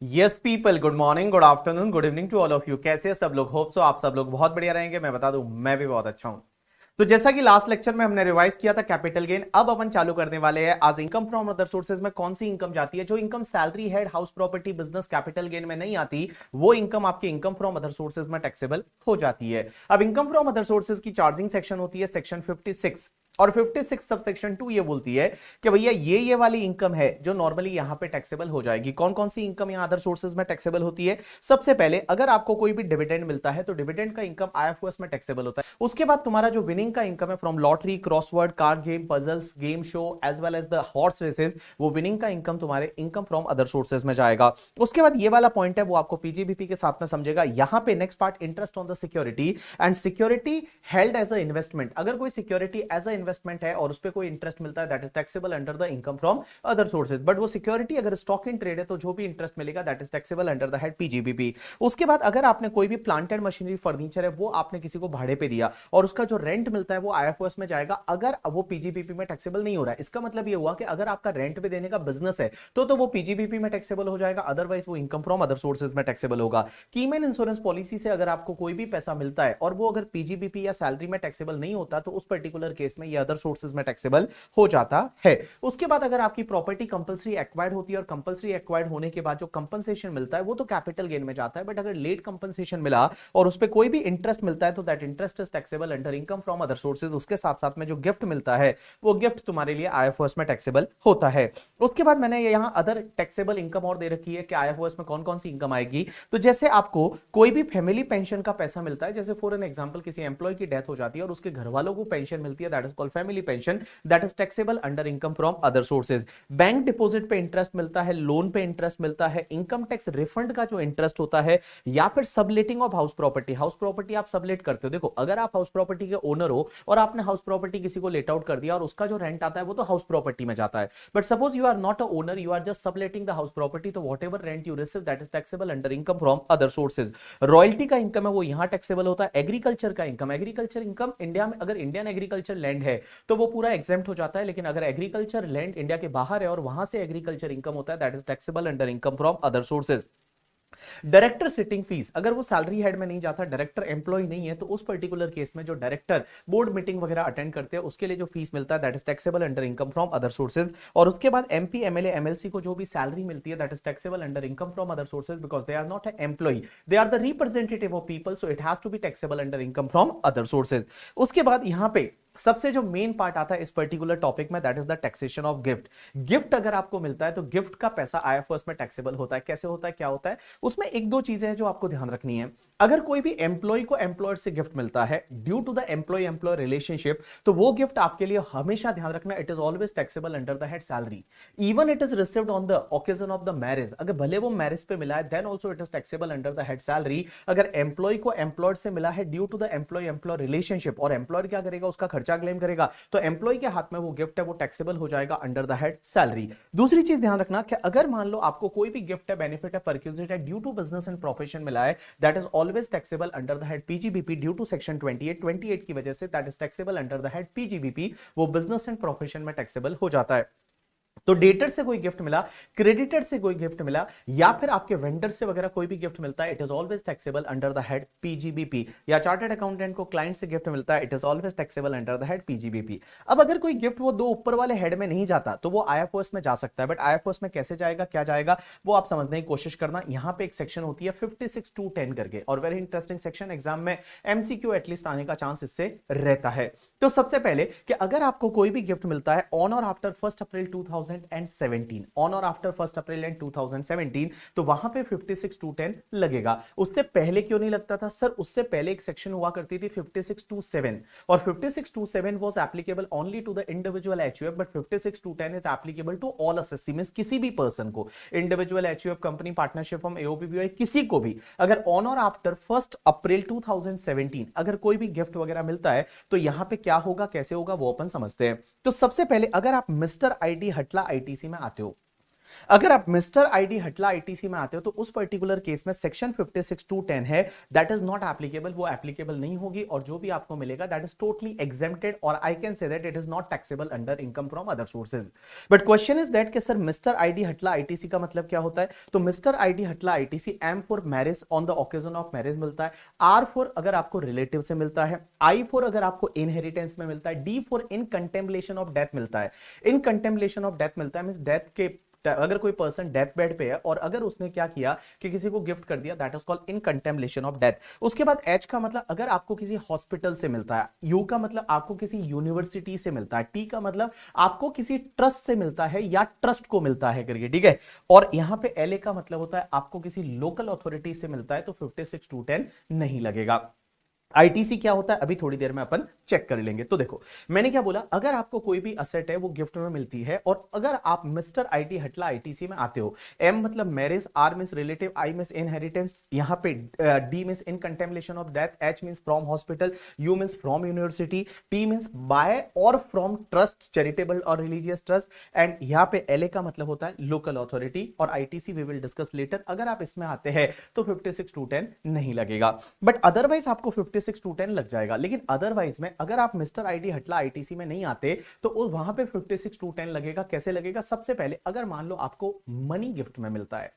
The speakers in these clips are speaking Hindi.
Yes people, good morning, good afternoon, good evening to all of you. कैसे हैं सब लोग? होप सो आप सब लोग बहुत बढ़िया रहेंगे। मैं बता दूं, मैं भी बहुत अच्छा हूं। तो जैसा कि लास्ट लेक्चर में हमने रिवाइज किया था कैपिटल गेन, अब अपन चालू करने वाले हैं आज इनकम फ्रॉम अदर सोर्सेज में कौन सी इनकम जाती है। जो income salary, head, house property, business, capital gain में नहीं आती, वो इनकम आपकी इनकम फ्रॉम अदर सोर्सेज में टैक्सेबल हो जाती है। अब इनकम फ्रॉम अदर सोर्सेज की चार्जिंग सेक्शन होती है सेक्शन 56, और 56 सब सेक्शन 2 ये बोलती है कि भैया ये वाली इनकम है जो नॉर्मली यहां पे टैक्सेबल हो जाएगी। कौन कौन सी इनकम यहां अदर सोर्सेज में टैक्सेबल होती है? सबसे पहले अगर आपको कोई भी डिविडेंड मिलता है तो डिविडेंड का इनकम आईएफओएस में टैक्सेबल होता है। उसके बाद तुम्हारा जो विनिंग का इनकम है from lottery, crossword, card game, puzzles, game show as well as the horse races, वो विनिंग का इनकम तुम्हारे इनकम फ्रॉम अदर सोर्सेज में जाएगा। उसके बाद ये वाला पॉइंट है वो आपको पीजीबीपी के साथ में समझेगा। यहां पे next part, interest on the security and security held as a investment. अगर कोई सिक्योरिटी एज अ इन्वेस्टमेंट है और उस पे कोई इंटरेस्ट मिलता है, that is taxable under the income from other sources. But वो सिक्योरिटी अगर स्टॉक इन ट्रेड है तो जो भी इंटरेस्ट मिलेगा that is taxable under the head PGBP. उसके बाद अगर आपने कोई भी प्लांटेड मशीनरी, फर्नीचर है, वो आपने किसी को भाड़े पे दिया और उसका जो रेंट मिलता है वो आईएफओएस में जाएगा, अगर वो पीजीबीपी में टैक्सेबल नहीं हो रहा है। इसका मतलब ये हुआ कि अगर आपका रेंट पे देने का बिजनेस है तो वो पीजीबीपी में टैक्सेबल हो जाएगा, अदरवाइज वो इनकम फ्रॉम अदर सोर्सेज में टैक्सेबल होगा। कीमैन इंश्योरेंस पॉलिसी से अगर आपको कोई भी पैसा मिलता है और वो अगर पीजीबीपी या सैलरी में टैक्सेबल नहीं होता तो उस पर्टिकुलर केस में ये अदर सोर्सेज में टैक्सेबल हो जाता है। उसके बाद अगर आपकी प्रॉपर्टी कंपलसरी एक्वायर्ड होती है और कंपलसरी एक्वायर्ड होने के बाद जो कंपनसेशन मिलता है वो तो कैपिटल गेन में जाता है, बट अगर लेट कंपनसेशन मिला और उस पर कोई भी इंटरेस्ट मिलता है तो that interest is taxable under income from other sources. उसके साथ साथ में जो गिफ्ट मिलता है वो गिफ्ट तुम्हारे लिए आईएफओएस में टैक्सेबल होता है। उसके बाद मैंने यहां अदर टैक्सेबल इनकम और दे रखी है कि आईएफओएस में कौन कौन सी इनकम आएगी। तो जैसे आपको कोई भी फैमिली पेंशन का पैसा मिलता है, जैसे फॉर एन एग्जांपल किसी एम्प्लॉय की डेथ हो जाती है और उसके घर वालों को पेंशन मिलती है, that is called family pension, that is taxable under income from other sources. Bank deposit पे इंटरेस्ट मिलता है, लोन पे इंटरेस्ट मिलता है, इनकम टैक्स रिफंड का जो इंटरेस्ट होता है, या फिर subletting of house property. House property आप सबलेट करते हो। देखो, अगर आप हाउस प्रॉपर्टी के ओनर हो और आपने हाउस प्रॉपर्टी किसी को लेट आउट कर दिया और उसका जो रेंट आता है वो तो हाउस प्रॉपर्टी में जाता है, but suppose you are not a owner, you are just subletting the house property, तो whatever rent you receive that is taxable under income from other sources. Royalty का इनकम है वो यहां टैक्सेबल होता है। एग्रीकल्चर का इनकम, एग्रीकल्चर इनकम इंडिया में अगर इंडियन एग्रीकल्चर लैंड है तो वो पूरा एग्जेम्प्ट हो जाता है, लेकिन अगर एग्रीकल्चर लैंड इंडिया के बाहर है और वहां से एग्रीकल्चर इनकम होता है that is taxable under income from other sources. Director sitting fees, अगर वो सैलरी हेड में नहीं जाता, डायरेक्टर एम्प्लॉय नहीं है, तो उस पर्टिकुलर केस में जो डायरेक्टर बोर्ड मीटिंग वगैरह अटेंड करते हैं उसके लिए जो फीस मिलता है that is taxable under income from other sources. और उसके बाद एमपी, एमएलए, एमएलसी को जो भी सैलरी मिलती है that is taxable under income from other sources, because they are not a employ, they are the representative of people, so it has to be taxable under income from other sources. उसके बाद यहां पे सबसे जो मेन पार्ट आता है इस पर्टिकुलर टॉपिक में that is the taxation of gift. Gift अगर आपको मिलता है तो गिफ्ट का पैसा आईएफओएस में टैक्सेबल होता है। कैसे होता है, क्या होता है? उसमें एक दो चीजें हैं जो आपको ध्यान रखनी है। अगर कोई भी एम्प्लॉय को एम्प्लॉयर से गिफ्ट मिलता है due to the employ employer relationship, तो वो गिफ्ट आपके लिए हमेशा ध्यान रखना, it is always taxable under the head salary. Even it is received on the occasion of the marriage, अगर भले वो मैरिज पे मिला है then also it is taxable under the head salary. अगर एम्प्लॉय को एम्प्लॉयर से मिला है due to the employ employer relationship और एम्प्लॉयर क्या करेगा, उसका खर्चा क्लेम करेगा, तो एम्प्लॉय के हाथ में वो गिफ्ट है वो टैक्सेबल हो जाएगा अंडर द हेड सैलरी। दूसरी चीज ध्यान रखना कि अगर मान लो आपको कोई भी गिफ्ट है, बेनिफिट है, परक्यूजिट है due to business and profession मिला है, that is always taxable under the head PGBP due to section 28 की वजह से that is taxable under the head PGBP, वो बिजनेस एंड प्रोफेशन में टैक्सेबल हो जाता है। तो डेटर से कोई गिफ्ट मिला, क्रेडिटर से कोई गिफ्ट मिला, या फिर आपके वेंडर से वगैरह कोई भी गिफ्ट मिलता है, it is always taxable under the head PGBP. या चार्टर्ड अकाउंटेंट को क्लाइंट से गिफ्ट मिलता है, it is always taxable under the head PGBP. अब अगर कोई गिफ्ट वो दो ऊपर वाले हेड में नहीं जाता तो वो आईएफओएस में जा सकता है, बट आईएफओएस में कैसे जाएगा, क्या जाएगा, वो आप समझने की कोशिश करना। यहां पे एक सेक्शन होती है 56 टू 10 करके, और वेरी इंटरेस्टिंग सेक्शन, एग्जाम में एमसीक्यू एटलीस्ट आने का चांस इससे रहता है। तो सबसे पहले कि अगर आपको कोई भी गिफ्ट मिलता है ऑन और आफ्टर 1 अप्रैल 2017, ऑन और आफ्टर 1 अप्रैल 2017, तो वहां पे 56 टू 10 लगेगा। उससे पहले क्यों नहीं लगता था सर? उससे पहले एक सेक्शन हुआ करती थी 56 टू 7, और 56 to 7 was applicable only to the individual HUF, but 56 to 10 is applicable to all assessee, means किसी भी पर्सन को, individual HUF, company, partnership firm, AOP BOI, किसी को भी अगर ऑन और आफ्टर 1 अप्रैल 2017 अगर कोई भी गिफ्ट वगैरह मिलता है तो यहां पे क्या होगा, कैसे होगा, वो अपन समझते हैं। तो सबसे पहले अगर आप मिस्टर आईटी हटला आईटीसी में आते हो अगर आप मिस्टर आईडी हटला आईटीसी में आते हो तो उस पर्टिकुलर केस में सेक्शन 56(2)(10) है, दैट इज नॉट एप्लीकेबल, वो एप्लीकेबल नहीं होगी और जो भी आपको मिलेगा दैट इज टोटली एग्जेम्प्टेड और I can say that it is not taxable under income from other sources. But question is that कि सर मिस्टर आईडी हटला आईटीसी का मतलब क्या होता है? तो मिस्टर आईडी हटला ITC M for marriage on the occasion of marriage मिलता है, आर फॉर अगर आपको रिलेटिव से मिलता है, आई फॉर अगर आपको इनहेरिटेंस में मिलता है, D for in contemplation of death मिलता है। इन कंटेम्पलेशन ऑफ डेथ मिलता है मींस डेथ के अगर कोई पर्सन डेथ बेड पे है और अगर उसने क्या किया कि किसी को गिफ्ट कर दिया, that is called in contemplation of death. उसके बाद एच का मतलब अगर आपको किसी हॉस्पिटल से मिलता है, यू का मतलब आपको किसी यूनिवर्सिटी से मिलता है, टी का मतलब आपको किसी ट्रस्ट से मिलता है या ट्रस्ट को मिलता है करके, ठीक है। और यहां पे एल ए का मतलब होता है आपको किसी लोकल अथॉरिटी से मिलता है, तो 56(2)(10) नहीं लगेगा। आईटीसी क्या होता है अभी थोड़ी देर में अपन चेक कर लेंगे। तो देखो मैंने क्या बोला, अगर आपको कोई भी असेट है वो गिफ्ट में मिलती है और अगर आप मिस्टर आईडी हटला आईटीसी में आते हो, एम मतलब marriage, R means relative, I means inheritance, यहां पे D means in contemplation of death, H means from hospital, U means from university, T means by और फ्रॉम ट्रस्ट, चैरिटेबल और रिलीजियस ट्रस्ट, एंड यहां पे एलए का मतलब होता है लोकल अथॉरिटी और ITC we will discuss later. अगर आप इसमें आते हैं तो 56(2)(10) नहीं लगेगा, बट अदरवाइज आपको 56(2)(10) लग जाएगा। लेकिन अदरवाइज में अगर आप मिस्टर आईडी हटला आईटीसी में नहीं आते तो वहां पे 56(2)(10) लगेगा। कैसे लगेगा? सबसे पहले अगर मान लो आपको मनी गिफ्ट में मिलता है,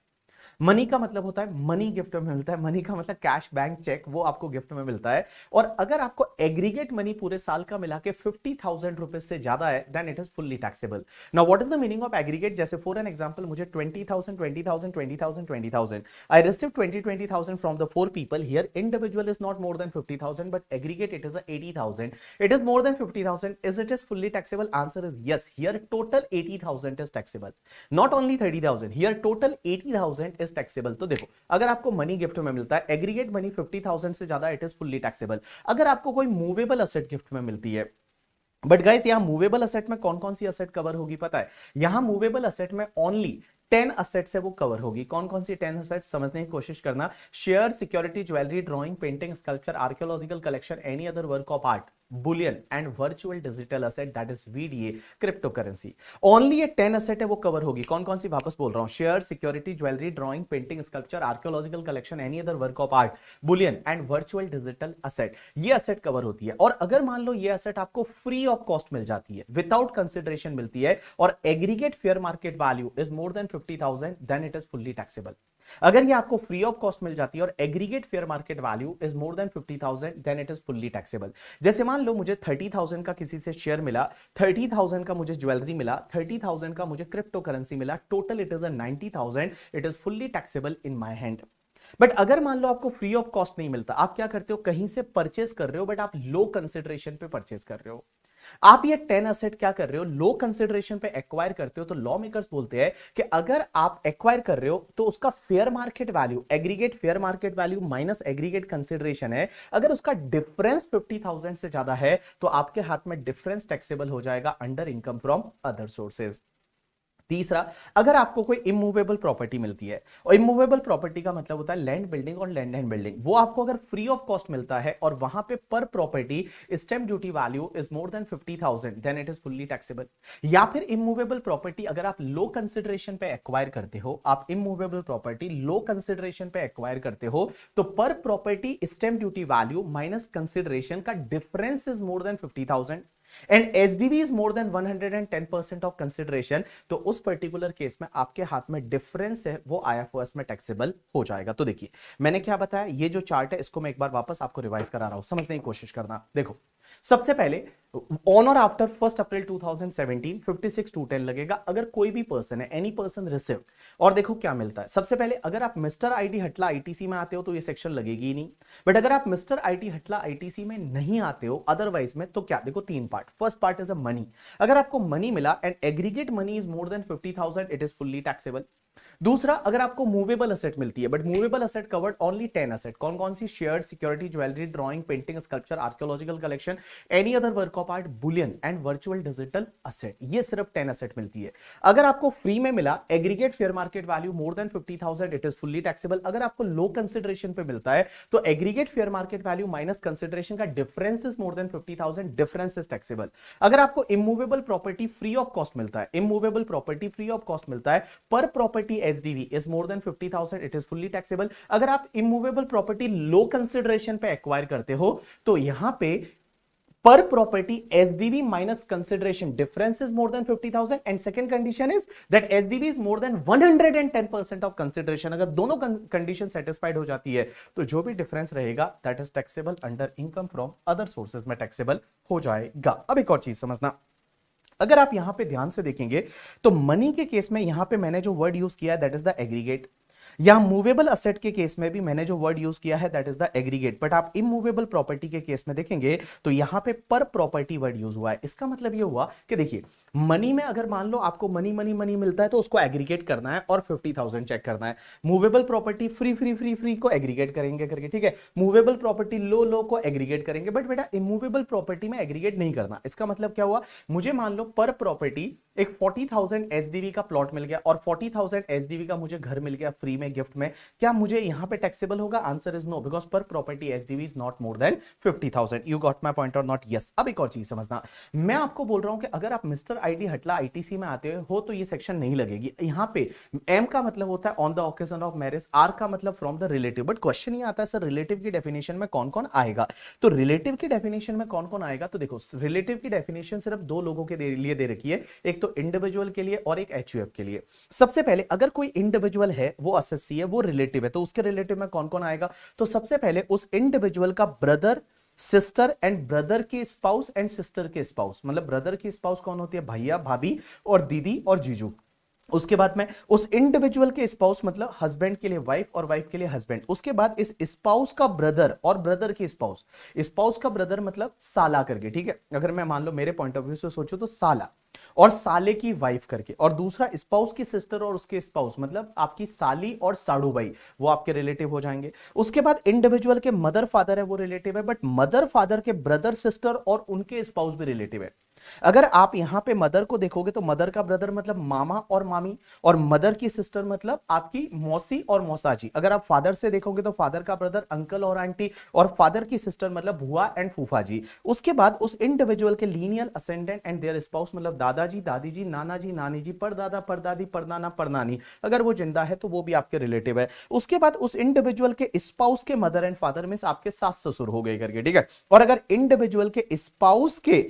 मनी का मतलब होता है मनी गिफ्ट में मिलता है, मनी का मतलब कैश, बैंक, चेक, वो आपको गिफ्ट में मिलता है। और अगर आपको एग्रीगेट मनी पूरे साल का मिला के 50,000 रुपीज से ज्यादा है, then it is fully taxable. Now what is the meaning of aggregate? जैसे फॉर एन एग्जांपल मुझे 20,000 20,000 20,000 20,000 I receive 20,000 from the 4 people here, individual is not more than 50,000 but aggregate it is 80,000, it is more than 50,000, is it is fully taxable? Answer is yes, here total 80,000 is taxable, not only 30,000, here total 80,000 is taxable. तो देखो अगर आपको मनी गिफ्ट में मिलता है, एग्रीगेट मनी 50,000 से ज्यादा, इट इज फुल्ली टैक्सेबल। अगर आपको कोई मूवेबल असेट गिफ्ट में मिलती है, बट गाइस यहां मूवेबल असेट में कौन कौन सी असेट कवर होगी पता है? यहां मूवेबल असेट में ओनली 10 असेट्स है वो कवर होगी। कौन कौन सी 10 असेट्स समझने की कोशिश करना। Share, security, jewellery, drawing, painting, sculpture, archaeological collection, any other work of art, bullion and virtual digital asset that is VDA, crypto currency. Only ये 10 असेट है वो कवर होगी। कौन कौन सी? वापस बोल रहा हूं, share, security, jewellery, drawing, painting, sculpture, archaeological collection, any other work of art, bullion and virtual digital asset, ये असेट कवर होती है। और अगर मान लो ये असेट आपको फ्री ऑफ कॉस्ट मिल जाती है, विदाउट कंसिडरेशन मिलती है और aggregate fair market value is more than 50,000, then it is fully taxable. अगर ये आपको फ्री ऑफ कॉस्ट मिल जाती है और aggregate fair market value is more than 50,000, then it is fully taxable. जैसे मान लो मुझे 30,000 का किसी से शेयर मिला, 30,000 का मुझे ज्वेलरी मिला, 30,000 का मुझे क्रिप्टो करेंसी मिला, total it is 90,000, it is fully taxable in my hand. But अगर मान लो आपको फ्री ऑफ कॉस्ट नहीं मिलता, आप क्या करते हो, कहीं से परचेस कर रहे हो बट आप लो कंसिडरेशन पे परचेस कर रहे हो, आप ये 10 असेट क्या कर रहे हो, लो कंसिडरेशन पे एक्वायर करते हो, तो लॉ मेकर्स बोलते हैं कि अगर आप एक्वायर कर रहे हो तो उसका fair market value, aggregate fair market value minus aggregate consideration है, अगर उसका डिफरेंस 50,000 से ज्यादा है तो आपके हाथ में डिफरेंस टैक्सेबल हो जाएगा under income from other sources. तीसरा, अगर आपको कोई इमूवेबल प्रॉपर्टी मिलती है, और इमूवेबल प्रॉपर्टी का मतलब होता है लैंड, बिल्डिंग और लैंड एंड बिल्डिंग, वो आपको अगर फ्री ऑफ कॉस्ट मिलता है और वहां पे पर property stamp duty value is more than 50,000, then it is fully taxable. या फिर इमूवेबल प्रॉपर्टी अगर आप लो कंसिडरेशन पे एक्वायर करते हो, आप इमूवेबल प्रॉपर्टी लो कंसिडरेशन पे एक्वायर करते हो, तो पर property stamp duty value minus consideration का difference is more than 50,000 and SDV is more than 110% of consideration, तो उस पर्टिकुलर केस में आपके हाथ में डिफरेंस है वो आईएफओएस में टैक्सेबल हो जाएगा। तो देखिए मैंने क्या बताया, ये जो चार्ट है इसको मैं एक बार वापस आपको रिवाइज करा रहा हूं, समझने की कोशिश करना। देखो सबसे पहले ऑन और आफ्टर 1 अप्रैल 2017 56(2)(10) लगेगा अगर कोई भी पर्सन है, एनी पर्सन रिसीव्ड। और देखो क्या मिलता है, सबसे पहले अगर आप मिस्टर आईडी हटला आईटीसी में आते हो तो ये सेक्शन लगेगी ही नहीं, बट अगर आप मिस्टर आईडी हटला आईटीसी में नहीं आते हो अदरवाइज में, तो क्या, देखो 3 part. First part is a money, अगर आपको मनी मिला and aggregate money is more than 50,000, it is fully taxable. दूसरा, अगर आपको मूवेबल असेट मिलती है, but movable asset covered only 10 asset, कौन कौन सी? Share, security, jewellery, drawing, painting, sculpture, archaeological collection, any other work of art, bullion and virtual digital asset, ये सिर्फ 10 असेट मिलती है। अगर आपको फ्री में मिला aggregate fair market value more than 50,000, it is fully taxable. अगर आपको लो कंसिडरेशन पे मिलता है तो aggregate fair market value minus consideration का difference is more than 50,000, difference is taxable. अगर आपको immovable property free of cost मिलता है, immovable property free of cost मिलता है, पर property SDV is more than 50,000, it is fully taxable. अगर आप इमूवेबल प्रॉपर्टी लो कंसिडरेशन पे एक्वायर करते हो तो यहां पे per property SDV minus consideration difference is more than 50,000 and second condition is that SDV is more than 110% of consideration। अगर दोनों कंडीशन सेटिस्फाइड हो जाती है तो जो भी डिफरेंस रहेगा that is taxable under income from other sources में टैक्सेबल हो जाएगा। अब एक और चीज समझना, अगर आप यहां पे ध्यान से देखेंगे तो मनी के केस में यहां पे मैंने जो वर्ड यूज किया है दैट इज द एग्रीगेट, या मूवेबल असेट के केस में भी मैंने जो वर्ड यूज किया है that is the aggregate, but आप इमूवेबल प्रॉपर्टी के केस में देखेंगे तो यहां पे पर प्रॉपर्टी वर्ड यूज हुआ है। इसका मतलब ये हुआ कि देखिए मनी में अगर मान लो आपको मनी मनी मनी मिलता है तो उसको एग्रीगेट करना है और 50,000 चेक करना है। Movable property free free free free को एग्रीगेट करेंगे करके, ठीक है। मूवेबल प्रॉपर्टी लो लो को एग्रीगेट करेंगे, बट बेटा इमूवेबल प्रॉपर्टी में एग्रीगेट नहीं करना। इसका मतलब क्या हुआ, मुझे मान लो पर प्रॉपर्टी एक 40,000 एसडीवी का प्लॉट मिल गया और 40,000 एसडीवी का मुझे घर मिल गया फ्री में गिफ्ट में, क्या मुझे यहां पे टैक्सेबल होगा? आंसर इज नो, बिकॉज पर property SDV is not more than 50,000। You got my point or not? Yes. अब एक और चीज समझना, मैं आपको बोल रहा हूं कि अगर आप मिस्टर आईडी हटला आईटीसी में आते हो तो ये सेक्शन नहीं लगेगी। यहां पे एम का मतलब होता है on the occasion of marriage, R का मतलब from the relative, but question ये आता है सर रिलेटिव की डेफिनेशन में कौन कौन आएगा? तो रिलेटिव की डेफिनेशन में कौन कौन आएगा, तो देखो रिलेटिव की डेफिनेशन सिर्फ दो लोगों के लिए दे रखी है, एक तो इंडिविजुअल के लिए और एक एचयूएफ के लिए। सबसे पहले अगर कोई इंडिविजुअल है वो एसएससी है वो रिलेटिव है, तो उसके रिलेटिव में कौन कौन आएगा? तो सबसे पहले उस इंडिविजुअल का ब्रदर, सिस्टर एंड ब्रदर के स्पाउस एंड सिस्टर के स्पाउस, मतलब ब्रदर की स्पाउस कौन होती है? भैया भाभी और दीदी और जीजू। उसके बाद में उस इंडिविजुअल के स्पाउस मतलब हस्बैंड के लिए वाइफ और वाइफ के लिए हस्बैंड। उसके बाद इस स्पाउस का ब्रदर और ब्रदर के स्पाउस, स्पाउस का ब्रदर मतलब साला करके, ठीक है। अगर मैं मान लो मेरे पॉइंट ऑफ व्यू से सोचो तो साला और साले की वाइफ करके, और दूसरा स्पाउस की सिस्टर और उसके स्पाउस मतलब आपकी साली और साड़ू भाई, वो आपके रिलेटिव हो जाएंगे। उसके बाद इंडिविजुअल के मदर फादर है वो रिलेटिव है, बट मदर फादर के ब्रदर सिस्टर और उनके स्पाउस भी रिलेटिव है। अगर आप यहां पे मदर को देखोगे तो मदर का ब्रदर मतलब मामा और मामी, और मदर की सिस्टर मतलब आपकी मौसी और मौसाजी। अगर आप फादर से देखोगे तो फादर का ब्रदर अंकल और आंटी, और फादर की सिस्टर मतलब बुआ एंड फूफा जी। उसके बाद उस इंडिविजुअल के lineal ascendant and their spouse मतलब दादाजी दादी जी नाना जी नानी जी परदादा परदादी परनाना परनानी, अगर वो जिंदा है तो वो भी आपके रिलेटिव है। उसके बाद उस इंडिविजुअल के स्पाउस के मदर एंड फादर में आपके सास ससुर हो गए करके, ठीक है। और अगर इंडिविजुअल के स्पाउस के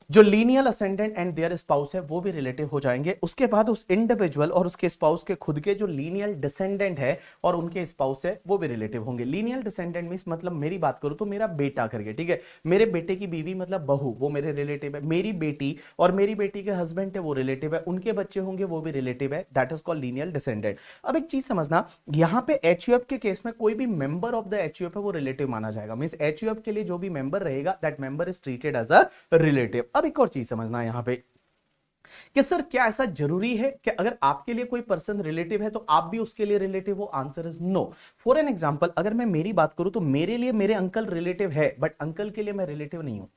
जो lineal ascendant and their spouse है वो भी रिलेटिव हो जाएंगे। उसके बाद उस इंडिविजुअल और उसके स्पाउस के खुद के जो लीनियल डिसेंडेंट है और उनके स्पाउस है वो भी रिलेटिव होंगे। लीनियल डिसेंडेंट मींस मतलब मेरी बात करूं तो मेरा बेटा करके, ठीक है। मेरे बेटे की बीवी मतलब बहू, वो मेरे रिलेटिव है। मेरी बेटी और मेरी बेटी के हस्बैंड है वो रिलेटिव है, उनके बच्चे होंगे वो भी रिलेटिव है, that is called lineal descendant. अब एक चीज समझना, यहां पे एचयूएफ के केस में कोई भी मेंबर ऑफ द एचयूएफ है वो रिलेटिव माना जाएगा, मींस एचयूएफ के लिए जो भी मेंबर रहेगा that member is treated as a relative. अब एक और चीज समझना यहां पे कि सर क्या ऐसा जरूरी है कि अगर आपके लिए कोई पर्सन रिलेटिव है तो आप भी उसके लिए रिलेटिव हो? Answer is no. For an example अगर मैं मेरी बात करूं तो मेरे लिए मेरे अंकल रिलेटिव है, बट अंकल के लिए मैं रिलेटिव नहीं हूं।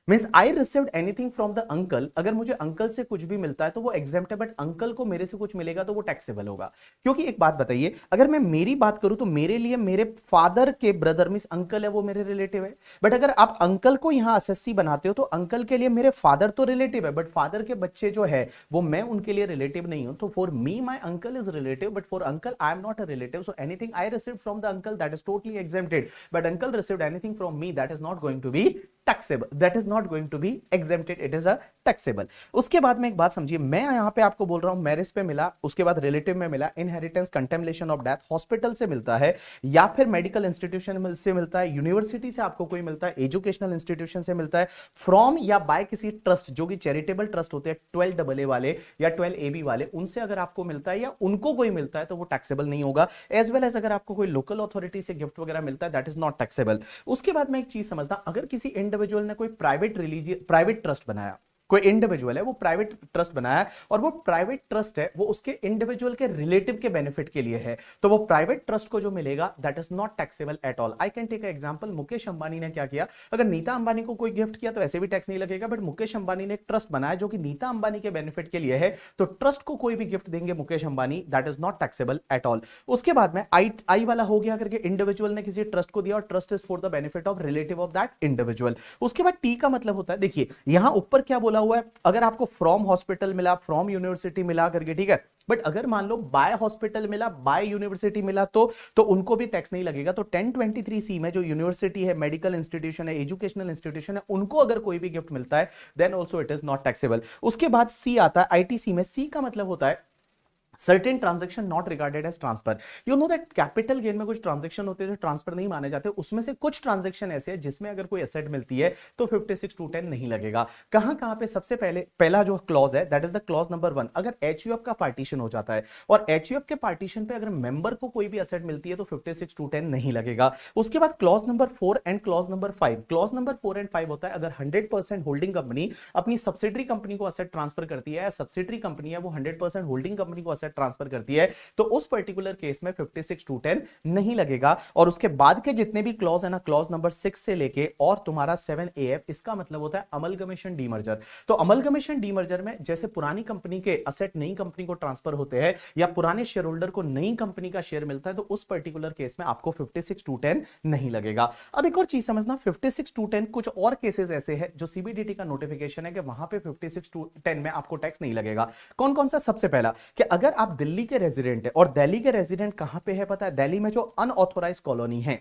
Means I received anything from the uncle, अगर मुझे अंकल से कुछ भी मिलता है तो वो एग्जेम्प्ट है, बट अंकल को मेरे से कुछ मिलेगा तो वो टैक्सेबल होगा। क्योंकि एक बात बताइए, अगर मैं मेरी बात करूं तो मेरे लिए मेरे फादर के ब्रदर मीन्स अंकल है वो मेरे रिलेटिव है, बट अगर आप अंकल को यहां एसएससी बनाते हो तो अंकल के लिए मेरे फादर तो रिलेटिव है, बट फादर के बच्चे जो है वो मैं उनके लिए रिलेटिव नहीं हूं। तो for me my uncle is relative, but for uncle I am not a relative. So anything I received from the uncle that is totally exempted, but uncle received anything from me that is not going to be taxable, that is not going to be exempted, it is a taxable। उसके बाद में एक बात समझिए, मैं यहां पे आपको बोल रहा हूं मैरिज पे मिला, उसके बाद रिलेटिव में मिला, inheritance contemplation of death hospital से मिलता है, या फिर मेडिकल इंस्टीट्यूशन से मिलता है, यूनिवर्सिटी से आपको कोई मिलता है, एजुकेशनल इंस्टीट्यूशन से मिलता है, फ्रॉम या बाय किसी ट्रस्ट जो कि चैरिटेबल ट्रस्ट होते हैं 12AA वाले या 12AB वाले, उनसे अगर आपको मिलता है या उनको कोई मिलता है तो वो टैक्सेबल नहीं होगा। एज वेल एज अगर आपको कोई लोकल अथॉरिटी से गिफ्ट वगैरह मिलता है दैट इज नॉट टैक्सेबल। उसके बाद में एक चीज समझना, अगर किसी इंडिविजुअल ने कोई प्राइवेट ट्रस्ट बनाया, कोई इंडिविजुअल है वो प्राइवेट ट्रस्ट बनाया है और वो प्राइवेट ट्रस्ट है वो उसके इंडिविजुअल के रिलेटिव के बेनिफिट के लिए है, तो वो प्राइवेट ट्रस्ट को जो मिलेगा that is not taxable at all. I can take example, Mukesh Ambani ने क्या किया, अगर नीता अंबानी को कोई गिफ्ट किया तो ऐसे भी टैक्स नहीं लगेगा, बट मुकेश अंबानी ने एक ट्रस्ट बनाया जो कि नीता अंबानी के बेनिफिट के लिए है, तो ट्रस्ट को कोई भी गिफ्ट देंगे Mukesh Ambani that is not taxable at all. उसके बाद में आई वाला हो गया करके इंडिविजुअल ने किसी ट्रस्ट को दिया और trust is for the benefit of relative of that individual. उसके बाद टी का मतलब होता है, देखिए यहां ऊपर क्या बोला हुआ है, अगर आपको फ्रॉम हॉस्पिटल मिला, फ्रॉम यूनिवर्सिटी मिला करके, ठीक है, बट अगर मान लो बाय हॉस्पिटल मिला, बाय यूनिवर्सिटी मिला तो उनको भी टैक्स नहीं लगेगा। तो 1023C में जो यूनिवर्सिटी है, मेडिकल इंस्टीट्यूशन है, एजुकेशनल इंस्टीट्यूशन है, उनको अगर कोई भी गिफ्ट मिलता है then also it is not taxable. उसके बाद सी आता है आईटीसी में, सी का मतलब होता है certain transaction not regarded as transfer. You know that capital gain में कुछ ट्रांजेक्शन होते हैं जो ट्रांसफर नहीं माने जाते, उसमें से कुछ ट्रांजेक्शन ऐसे हैं जिसमें अगर कोई एसेट मिलती है तो 56(2)(10) नहीं लगेगा। कहां पे, सबसे पहला जो क्लॉज है that is the clause number 1, अगर एचयूएफ का पार्टीशन हो जाता है और एचयूएफ के पार्टीशन पे अगर मेंबर को कोई भी एसेट मिलती है तो 56(2)(10) नहीं लगेगा। उसके बाद clause number 4 and clause number 5, clause number 4 and 5 होता है अगर 100% होल्डिंग कंपनी अपनी सब्सिडरी कंपनी को एसेट ट्रांसफर करती है, सब्सिडरी कंपनी है वो 100% होल्डिंग कंपनी को एसेट ट्रांसफर करती है, तो उस पर्टिकुलर केस में 56(2)(10) नहीं लगेगा। और उसके बाद के जितने भी क्लॉज है ना, क्लॉज नंबर 6 से लेके और तुम्हारा 7AF, इसका मतलब होता है अमलगमेशन डीमर्जर। तो अमलगमेशन डीमर्जर में जैसे पुरानी कंपनी के असेट नई कंपनी को ट्रांसफर होते हैं या पुराने शेयर होल्डर को नई कंपनी का शेयर मिलता है, तो उस पर्टिकुलर केस में आपको 56(2)(10) नहीं लगेगा। अब एक और चीज समझना, 56(2)(10) कुछ और केसेस ऐसे हैं जो सीबीडीटी का नोटिफिकेशन है कि वहां पे 56(2)(10) में आपको टैक्स नहीं लगेगा। कौन कौन सा? सबसे पहला कि अगर आप दिल्ली के रेजिडेंट है, और दिल्ली के रेजिडेंट कहां पे है पता है? दिल्ली में जो अनऑथोराइज्ड कॉलोनी है,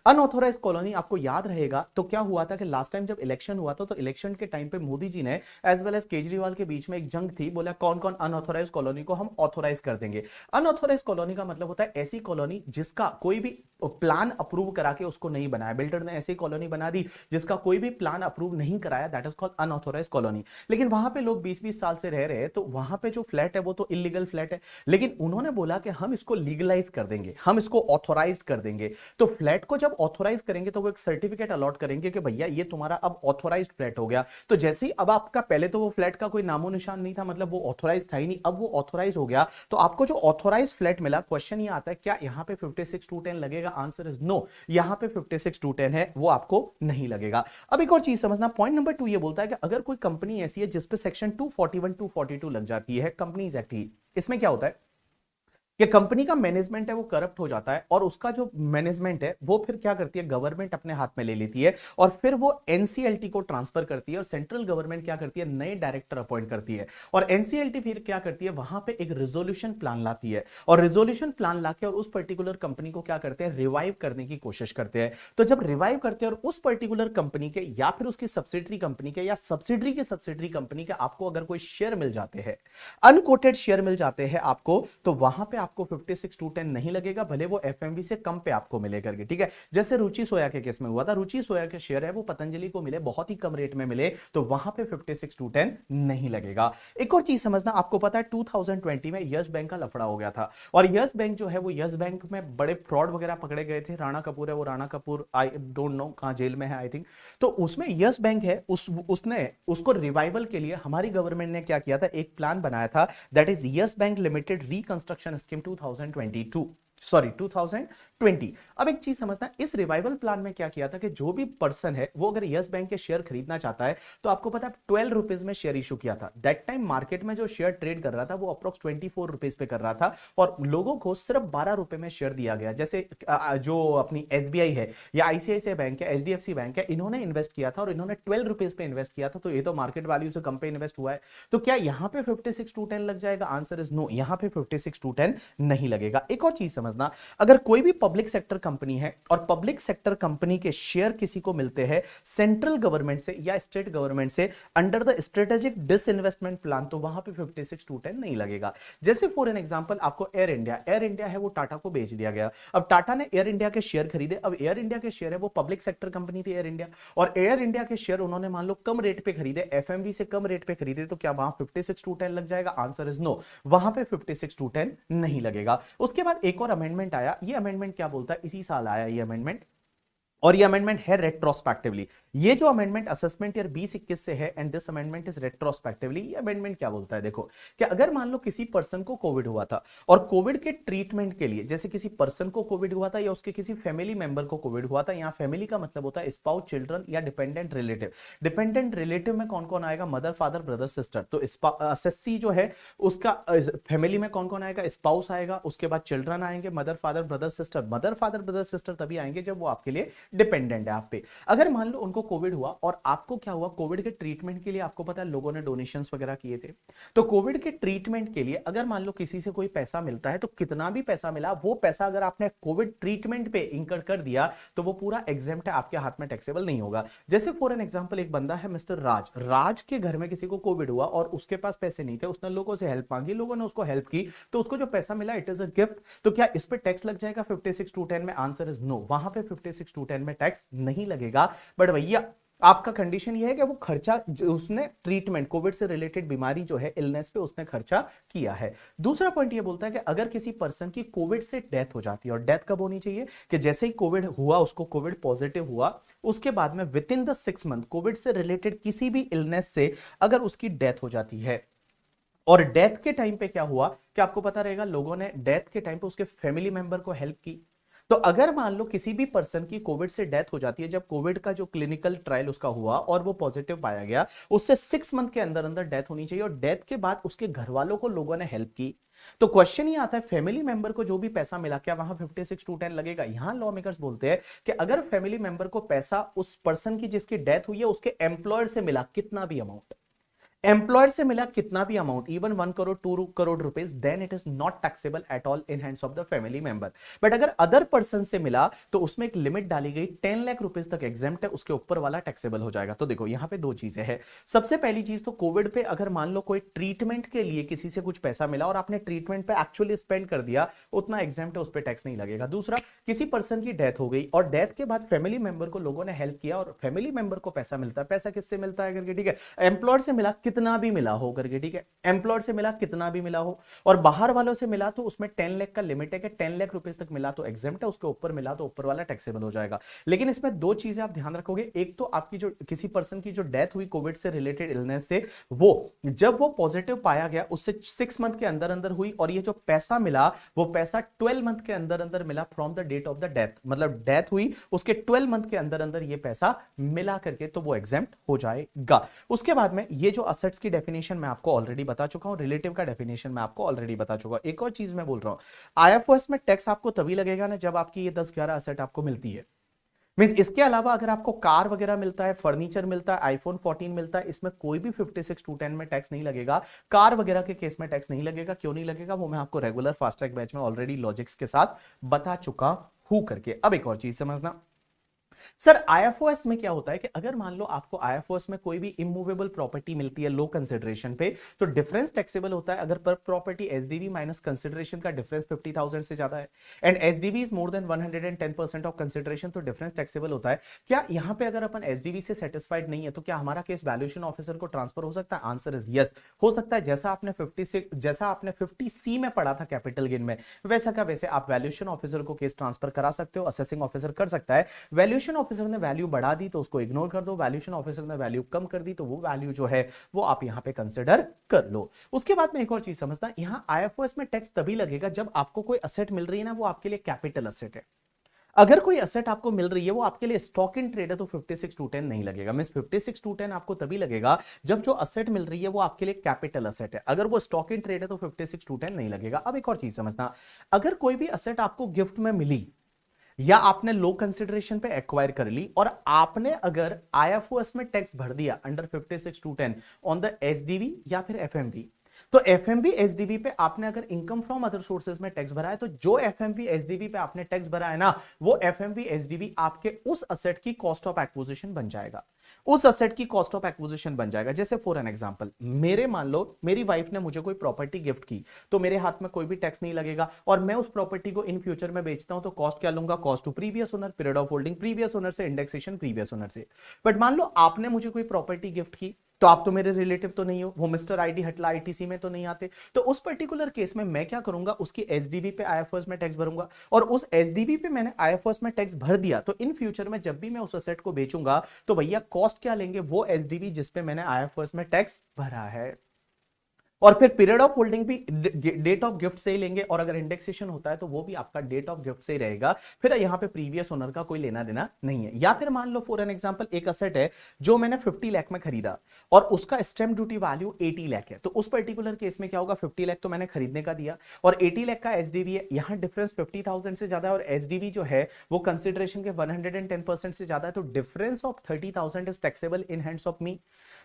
अनऑथोराइज्ड कॉलोनी, आपको याद रहेगा तो क्या हुआ था कि लास्ट टाइम जब इलेक्शन हुआ था तो इलेक्शन के टाइम पे मोदी जी ने एज वेल एज केजरीवाल के बीच में एक जंग थी, बोला कौन कौन अनऑथोराइज्ड कॉलोनी को हम ऑथोराइज कर देंगे। अनऑथोराइज्ड कॉलोनी का मतलब होता है ऐसी कॉलोनी जिसका कोई भी प्लान अप्रूव करा के उसको नहीं बनाया, बिल्डर ने ऐसी कॉलोनी बना दी जिसका कोई भी प्लान अप्रूव नहीं कराया, that is called unauthorised colony. लेकिन वहां पे लोग 20-20 साल से रह रहे हैं, तो वहां पे जो फ्लैट है वो तो इलीगल फ्लैट है, लेकिन उन्होंने बोला कि हम इसको लीगलाइज कर देंगे, हम इसको ऑथोराइज कर देंगे। तो फ्लैट को जब ऑथोराइज करेंगे तो वो एक सर्टिफिकेट अलॉट करेंगे कि भैया ये तुम्हारा अब ऑथोराइज्ड फ्लैट हो गया। तो जैसे ही अब आपका, पहले तो वो फ्लैट का कोई नामो निशान नहीं था, मतलब वो ऑथोराइज था ही नहीं, अब वो ऑथोराइज हो गया, तो आपको जो ऑथोराइज फ्लैट मिला, क्वेश्चन ये आता है क्या यहां पे 56(2)(10) लगेगा? आंसर इज नो, यहां पे 56(2)(10) है वो आपको नहीं लगेगा। अब एक और चीज समझना, पॉइंट नंबर 2 ये बोलता है कि अगर कोई कंपनी ऐसी है जिसपे सेक्शन 241 242 लग जाती है कंपनीज एक्ट की, इसमें क्या होता है कि कंपनी का मैनेजमेंट है वो करप्ट हो जाता है और उसका जो मैनेजमेंट है वो फिर क्या करती है, गवर्नमेंट अपने हाथ में ले लेती है और फिर वो एनसीएलटी को ट्रांसफर करती है और सेंट्रल गवर्नमेंट क्या करती है, नए डायरेक्टर अपॉइंट करती है और एनसीएलटी फिर क्या करती है, वहां पे एक रिजोल्यूशन प्लान लाती है और रिजोल्यूशन प्लान लाके और उस पर्टिकुलर कंपनी को क्या करते हैं, रिवाइव करने की कोशिश करते हैं। तो जब रिवाइव करते हैं और उस पर्टिकुलर कंपनी के या फिर उसकी सब्सिडरी कंपनी के या सब्सिडरी के सब्सिडरी कंपनी के आपको अगर कोई शेयर मिल जाते हैं, अनकोटेड शेयर मिल जाते हैं आपको, तो वहां पे आपको 56(2)(10) नहीं लगेगा, भले वो एफएमवी से कम पे आपको मिले करके, ठीक है। जैसे रुचि सोया के केस में हुआ था, रुचि सोया के शेयर है वो पतंजलि को मिले, बहुत ही कम रेट में मिले, तो वहां पे 56(2)(10) नहीं लगेगा। एक और चीज समझना, आपको पता है 2020 में यस बैंक का लफड़ा हो गया था और यस बैंक जो है वो यस बैंक में बड़े फ्रॉड वगैरह पकड़े गए थे। राणा कपूर है वो, Rana Kapoor I don't know कहां जेल में है आई थिंक। तो उसमें यस बैंक है, उसने उसको रिवाइवल के लिए हमारी गवर्नमेंट ने क्या किया था, एक प्लान बनाया था, that is yes bank limited reconstruction scheme 2020। अब एक चीज समझना, इस रिवाइवल प्लान में क्या किया था कि जो भी पर्सन है वो अगर यस बैंक के शेयर खरीदना चाहता है तो आपको पता है 12 रुपीज में शेयर इशू किया था। दैट टाइम मार्केट में जो शेयर ट्रेड कर रहा था वो अप्रोक्स 24 रुपीज पे कर रहा था और लोगों को सिर्फ 12 रुपए में शेयर दिया गया। जैसे जो अपनी एसबीआई है या आईसीआईसीआई बैंक है, एचडीएफसी बैंक है, इन्होंने इन्वेस्ट किया था और इन्होंने 12 रुपीज पे इन्वेस्ट किया था, तो ये तो मार्केट वैल्यू से कम पे इन्वेस्ट हुआ है। तो क्या यहां पे 56(2)(10) लग जाएगा? आंसर इज नो, यहां पे 56(2)(10) नहीं लगेगा। एक और चीज समझना, अगर कोई भी पब्लिक सेक्टर कंपनी है और पब्लिक सेक्टर कंपनी के शेयर किसी को मिलते हैं सेंट्रल गवर्नमेंट से या स्टेट गवर्नमेंट से under the strategic disinvestment plan, तो वहां पे 56(2)(10) नहीं लगेगा। जैसे फॉर एन एग्जांपल आपको एयर इंडिया है वो टाटा को बेच दिया गया। अब टाटा ने एयर इंडिया के शेयर खरीदे, अब एयर इंडिया के शेयर है वो पब्लिक सेक्टर कंपनी थी एयर इंडिया, और एयर इंडिया के शेयर उन्होंने मान लो कम रेट पे खरीदे, एफएमवी से कम रेट पे खरीदे, तो क्या वहां 56(2)(10) लग जाएगा? आंसर इज नो, वहां पे 56(2)(10) नहीं लगेगा। उसके बाद एक और अमेंडमेंट आया, ये अमेंडमेंट क्या बोलता है, इसी साल आया ये अमेंडमेंट, और ये अमेंडमेंट है रेट्रोस्पेक्टिवली। ये जो अमेंडमेंट असेसमेंट ईयर 2021 से है and this amendment is retrospectively. ये अमेंडमेंट क्या बोलता है, देखो कि अगर मान लो किसी पर्सन को कोविड हुआ था और कोविड के ट्रीटमेंट के लिए, जैसे किसी पर्सन को कोविड हुआ था या उसके किसी फैमिली मेंबर को कोविड हुआ था, यहां फैमिली का मतलब होता है स्पाउस, चिल्ड्रन या डिपेंडेंट रिलेटिव। डिपेंडेंट रिलेटिव में कौन कौन आएगा, मदर फादर ब्रदर सिस्टर। तो असेसी जो है उसका फैमिली में कौन कौन आएगा, स्पाउस आएगा, उसके बाद चिल्ड्रन आएंगे, mother father brother sister. Mother father brother sister तभी आएंगे जब वो आपके लिए डिपेंडेंट है आप पे। अगर मान लो उनको कोविड हुआ और आपको क्या हुआ, कोविड के ट्रीटमेंट के लिए आपको पता है लोगों ने डोनेशंस वगैरह किए थे, तो कोविड के ट्रीटमेंट के लिए अगर मान लो किसी से कोई पैसा मिलता है, तो कितना भी पैसा मिला, वो पैसा अगर आपने कोविड ट्रीटमेंट पे इंकर कर दिया तो वो पूरा एग्जेम्प्ट है, आपके हाथ में टैक्सेबल नहीं होगा। जैसे फॉर एन एग्जांपल एक बंदा है मिस्टर राज, राज के घर में किसी को कोविड हुआ और उसके पास पैसे नहीं थे, उसने लोगों से हेल्प मांगी, लोगों ने उसको हेल्प की, तो उसको जो पैसा मिला इट इज अ गिफ्ट। तो क्या इस पे टैक्स लग जाएगा 56(2)(10) में? आंसर इज नो, वहां पे 56(2)(10) में टैक्स नहीं लगेगा। बट भैया आपका कंडीशन ये है कि वो खर्चा उसने ट्रीटमेंट, कोविड से रिलेटेड बीमारी जो है, इलनेस पे उसने खर्चा किया है। दूसरा पॉइंट ये बोलता है कि अगर किसी पर्सन की कोविड से डेथ हो जाती है, और डेथ कब होनी चाहिए, कि जैसे ही कोविड हुआ, उसको कोविड पॉजिटिव हुआ, उसके बाद में with in the 6 month Covid से रिलेटेड किसी भी इलनेस से अगर उसकी डेथ हो जाती है, और डेथ के टाइम पे क्या हुआ कि आपको पता रहेगा लोगों ने डेथ के टाइम पे उसके फैमिली मेंबर को हेल्प की। तो अगर मान लो किसी भी पर्सन की कोविड से डेथ हो जाती है, जब कोविड का जो क्लिनिकल ट्रायल उसका हुआ और वो पॉजिटिव पाया गया, उससे 6 मंथ के अंदर अंदर डेथ होनी चाहिए, और डेथ के बाद उसके घर वालों को लोगों ने हेल्प की। तो क्वेश्चन ये आता है फैमिली मेंबर को जो भी पैसा मिला, क्या वहां 56(2)(10) लगेगा? यहां लॉ मेकर्स बोलते हैं कि अगर फैमिली मेंबर को पैसा उस पर्सन की जिसकी डेथ हुई है उसके एम्प्लॉयर से मिला, कितना भी अमाउंट एम्प्लॉयर से मिला, कितना भी amount, even 1 crore 2 crore rupees, then it is not taxable at all in hands of the family member. But अगर अदर पर्सन से मिला तो उसमें एक लिमिट डाली गई, 10 लाख रुपीस तक एग्जेम्प्ट है, उसके ऊपर वाला टैक्सेबल हो जाएगा। तो देखो यहां पे दो चीजें हैं। सबसे पहली चीज तो कोविड पे अगर मान लो कोई ट्रीटमेंट के लिए किसी से कुछ पैसा मिला और आपने ट्रीटमेंट पे एक्चुअली स्पेंड कर दिया, उतना एग्जेम्प्ट है, उस पर टैक्स नहीं लगेगा। दूसरा, किसी पर्सन की डेथ हो गई और डेथ के बाद फैमिली मेंबर को लोगों ने हेल्प किया और फैमिली मेंबर को पैसा मिलता है, पैसा किससे मिलता है करके, ठीक है, एम्प्लॉयर से मिला, कितना भी मिला हो करके, ठीक है, एम्प्लॉयर से मिला कितना भी मिला हो, और बाहर वालों से मिला तो उसमें 10 लाख का लिमिट है कि 10 लाख रुपए तक मिला तो एग्जेम्प्ट है, उसके ऊपर मिला तो ऊपर वाला टैक्सेबल हो जाएगा। लेकिन इसमें दो चीजें आप ध्यान रखोगे, एक तो आपकी जो किसी पर्सन की जो डेथ हुई कोविड से रिलेटेड इलनेस से, वो जब वो पॉजिटिव पाया गया उससे 6 मंथ के अंदर अंदर हुई, और ये जो पैसा मिला वो पैसा 12 मंथ के अंदर अंदर मिला from the date of the death, मतलब डेथ हुई उसके 12 मंथ के अंदर अंदर ये पैसा मिला करके, तो वो एग्जेम्प्ट हो जाएगा। उसके बाद में ये जो असेट्स की डेफिनेशन मैं आपको ऑलरेडी बता चुका हूं, रिलेटिव का डेफिनेशन मैं आपको ऑलरेडी बता चुका हूं। एक और चीज मैं बोल रहा हूं, आईएफओएस में टैक्स आपको तभी लगेगा ना जब आपकी ये 10-11 असेट आपको मिलती है। मींस इसके अलावा अगर आपको कार वगैरह मिलता है, फर्नीचर मिलता है, आईफोन 14 मिलता है, इसमें कोई भी 56(2)(10) में टैक्स नहीं लगेगा। कार वगैरह के केस में टैक्स नहीं लगेगा। क्यों नहीं लगेगा वो मैं आपको रेगुलर फास्ट ट्रैक बैच में ऑलरेडी लॉजिक्स के साथ बता चुका हूं करके। अब एक और चीज समझना सर, आईएफओएस में क्या होता है कि अगर मान लो आपको आईएफओएस में कोई भी इमूवेबल प्रॉपर्टी मिलती है लो कंसिडरेशन पे, तो डिफरेंस टैक्सेबल होता है अगर पर प्रॉपर्टी एसडीवी माइनस कंसिडरेशन का डिफरेंस 50,000 से ज्यादा है, and SDV is more than 110% of consideration, तो डिफरेंस टैक्सेबल होता है। क्या यहां पे अगर अपन एसडीवी से सेटिस्फाइड नहीं है तो क्या हमारा केस वैल्यूएशन ऑफिसर को ट्रांसफर हो सकता है? आंसर इज यस, हो सकता है। जैसा आपने 50C में पढ़ा था कैपिटल गेन में, वैसा का वैसे आप वैल्यूएशन ऑफिसर को केस ट्रांसफर करा सकते हो, असेसिंग ऑफिसर कर सकता है। वैल्यूएशन ऑफिसर ने वैल्यू बढ़ा दी तो उसको इग्नोर कर दो, वैल्यूएशन ऑफिसर ने वैल्यू कम कर दी तो वो वैल्यू जो है वो आप यहां पे कंसीडर कर लो। उसके बाद में एक और चीज समझना, यहां आईएफओएस में टैक्स तभी लगेगा जब आपको कोई असेट मिल रही है ना, वो आपके लिए कैपिटल असेट है। अगर कोई असेट आपको मिल रही है वो आपके लिए स्टॉक इन ट्रेड है तो 56(2)(10) नहीं लगेगा। मींस 56(2)(10) आपको तभी लगेगा जब जो असेट मिल रही है वो आपके लिए कैपिटल असेट है। अगर वो स्टॉक इन ट्रेड है तो 56(2)(10) नहीं लगेगा। अब एक और चीज समझना, अगर कोई भी असेट आपको गिफ्ट में मिली या आपने लो कंसिडरेशन पे एक्वायर कर ली और आपने अगर आईएफओएस में टैक्स भर दिया अंडर 56(2)(10) ऑन द एसडीवी या फिर एफएमवी, तो एफएमवी एसडीवी पे आपने अगर इनकम फ्रॉम अदर सोर्सेज में टैक्स भरा है, तो जो एफएमवी एसडीवी पे आपने टैक्स भरा है ना, वो एफएमवी एसडीवी आपके उस असेट की कॉस्ट ऑफ एक्विजिशन बन जाएगा, उस असेट की कॉस्ट ऑफ एक्विजिशन बन जाएगा। जैसे फॉर एन एग्जांपल, मेरे मान लो मेरी वाइफ ने मुझे कोई प्रॉपर्टी गिफ्ट की, तो मेरे हाथ में कोई भी टैक्स नहीं लगेगा, और मैं उस प्रॉपर्टी को इन फ्यूचर में बेचता हूं तो कॉस्ट क्या लूंगा? Cost to previous owner, period of holding previous owner से, इंडेक्सेशन प्रीवियस ओनर से। बट मान लो आपने मुझे कोई प्रॉपर्टी गिफ्ट की, तो आप तो मेरे रिलेटिव तो नहीं हो, वो मिस्टर आईडी हटला आईटीसी में तो नहीं आते। तो उस पर्टिकुलर केस में मैं क्या करूंगा, उसकी एसडीवी पे आईएफओएस में टैक्स भरूंगा, और उस एसडीवी पे मैंने आईएफओएस में टैक्स भर दिया तो इन फ्यूचर में जब भी मैं उस एसेट को बेचूंगा तो भैया कॉस्ट क्या लेंगे, वो एसडीवी जिसपे मैंने आईएफओएस में टैक्स भरा है। और फिर पीरियड ऑफ होल्डिंग भी डेट ऑफ गिफ्ट से ही लेंगे, और अगर इंडेक्सेशन होता है तो वो भी आपका डेट ऑफ गिफ्ट से ही रहेगा, फिर यहां पे प्रीवियस ओनर का कोई लेना देना नहीं है। या फिर मान लो फॉर एन एग्जांपल एक असेट है जो मैंने 50 लाख में खरीदा और उसका स्टैंप ड्यूटी वैल्यू 80 लाख है, तो उस पर्टिकुलर केस में क्या होगा, 50 लाख तो मैंने खरीदने का दिया और 80 लाख का एसडीवी है, यहां डिफरेंस 50,000 से ज्यादा है और एसडीवी जो है वो कंसिडरेशन के 110% से ज्यादा है, तो difference of 30,000 is taxable in hands of me.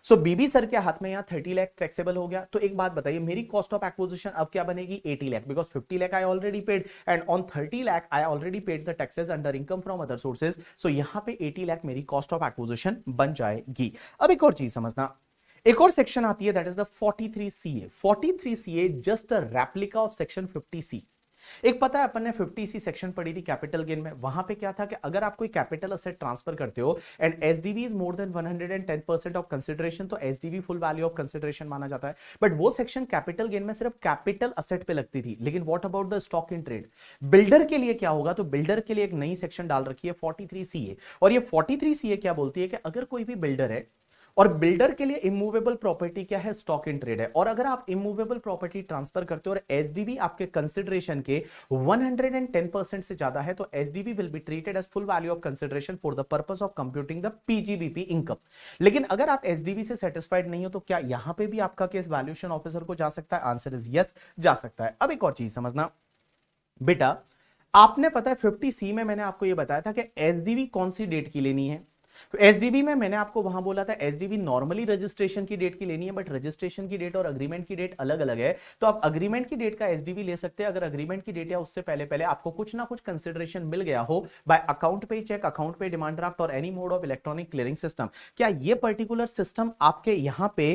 So BB sir के हाथ में यहां 30 लाख टैक्सेबल हो गया। तो एक बात बताइए, मेरी कॉस्ट ऑफ एक्विजिशन अब क्या बनेगी, 80 lakh, because 50 lakh I already paid and on 30 lakh I already paid the taxes under income from other sources. So यहां पे 80 लाख मेरी कॉस्ट ऑफ एक्विजिशन बन जाएगी। अब एक और चीज समझना, एक और सेक्शन आती है that is the 43CA। 43CA just a replica of section 50C। एक पता है अपन ने 50C सेक्शन पढ़ी थी कैपिटल गेन में, वहां पे क्या था कि अगर आप कोई कैपिटल असेट ट्रांसफर करते हो and SDV is more than 110% of consideration, तो SDV full value of consideration माना जाता है। बट वो सेक्शन कैपिटल गेन में सिर्फ कैपिटल असेट पे लगती थी, लेकिन what about the stock in trade, builder के लिए क्या होगा, तो बिल्डर के लिए एक नई सेक्शन डाल रखी है 43CA, और ये 43CA क्या बोलती है कि अगर कोई भी बिल्डर है और बिल्डर के लिए इमूवेबल प्रॉपर्टी क्या है, स्टॉक इन ट्रेड है, और अगर आप इमूवेबल प्रॉपर्टी ट्रांसफर करते हो और एसडीवी आपके कंसिडरेशन के 110% से ज्यादा है, तो SDV will be treated as full value of consideration for the purpose of computing the PGBP income. लेकिन अगर आप एसडीवी से सेटिस्फाइड नहीं हो तो क्या यहां पे भी आपका केस वैल्यूएशन ऑफिसर को जा सकता है, आंसर इज यस, जा सकता है। अब एक और चीज समझना बेटा, आपने पता है 50C में मैंने आपको यह बताया था कि एसडीवी कौन सी डेट की लेनी है। तो एसडीवी में मैंने आपको वहां बोला था एसडीवी नॉर्मली रजिस्ट्रेशन की डेट की लेनी है, बट रजिस्ट्रेशन की डेट और अग्रीमेंट की डेट अलग अलग है, तो आप अग्रीमेंट की डेट का एसडीवी ले सकते हैं अगर अग्रीमेंट की डेट या उससे पहले पहले आपको कुछ ना कुछ कंसिडरेशन मिल गया हो बाय अकाउंट पे चेक, अकाउंट पे डिमांड ड्राफ्ट और any mode of electronic clearing system. क्या ये पर्टिकुलर सिस्टम आपके यहां पे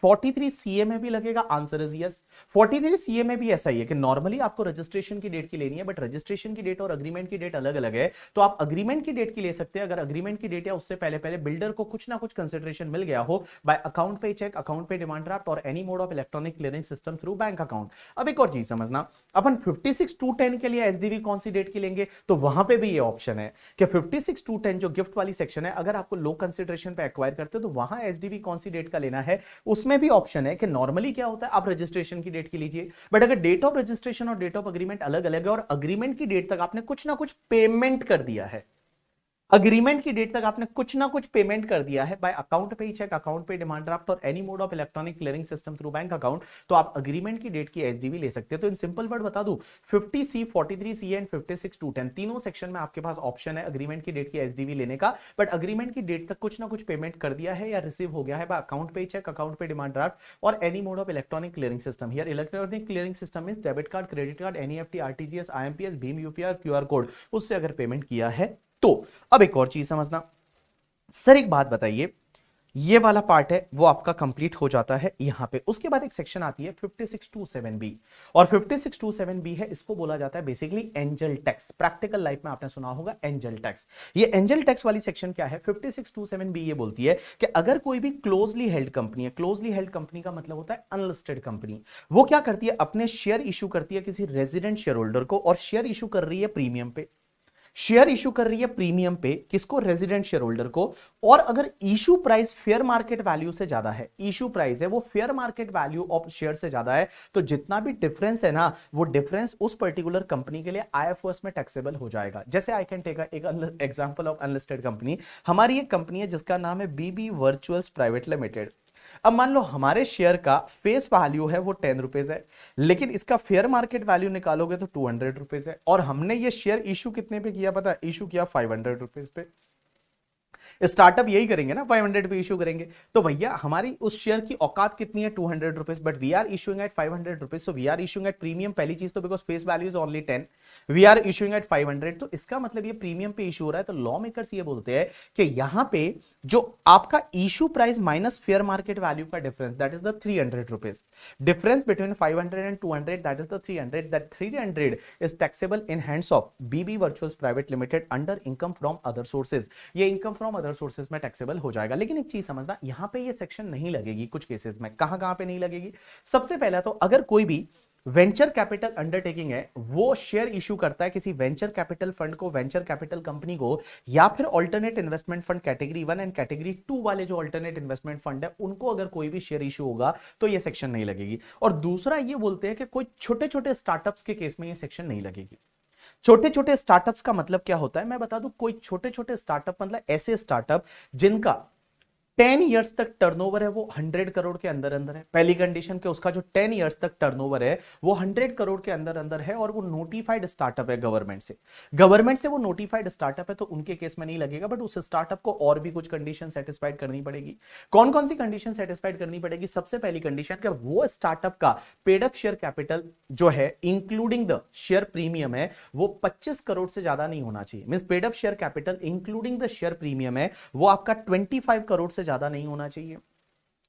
43CA में भी लगेगा, आंसर इज यस। 43CA में भी ऐसा ही है कि नॉर्मली आपको रजिस्ट्रेशन की डेट की लेनी है, बट रजिस्ट्रेशन की डेट और अग्रीमेंट की डेट अलग अलग है, तो आप अग्रीमेंट की डेट की ले सकते हैं अगर अग्रीमेंट की डेट या उससे पहले पहले बिल्डर को कुछ ना कुछ कंसिडरेशन मिल गया हो बाय अकाउंट पे चेक, अकाउंट पे डिमांड ड्राफ्ट और any mode of electronic clearing system through bank account. अब एक और चीज समझना, अपन 56 के लिए एसडीवी कौन सी डेट की लेंगे, तो वहां पे भी ये ऑप्शन है कि 56 जो गिफ्ट वाली सेक्शन है, अगर आपको लो कंसिडरेशन पे एक्वायर करते हो तो वहां एसडीवी कौन सी डेट का लेना है, उसमें भी ऑप्शन है कि नॉर्मली क्या होता है आप रजिस्ट्रेशन की डेट की लीजिए, बट अगर डेट ऑफ रजिस्ट्रेशन और डेट ऑफ अग्रीमेंट अलग अलग है और अग्रीमेंट की डेट तक आपने कुछ ना कुछ पेमेंट कर दिया है, अग्रीमेंट की डेट तक आपने कुछ ना कुछ पेमेंट कर दिया है बाय अकाउंट पे चेक, अकाउंट पे डिमांड ड्राफ्ट और any mode of electronic clearing system through bank account, तो आप अग्रीमेंट की डेट की एसडीवी ले सकते हैं। तो इन सिंपल वर्ड बता दूं, 50C, 43CA एंड 56(2)(10) तीनों सेक्शन में आपके पास ऑप्शन है अग्रीमेंट की डेट की एसडीवी लेने का, बट अग्रीमेंट की डेट तक कुछ ना कुछ पेमेंट कर दिया है या रिसीव हो गया है बाय अकाउंट पे चेक, अकाउंट पे डिमांड ड्राफ्ट और any mode of electronic clearing system. Here electronic clearing system is debit card, credit card, NEFT, RTGS, IMPS, Bhim UPI, QR code, उससे अगर पेमेंट किया है तो। अब एक और चीज समझना सर, एक बात बताइए, ये वाला पार्ट है वो आपका कंप्लीट हो जाता है यहां पे, उसके बाद एक सेक्शन आती है 5627B, और 5627B है, इसको बोला जाता है basically angel tax. Practical life में आपने सुना होगा एंजल टैक्स। ये एंजल टैक्स वाली सेक्शन क्या है, 5627B ये बोलती है कि अगर कोई भी क्लोजली हेल्ड कंपनी है, क्लोजली हेल्ड कंपनी का मतलब होता है अनलिस्टेड कंपनी, वो क्या करती है अपने शेयर इशू करती है किसी रेजिडेंट शेयर होल्डर को, और शेयर इशू कर रही है प्रीमियम पे, शेयर इशू कर रही है प्रीमियम पे, किसको, रेजिडेंट शेयर होल्डर को, और अगर issue price fair market value से ज्यादा है, इशू प्राइस है वो fair market value of share से ज्यादा है, तो जितना भी डिफरेंस है ना, वो डिफरेंस उस पर्टिकुलर कंपनी के लिए आईएफओएस में टैक्सेबल हो जाएगा। जैसे आई कैन टेक एक एग्जांपल ऑफ अनलिस्टेड कंपनी, हमारी एक कंपनी है जिसका नाम है बीबी वर्चुअल्स प्राइवेट लिमिटेड। अब मान लो हमारे शेयर का फेस वैल्यू है वो 10 रुपीज है, लेकिन इसका फेयर मार्केट वैल्यू निकालोगे तो 200 रुपीज है, और हमने ये शेयर इशू कितने पे किया पता है, इशू किया 500 रुपीज पे। स्टार्टअप यही करेंगे ना, 500 पे इशू करेंगे, तो भैया हमारी उस शेयर की औकात कितनी है, 200 rupees, but we are issuing at 500 rupees, so we are issuing at premium. पहली चीज तो because face value is only 10, we are issuing at 500, तो इसका मतलब ये प्रीमियम पे इशू हो रहा है। तो लॉ मेकर्स ये बोलते हैं कि यहां पे जो आपका issue price minus fair market value का difference, that is the 300 rupees, difference between 500 and 200, that is the 300, that 300 is taxable in hands of BB virtuals private limited under income from other sources. ये income from other other sources में टैक्सेबल हो जाएगा। लेकिन एक चीज समझना, यहां पे ये सेक्शन नहीं लगेगी कुछ केसेस में। कहां कहां पे नहीं लगेगी? सबसे पहला तो अगर कोई भी वेंचर कैपिटल अंडरटेकिंग है, वो शेयर इशू करता है किसी वेंचर कैपिटल फंड को, वेंचर कैपिटल कंपनी को, या फिर alternate investment fund category 1 and category 2 वाले जो अल्टरनेट इन्वेस्टमेंट फंड है, उनको अगर कोई भी शेयर इशू होगा तो ये सेक्शन नहीं लगेगी। और दूसरा ये बोलते हैं कि कोई छोटे छोटे स्टार्टअप्स के केस में ये सेक्शन नहीं लगेगी। छोटे छोटे स्टार्टअप्स का मतलब क्या होता है मैं बता दूं। कोई छोटे छोटे स्टार्टअप मतलब ऐसे स्टार्टअप जिनका 10 इयर्स तक टर्नओवर है वो 100 करोड़ के अंदर अंदर है। पहली कंडीशन के उसका जो 10 इयर्स तक टर्नओवर है वो 100 करोड़ के अंदर अंदर है और वो नोटिफाइड स्टार्टअप है गवर्नमेंट से वो नोटिफाइड स्टार्टअप है, तो उनके केस में नहीं लगेगा। बट उस स्टार्टअप को और भी कुछ कंडीशन सेटिस्फाइड करनी पड़ेगी। कौन कौन सी कंडीशन सेटिस्फाइड करनी पड़ेगी? सबसे पहली कंडीशन कि वो स्टार्टअप का पेड अप शेयर कैपिटल जो है इंक्लूडिंग द शेयर प्रीमियम है वो 25 करोड़ से ज्यादा नहीं होना चाहिए। Means paid up share capital including the share premium है वो आपका 25 करोड़ से ज्यादा नहीं होना चाहिए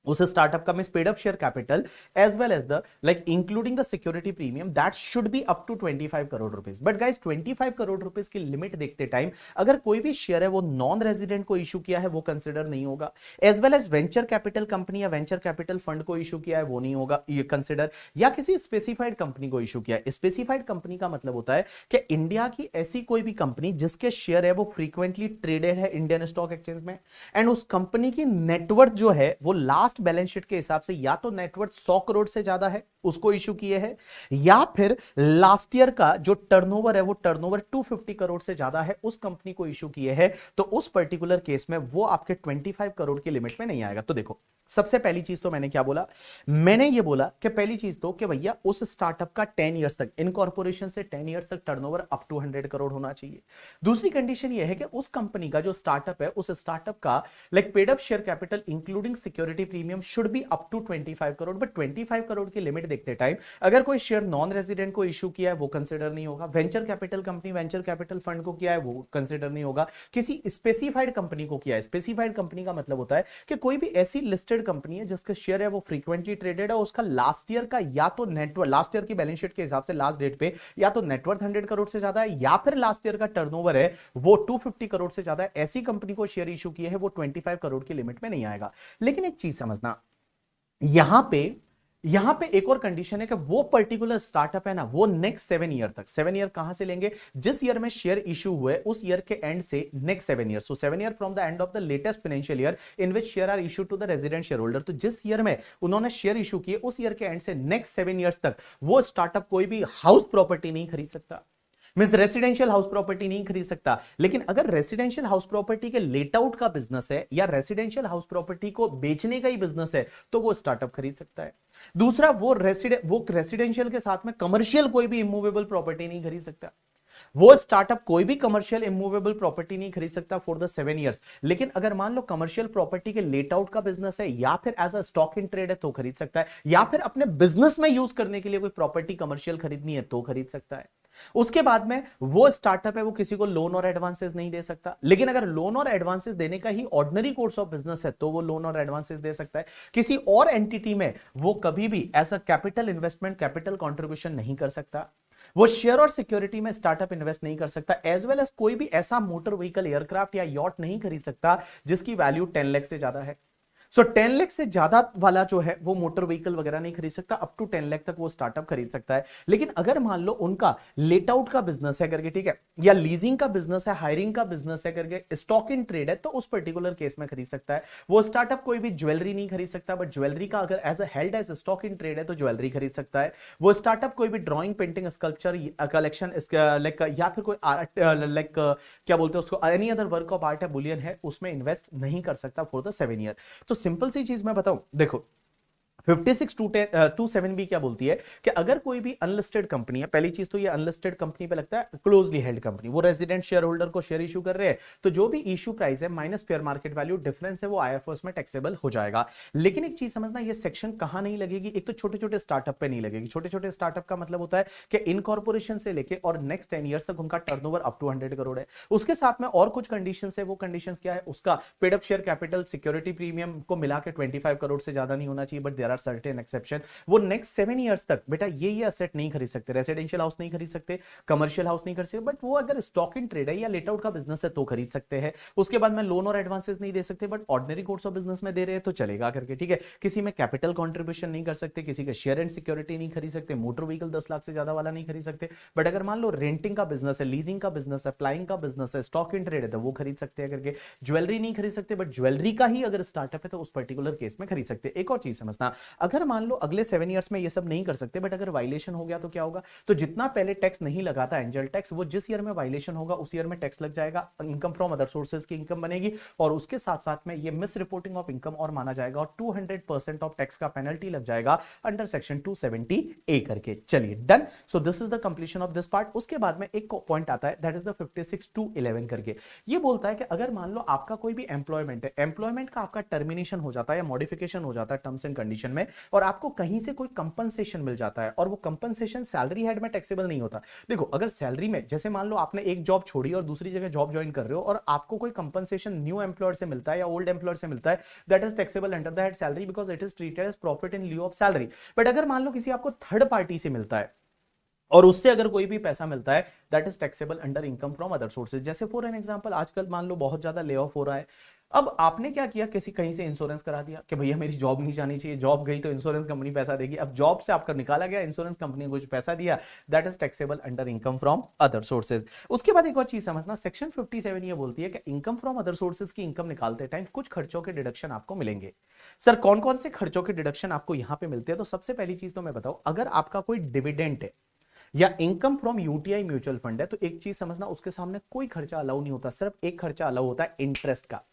उस स्टार्टअप का। Means paid up share capital as well as the like including the security premium that should be up to 25 crore rupees. But guys 25 crore rupees की लिमिट देखते टाइम अगर कोई भी शेयर है वो नॉन रेजिडेंट को इशू किया है वो कंसिडर नहीं होगा। As well as venture capital company या वेंचर कैपिटल फंड को इशू किया है वो नहीं होगा ये कंसिडर, या किसी स्पेसिफाइड कंपनी को इशू किया है। स्पेसिफाइड कंपनी का मतलब होता है कि इंडिया की ऐसी कोई भी कंपनी जिसके शेयर है वो फ्रीक्वेंटली ट्रेडेड है इंडियन स्टॉक एक्सचेंज में, एंड उस कंपनी की नेटवर्थ जो है वो लास्ट बैलेंस शीट के हिसाब से या तो नेटवर्थ 100 करोड़ से ज्यादा है उसको इशू किए है, या फिर लास्ट ईयर का जो टर्नओवर है वो टर्नओवर 250 करोड़ से ज्यादा है उस कंपनी को इशू किए है, तो उस पर्टिकुलर केस में वो आपके 25 करोड़ की लिमिट में नहीं आएगा। तो देखो सबसे पहली चीज तो मैंने क्या बोला, मैंने ये बोला कि पहली चीज तो कि भैया उस स्टार्टअप का 10 इयर्स तक इनकॉर्पोरेशन से 10 इयर्स तक टर्नओवर अप टू 100 करोड़ होना चाहिए। दूसरी कंडीशन ये है कि उस कंपनी का जो स्टार्टअप है उस स्टार्टअप का like paid up share capital including security premium should be up to 25 crore. But 25 crore की लिमिट देखते टाइम अगर कोई शेयर नॉन रेजिडेंट को इशू किया है वो कंसिडर नहीं होगा, venture capital company venture capital fund को किया है वो कंसिडर नहीं होगा, किसी स्पेसिफाइड कंपनी को किया है। स्पेसिफाइड कंपनी का मतलब होता है कि कोई भी ऐसी लिस्टेड कंपनी है जिसका शेयर है वो फ्रीक्वेंटली ट्रेडेड है, उसका लास्ट ईयर का या तो नेटवर्थ लास्ट ईयर की बैलेंस शीट के हिसाब से लास्ट डेट पे या तो नेटवर्थ 100 करोड़ से ज्यादा है या फिर लास्ट ईयर का टर्नओवर है वो 250 करोड़ से ज्यादा है, ऐसी कंपनी को शेयर इशू किया है वो 25 करोड़ की लिमिट में नहीं आएगा। लेकिन एक चीज समझना, यहां पे एक और कंडीशन है कि वो पर्टिकुलर स्टार्टअप है ना वो नेक्स्ट 7 ईयर तक, 7 ईयर कहां से लेंगे, जिस ईयर में शेयर इशू हुए उस ईयर के एंड से next 7 year, so 7 year from the end of the latest financial year in which share are issue to the resident share holder. तो जिस ईयर में उन्होंने शेयर इशू किए उस ईयर के एंड से नेक्स्ट 7 ईयर्स तक वो स्टार्टअप कोई भी हाउस प्रॉपर्टी नहीं खरीद सकता, मींस रेसिडेंशियल हाउस प्रॉपर्टी नहीं खरीद सकता। लेकिन अगर रेसिडेंशियल हाउस प्रॉपर्टी के लेट आउट का बिजनेस है या रेसिडेंशियल हाउस प्रॉपर्टी को बेचने का ही बिजनेस है तो वो स्टार्टअप खरीद सकता है। दूसरा वो रेसिडेंशियल के साथ में कमर्शियल कोई भी इमूवेबल प्रॉपर्टी नहीं खरीद सकता, वो स्टार्टअप कोई भी कमर्शियल इमूवेबल प्रॉपर्टी नहीं खरीद सकता फॉर द 7 इयर्स। लेकिन अगर मान लो कमर्शियल प्रॉपर्टी के लेट आउट का बिजनेस है या फिर as a stock in trade है तो खरीद सकता है, या फिर अपने बिजनेस में यूज करने के लिए कोई प्रॉपर्टी कमर्शियल खरीदनी है तो खरीद सकता है। उसके बाद में वो स्टार्टअप है वो किसी को लोन और एडवांसेस नहीं दे सकता, लेकिन अगर लोन और एडवांसेस देने का ही ऑर्डिनरी कोर्स ऑफ बिजनेस है तो वो लोन और एडवांसेस दे सकता है। किसी और एंटिटी में वो कभी भी as a capital investment capital contribution नहीं कर सकता, वो शेयर और सिक्योरिटी में स्टार्टअप इन्वेस्ट नहीं कर सकता, एज वेल एज कोई भी ऐसा मोटर व्हीकल एयरक्राफ्ट या यॉट नहीं खरीद सकता जिसकी वैल्यू 10 लाख से ज्यादा है। सो 10 लाख से ज्यादा वाला जो है वो मोटर व्हीकल वगैरह नहीं खरीद सकता, अप टू 10 लाख तक वो स्टार्टअप खरीद सकता है। लेकिन अगर मान लो उनका लेट आउट का बिजनेस है करके, ठीक है, या लीजिंग का बिजनेस है, हायरिंग का बिजनेस है करके, स्टॉक इन ट्रेड है, तो उस पर्टिकुलर केस में खरीद सकता है। वो स्टार्टअप कोई भी ज्वेलरी नहीं खरीद सकता, बट ज्वेलरी का अगर as held as stock in trade है तो ज्वेलरी खरीद सकता है। वो स्टार्टअप कोई भी drawing painting sculpture collection like या फिर कोई आर्ट लाइक क्या बोलते हैं उसको any other work of art है, बुलियन है, उसमें इन्वेस्ट नहीं कर सकता फॉर द 7 ईयर। तो सिंपल सी चीज मैं बताऊं, देखो 5627B क्या बोलती है कि अगर कोई भी अनलिस्टेड कंपनी है, पहली चीज तो ये अनलिस्टेड कंपनी पे लगता है क्लोजली हेल्ड कंपनी, वो रेजिडेंट शेयर होल्डर को शेयर इशू कर रहे हैं तो जो भी इशू प्राइस है minus fair market value difference है वो आईएफओएस में टैक्सेबल हो जाएगा। लेकिन एक चीज समझना, ये सेक्शन कहां नहीं लगेगी, एक तो छोटे छोटे स्टार्टअप पे नहीं लगेगी। छोटे छोटे स्टार्टअप का मतलब होता है कि इनकॉर्पोरेशन से लेके और नेक्स्ट 10 ईयर्स तक उनका टर्नओवर अप टू 100 करोड़ है। उसके साथ में और कुछ कंडीशन है, वो कंडीशन क्या है, उसका paid up share capital security premium को मिला के 25 करोड़ से ज्यादा नहीं होना चाहिए, but there are certain exception, वो नेक्स्ट 7 ईयर्स तक बेटा ये असेट नहीं खरीद सकते, रेसिडेंशियल हाउस नहीं खरीद सकते, कमर्शियल हाउस नहीं खरीद सकते, बट वो अगर स्टॉक इन ट्रेड है या लेट आउट का बिजनेस है तो खरीद सकते हैं। उसके बाद में लोन और एडवांसेस नहीं दे सकते, but ordinary course of business में दे रहे हैं तो चलेगा करके, ठीक है। किसी में कैपिटल कॉन्ट्रीब्यूशन नहीं कर सकते, किसी का शेयर एंड सिक्योरिटी नहीं खरीद सकते, मोटर व्हीकल 10 लाख से ज्यादा वाला नहीं खरीद सकते, बट अगर मान लो रेंटिंग का बिजनेस है, लीजिंग का बिजनेस है, प्लाइंग का बिजनेस है, स्टॉक इन ट्रेड है तो वो खरीद सकते हैं करके। ज्वेलरी नहीं खरीद सकते, बट ज्वेलरी का ही अगर स्टार्टअप है तो उस पर्टिकुलर केस में खरीद सकते हैं। एक और चीज समझना, अगर मान लो अगले 7 ईयर्स में ये सब नहीं कर सकते, बट अगर वायलेशन हो गया तो क्या होगा, तो जितना पहले टैक्स नहीं लगाता एंजल टैक्स, वो जिस ईयर में वायलेशन होगा उस ईयर में टैक्स लग जाएगा, इनकम फ्रॉम अदर सोर्सेज की इनकम बनेगी, और उसके साथ साथ में ये मिस रिपोर्टिंग ऑफ इनकम और माना जाएगा, और 200% ऑफ टैक्स का पेनल्टी लग जाएगा अंडर सेक्शन 270 ए करके। चलिए done, so this is the completion of this part. उसके बाद में एक पॉइंट आता है दैट इज द 56(2)(11) करके। ये बोलता है कि अगर मान लो आपका कोई भी एम्प्लॉयमेंट है, एम्प्लॉयमेंट का आपका टर्मिनेशन हो जाता है या मॉडिफिकेशन हो जाता है टर्म्स एंड कंडीशन में, और आपको कहीं से कोई कंपनसेशन मिल जाता है, और वो कंपनसेशन सैलरी हेड में टैक्सेबल नहीं होता। देखो अगर सैलरी में, जैसे मान लो आपने एक जॉब छोड़ी और दूसरी जगह जॉब ज्वाइन कर रहे हो, और आपको कोई कंपनसेशन न्यू एम्प्लॉयर से मिलता है या ओल्ड एम्प्लॉयर से मिलता है, that is taxable under the head salary because it is treated as profit in लिeu ऑफ सैलरी। बट अगर मान लो किसी आपको थर्ड पार्टी से मिलता है और उससे अगर कोई भी पैसा मिलता है, that is taxable under income from other sources. जैसे फॉर एन एग्जांपल आजकल मान लो बहुत ज्यादा ले ऑफ हो रहा है, अब आपने क्या किया, किसी कहीं से इंश्योरेंस करा दिया कि भैया मेरी जॉब नहीं जानी चाहिए, जॉब गई तो इंश्योरेंस कंपनी पैसा देगी, अब जॉब से आपका निकाला गया, इंश्योरेंस कंपनी ने कुछ पैसा दिया, that is taxable under income from other sources. उसके बाद एक और चीज समझना, सेक्शन 57 ये बोलती है कि इनकम फ्रॉम अदर सोर्सेज की इनकम निकालते टाइम कुछ खर्चों के डिडक्शन आपको मिलेंगे। सर कौन कौन से खर्चों के डिडक्शन आपको यहां पे मिलते हैं, तो सबसे पहली चीज तो मैं बताऊं, अगर आपका कोई डिविडेंड है या income from UTI mutual fund है, तो एक चीज समझना, उसके सामने कोई खर्चा अलाउ नहीं होता, सिर्फ एक खर्चा अलाउ होता है इंटरेस्ट का।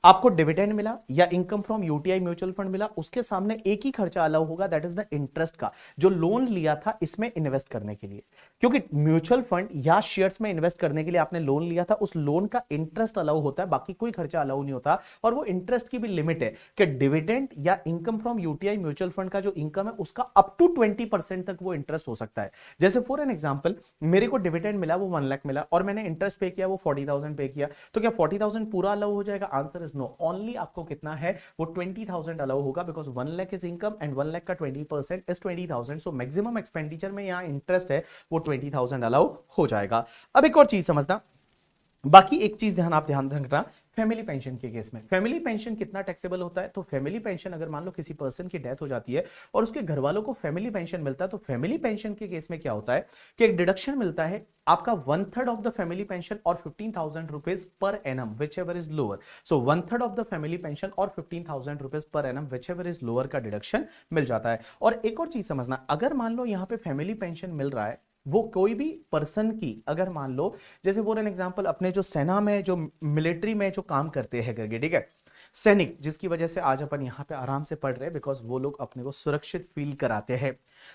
आपको डिविडेंड मिला या income from UTI mutual fund मिला, उसके सामने एक ही खर्चा अलाउ होगा, दैट इज द इंटरेस्ट का, जो लोन लिया था इसमें इन्वेस्ट करने के लिए। क्योंकि म्यूचुअल फंड या शेयर्स में इन्वेस्ट करने के लिए आपने लोन लिया था, उस लोन का इंटरेस्ट अलाउ होता है, बाकी कोई खर्चा अलाउ नहीं होता। और वो इंटरेस्ट की भी लिमिट है कि डिविडेंड या income from UTI mutual fund का जो इनकम है उसका अप टू 20% तक वो इंटरेस्ट हो सकता है। जैसे फॉर एन एग्जाम्पल मेरे को डिविडेंड मिला, वो 1 लाख मिला, और मैंने इंटरेस्ट पे किया वो 40,000 पे किया, तो क्या 40,000 पूरा अलाउ हो जाएगा? आंसर इज नो, ओनली आपको कितना है, वो 20,000 अलाउ होगा, because 1 lakh is income and 1 lakh का 20% इज 20,000। सो मैक्सिमम एक्सपेंडिचर में यहां इंटरेस्ट है वो 20,000 अलाउ हो जाएगा। अब एक और चीज समझना, बाकी एक चीज ध्यान रखना, फैमिली पेंशन के केस में फैमिली पेंशन कितना टैक्सेबल होता है, तो फैमिली पेंशन अगर मान लो किसी पर्सन की डेथ हो जाती है और उसके घर वालों को फैमिली पेंशन मिलता है, तो फैमिली पेंशन के केस में क्या होता है कि एक डिडक्शन मिलता है आपका 1/3 ऑफ द फैमिली पेंशन और 15,000 rupees per annum which ever is lower. So 1/3 of the family pension और 15,000 rupees per annum which ever is lower का डिडक्शन मिल जाता है। और एक और चीज समझना, अगर मान लो यहां पे फैमिली पेंशन मिल रहा है, वो कोई भी पर्सन की, अगर मान लो जैसे फॉर एन एग्जांपल अपने जो सेना में जो मिलिट्री में जो काम करते हैं करके, ठीक है, सैनिक, जिसकी वजह से आज अपन यहां पे आराम से पढ़ रहे हैं बिकॉज वो लोग अपने को सुरक्षित फील कराते हैं।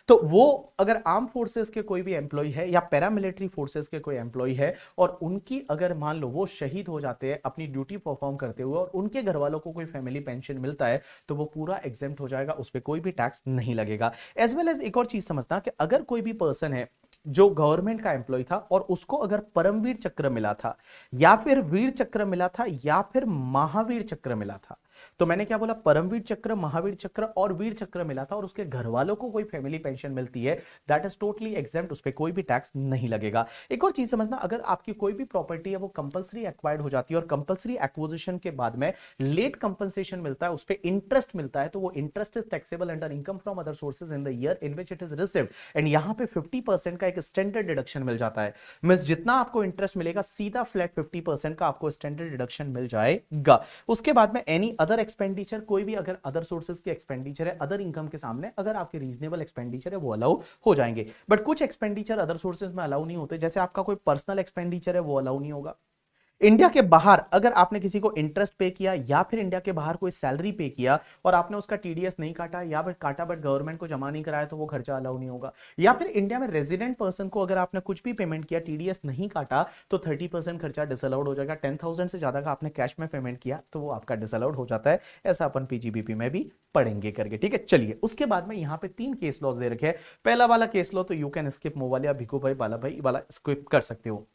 तो वो अगर आर्म फोर्सेस के कोई भी एम्प्लॉय है या पैरामिलिट्री फोर्सेस के कोई एम्प्लॉय है और उनकी अगर मान लो वो शहीद हो जाते हैं अपनी ड्यूटी परफॉर्म करते हुए और उनके घर वालों को कोई फैमिली पेंशन मिलता है, तो वो पूरा एग्जेम्प्ट हो जाएगा, उस पर कोई भी टैक्स नहीं लगेगा। एज वेल एज एक और चीज समझना कि अगर कोई भी पर्सन है जो गवर्नमेंट का एम्प्लॉय था और उसको अगर परमवीर चक्र मिला था या फिर वीर चक्र मिला था या फिर महावीर चक्र मिला था, तो मैंने क्या बोला, परमवीर चक्र, महावीर चक्र और वीर चक्र मिला था और उसके घर वालों को कोई फैमिली पेंशन मिलती है, दैट इज टोटली एग्जेम्प्ट, उस पर कोई भी टैक्स नहीं लगेगा। एक और चीज समझना, अगर आपकी कोई भी प्रॉपर्टी है वो कंपलसरी एक्वायर्ड हो जाती है और कंपलसरी एक्विजिशन के बाद में लेट कंपनसेशन मिलता है, उस पर इंटरेस्ट मिलता है, तो वो interest is taxable under income from other sources in the year in which it is received, and यहां पे 50% का एक स्टैंडर्ड डिडक्शन मिल जाता है। मींस जितना आपको इंटरेस्ट मिलेगा सीधा फ्लैट 50% का आपको स्टैंडर्ड डिडक्शन मिल जाएगा। उसके बाद में एनी अदर एक्सपेंडिचर, कोई भी अगर अदर सोर्सेज की एक्सपेंडिचर है अदर इनकम के सामने, अगर आपके रीजनेबल एक्सपेंडिचर है वो अलाउ हो जाएंगे। बट कुछ एक्सपेंडिचर अदर सोर्सेज में अलाउ नहीं होते, जैसे आपका कोई पर्सनल एक्सपेंडिचर है वो अलाउ नहीं होगा। इंडिया के बाहर अगर आपने किसी को इंटरेस्ट पे किया या फिर इंडिया के बाहर कोई सैलरी पे किया और आपने उसका टीडीएस नहीं काटा या फिर काटा बट गवर्नमेंट को जमा नहीं कराया, तो वो खर्चा अलाउ नहीं होगा। या फिर इंडिया में रेजिडेंट पर्सन को अगर आपने कुछ भी पेमेंट किया, टीडीएस नहीं काटा, तो 30% खर्चा डिसअलाउड हो जाएगा। 10,000 से ज्यादा का आपने कैश में पेमेंट किया तो वो आपका डिसअलाउड हो जाता है। ऐसा अपन पीजीबीपी में भी पढ़ेंगे करके, ठीक है। चलिए उसके बाद में यहाँ पे 3 केस लॉज दे रखे हैं। पहला वाला केस लॉ तो यू कैन स्किप, मोबाइल या भिकू भाई बाला भाई वाला स्किप कर सकते हो।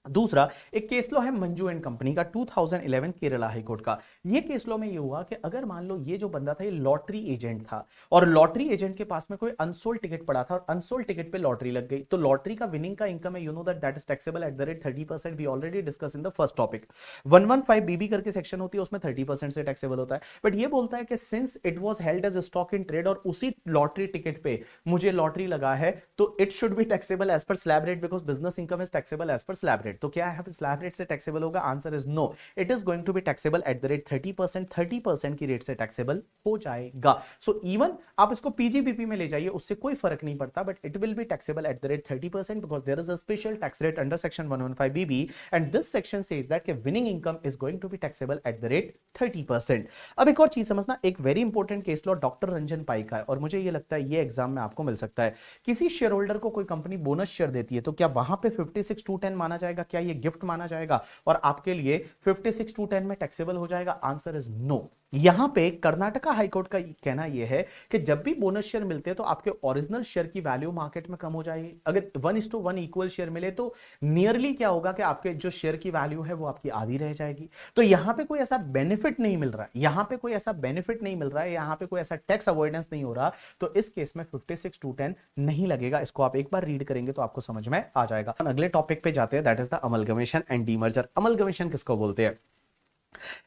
दूसरा एक केस लॉ है मंजू एंड कंपनी का 2011 केरला हाई कोर्ट का। ये केस लॉ में ये हुआ कि अगर मान लो ये जो बंदा था ये लॉटरी एजेंट था और लॉटरी एजेंट के पास में कोई अनसोल्ड टिकट पड़ा था और अनसोल्ड टिकट पे लॉटरी लग गई, तो लॉटरी का विनिंग का इनकम है, you know that is taxable at the rate 30%। We already discuss in the first topic. 115 BB करके सेक्शन होती है, उसमें 30% से टैक्सेबल होता है। बट ये बोलता है कि since it was held as stock in trade और उसी लॉटरी टिकट पे मुझे लॉटरी लगा है, तो it should be taxable as per slab rate because business income is taxable as per slab rate. तो क्या है स्लैब रेट से टैक्सेबल होगा? Answer is no, it is going to be taxable at the rate 30%। 30% की रेट से टैक्सेबल हो जाएगा। सो इवन आप इसको पीजीबीपी में ले जाइए, उससे कोई फर्क नहीं पड़ता, but it will be taxable at the rate 30% because there is a special tax rate under section 115 BB and this section says that winning income is going to be taxable at the rate 30%। अब एक और चीज समझना, एक very important case law doctor Ranjan Pai का है और मुझे ये लगता है ये एग्जाम में आपको मिल सकता है। किसी शेयर होल्डर को कोई कंपनी बोनस शेयर देती है, तो क्या वहां पे 56(2)(10) माना जाएगा? क्या ये गिफ्ट माना जाएगा और आपके लिए 56(2)(10) में टैक्सेबल हो जाएगा? Answer is no. यहां पे कर्नाटका हाईकोर्ट का कहना यह है कि जब भी बोनस शेयर मिलते हैं तो आपके ओरिजिनल शेयर की वैल्यू मार्केट में कम हो जाएगी। अगर 1:1 इक्वल शेयर मिले तो नियरली क्या होगा कि आपके जो शेयर की वैल्यू है वो आपकी आधी रह जाएगी। तो यहां पे कोई ऐसा बेनिफिट नहीं मिल रहा है, यहां पे कोई ऐसा बेनिफिट नहीं मिल रहा है, यहां पे कोई ऐसा टैक्स अवॉइडेंस नहीं हो रहा, तो इस केस में 56(2)(10) नहीं लगेगा। इसको आप एक बार रीड करेंगे तो आपको समझ में आ जाएगा। अगले टॉपिक पे जाते हैं, that is the amalgamation and demerger. Amalgamation किसको बोलते हैं?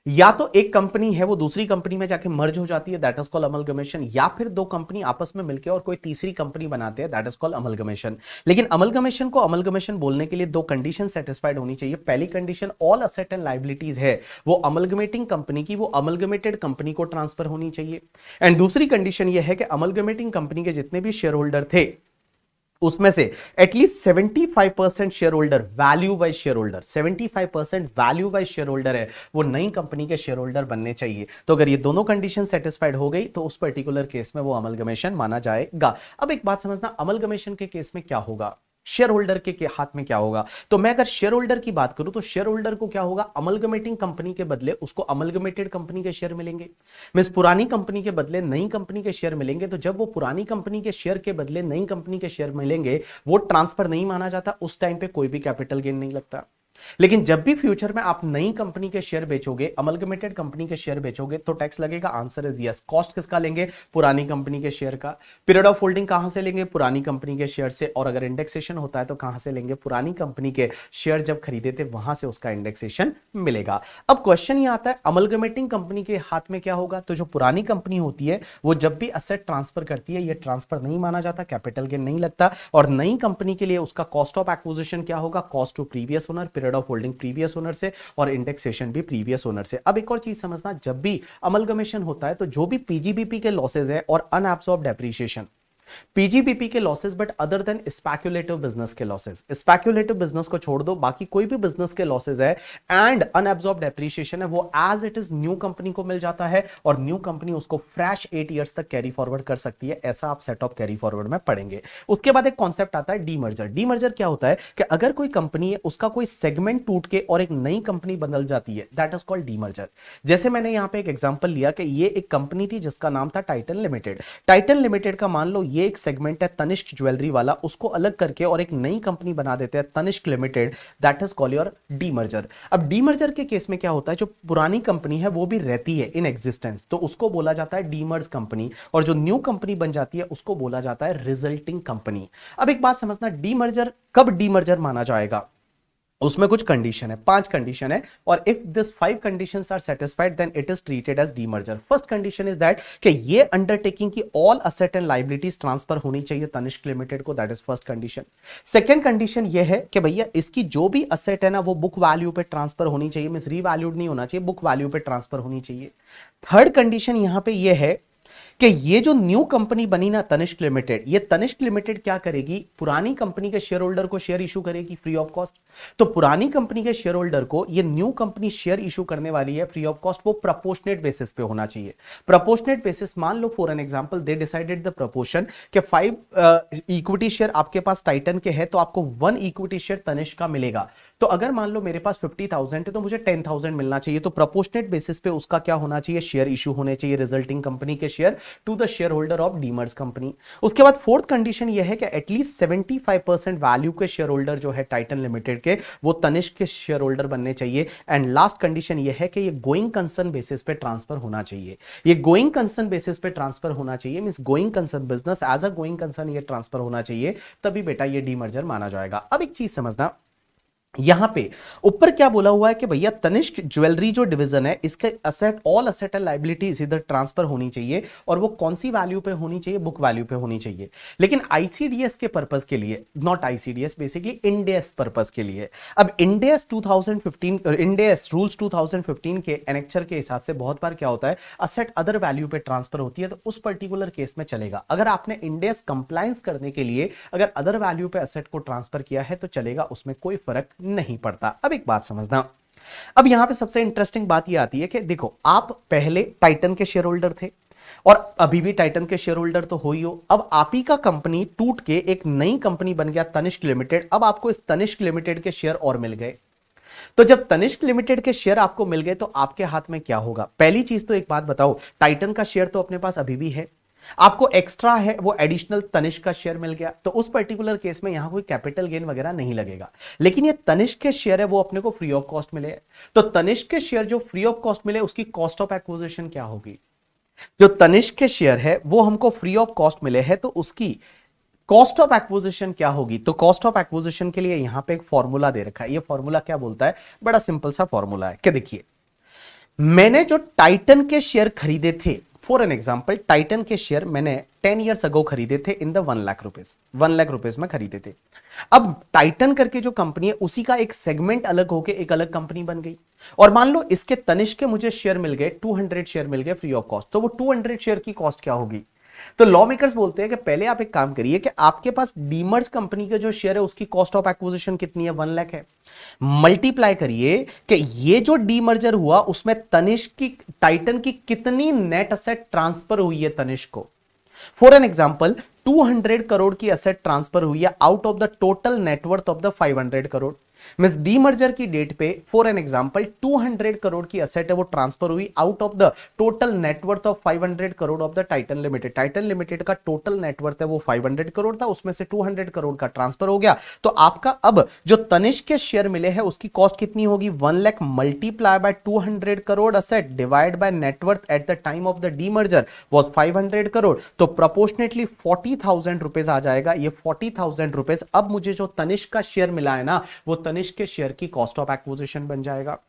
या तो एक कंपनी है वो दूसरी कंपनी में जाके मर्ज हो जाती है, दैट इज कॉल्ड अमलगमेशन, या फिर दो कंपनी आपस में मिलकर और कोई तीसरी कंपनी बनाते हैं, दैट इज कॉल्ड अमलगमेशन। लेकिन अमलगमेशन को अमलगमेशन बोलने के लिए दो कंडीशन सेटिस्फाइड होनी चाहिए। पहली condition, all asset and liabilities है वो अमलगमेटिंग कंपनी की, वो अमलगमेटेड कंपनी को ट्रांसफर होनी चाहिए। एंड दूसरी कंडीशन ये है कि अमलगमेटिंग कंपनी के जितने भी शेयर होल्डर थे उसमें से at least 75% share holder value wise share holder, 75% value wise share holder है वो नई कंपनी के शेयर होल्डर बनने चाहिए। तो अगर ये दोनों कंडीशन सेटिस्फाइड हो गई तो उस पर्टिकुलर केस में वो अमलगमेशन माना जाएगा। अब एक बात समझना, अमलगमेशन के केस में क्या होगा, शेयर होल्डर के हाथ में क्या होगा। तो मैं अगर शेयर होल्डर की बात करूं तो शेयर होल्डर को क्या होगा, अमलगमेटिंग कंपनी के बदले उसको अमलगमेटेड कंपनी के शेयर मिलेंगे। मींस पुरानी कंपनी के बदले नई कंपनी के शेयर मिलेंगे। तो जब वो पुरानी कंपनी के शेयर के बदले नई कंपनी के शेयर मिलेंगे, वो ट्रांसफर नहीं माना जाता, उस टाइम पे कोई भी कैपिटल गेन नहीं लगता। लेकिन जब भी फ्यूचर में आप नई कंपनी के शेयर बेचोगे, अमलगमेटेड कंपनी के शेयर बेचोगे, तो टैक्स लगेगा। Answer is yes. कॉस्ट किसका लेंगे? पुरानी कंपनी के शेयर का। पीरियड ऑफ होल्डिंग कहां से लेंगे? पुरानी कंपनी के शेयर से। और अगर इंडेक्सेशन होता है तो कहां से लेंगे? पुरानी कंपनी के शेयर जब खरीदे थे वहां से उसका इंडेक्सेशन मिलेगा। अब क्वेश्चन ये आता है, अमलगमेटिंग कंपनी के हाथ में क्या होगा? तो जो पुरानी कंपनी होती है वो जब भी असेट ट्रांसफर करती है, ये ट्रांसफर नहीं माना जाता, कैपिटल गेन नहीं लगता। और नई कंपनी के लिए उसका कॉस्ट ऑफ एक्विजिशन क्या होगा? Cost to previous owner, period of holding previous owner से, और इंडेक्सेशन भी प्रीवियस ओनर से। अब एक और चीज समझना, जब भी अमलगमेशन होता है तो जो भी पीजीबीपी के लॉसेज है और अनअब्सॉर्ब्ड डेप्रिसिएशन, पीजीबीपी के losses but other than speculative business के लॉसेस, स्पेक्युलेटिव बिजनेस को छोड़ दो, बाकी कोई भी बिजनेस के लॉसेस है एंड अनअब्सॉर्ब्ड डेप्रिसिएशन है, वो as it is new company को मिल जाता है और न्यू कंपनी उसको फ्रेश 8 इयर्स तक कैरी फॉरवर्ड कर सकती है। ऐसा आप सेट ऑफ कैरी फॉरवर्ड में पढ़ेंगे। उसके बाद एक कॉन्सेप्ट आता है डीमर्जर। डीमर्जर क्या होता है कि अगर कोई कंपनी है उसका कोई सेगमेंट टूट के और एक नई कंपनी बदल जाती है, दैट इज कॉल्ड डीमर्जर। जैसे मैंने यहां पे एक एग्जांपल लिया कि ये एक कंपनी थी जिसका नाम था टाइटन लिमिटेड। टाइटन लिमिटेड का मान लो ये एक सेगमेंट है तनिष्क ज्वेलरी वाला, उसको अलग करके और एक नई कंपनी बना देते हैं Tanishq limited, that is called your demerger. अब डीमर्जर के केस में क्या होता है, जो पुरानी कंपनी है वो भी रहती है इन एग्जिस्टेंस, तो उसको बोला जाता है डीमर्ज कंपनी, और जो न्यू कंपनी बन जाती है उसको बोला जाता है रिजल्टिंग कंपनी। अब एक बात समझना, डीमर्जर कब डीमर्जर माना जाएगा? उसमें कुछ कंडीशन है, 5 कंडीशन है, और if this 5 conditions are satisfied then it is treated as demerger. First condition is that कि ये अंडरटेकिंग की all asset and liabilities transfer होनी चाहिए तनिष्क लिमिटेड को, that is first condition. Second condition ये है कि भैया इसकी जो भी असेट है ना वो बुक वैल्यू पे ट्रांसफर होनी चाहिए, मींस रीवैल्यूड नहीं होना चाहिए, बुक वैल्यू पे ट्रांसफर होनी चाहिए। थर्ड कंडीशन यहां पे ये है कि ये जो न्यू कंपनी बनी ना तनिष्क लिमिटेड, ये तनिष्क लिमिटेड क्या करेगी, पुरानी कंपनी के शेयर होल्डर को शेयर इशू करेगी फ्री ऑफ कॉस्ट। तो पुरानी कंपनी के शेयर होल्डर को ये न्यू कंपनी शेयर इशू करने वाली है फ्री ऑफ कॉस्ट, वो प्रोपोर्शनेट बेसिस पे होना चाहिए। प्रोपोर्शनेट बेसिस, मान लो for an example they decided the proportion कि 5 इक्विटी शेयर आपके पास टाइटन के है तो आपको 1 इक्विटी शेयर तनिष्क का मिलेगा। तो अगर मान लो मेरे पास 50,000 है तो मुझे 10,000 मिलना चाहिए, तो प्रोपोर्शनेट बेसिस पे उसका क्या होना चाहिए, शेयर इशू होने चाहिए रिजल्टिंग कंपनी के share, to the share holder of demerged company. उसके बाद फोर्थ कंडीशन यह है कि एटलीस्ट 75% वैल्यू के शेयर होल्डर जो है टाइटन लिमिटेड के, वो तनिष्क के शेयर होल्डर बनने चाहिए। एंड लास्ट कंडीशन यह है कि ये गोइंग कंसर्न बेसिस पे ट्रांसफर होना चाहिए। ये गोइंग कंसर्न बेसिस पे ट्रांसफर होना चाहिए, means going concern business as a going concern ये ट्रांसफर होना चाहिए, तभी बेटा ये डीमर्जर माना जाएगा। अब एक चीज समझना, यहां पे ऊपर क्या बोला हुआ है कि भैया तनिष्क ज्वेलरी जो डिवीजन है इसके asset, all asset and liabilities इधर ट्रांसफर होनी चाहिए, और वो कौन सी वैल्यू पे होनी चाहिए, बुक वैल्यू पे होनी चाहिए। लेकिन आईसीडीएस के पर्पस के लिए, नॉट आईसीडीएस, बेसिकली इंडेस पर्पस के लिए, अब इंडेस 2015 इंडेस रूल्स 2015 के एनेक्चर के हिसाब से बहुत बार क्या होता है, असेट अदर वैल्यू पे ट्रांसफर होती है, तो उस पर्टिकुलर केस में चलेगा। अगर आपने इंडेस कंप्लायंस करने के लिए अगर अदर वैल्यू पे असेट को ट्रांसफर किया है तो चलेगा, उसमें कोई फर्क नहीं पड़ता। अब एक बात समझना, अब यहां पे सबसे इंटरेस्टिंग बात यह आती है कि देखो, आप पहले टाइटन के शेयर होल्डर थे और अभी भी टाइटन के शेयर होल्डर तो हो ही हो। अब आप ही का कंपनी टूट के एक नई कंपनी बन गया तनिष्क लिमिटेड। अब आपको इस तनिष्क लिमिटेड के शेयर और मिल गए, तो जब तनिष्क लिमिटेड के शेयर आपको मिल गए तो आपके हाथ में क्या होगा? पहली चीज तो एक बात बताओ, टाइटन का शेयर तो अपने पास अभी भी है, आपको एक्स्ट्रा है वो एडिशनल तनिष्क का शेयर मिल गया, तो उस पर्टिकुलर केस में यहां कोई कैपिटल गेन वगैरह नहीं लगेगा। लेकिन ये तनिष्क के शेयर है वो अपने को फ्री ऑफ कॉस्ट मिले, तो तनिष्क के शेयर जो फ्री ऑफ कॉस्ट मिले उसकी कॉस्ट ऑफ एक्विजिशन क्या होगी? जो तनिष्क के शेयर है वो हमको फ्री ऑफ कॉस्ट मिले हैं, तो उसकी कॉस्ट ऑफ एक्विजिशन क्या होगी? तो कॉस्ट ऑफ एक्विजिशन के लिए यहां पे एक फॉर्मूला दे रखा है। ये फॉर्मूला क्या बोलता है? बड़ा सिंपल सा फॉर्मूला है कि देखिए, मैंने जो टाइटन के शेयर खरीदे थे, फॉर एन एग्जाम्पल टाइटन के शेयर मैंने 10 ईयर्स अगो खरीदे थे in the 1 lakh rupees, 1 lakh rupees में खरीदे थे। अब टाइटन करके जो कंपनी है उसी का एक सेगमेंट अलग होके एक अलग कंपनी बन गई, और मान लो इसके तनिष्क के मुझे शेयर मिल गए, 200 शेयर मिल गए फ्री ऑफ कॉस्ट, तो वो 200 शेयर की कॉस्ट क्या होगी? तो लॉ मेकर्स बोलते हैं कि पहले आप एक काम करिए कि आपके पास डीमर्स कंपनी के जो शेयर है उसकी कॉस्ट ऑफ एक्विजिशन कितनी है? 1 लाख है। मल्टीप्लाई करिए कि ये जो डीमर्जर हुआ उसमें तनिष्क की, टाइटन की कितनी नेट असेट ट्रांसफर हुई है तनिष्क को। फॉर एन एग्जाम्पल 200 करोड़ की असेट ट्रांसफर हुई है out of the total net worth of the 500 crore. Means demerger की डेट पे फॉर एन एग्जांपल 200 करोड़ की असेट है वो ट्रांसफर हुई out of the total net worth of 500 crore of the Titan limited. Titan limited का टोटल नेटवर्थ है वो 500 करोड़ था, उसमें से 200 करोड़ का ट्रांसफर हो गया। तो आपका अब जो तनिष्क के शेयर मिले हैं उसकी कॉस्ट कितनी होगी? 1 lakh multiply by 200 crore asset divide by net worth at the time of the demerger was 500 crore, तो प्रोपोर्शनेटली 40,000 रुपीज आ जाएगा। ये 40,000 रुपीज अब मुझे जो तनिष्क का शेयर मिला है ना, वो तनिष्क के शेयर की कॉस्ट ऑफ एक्विजिशन बन जाएगा।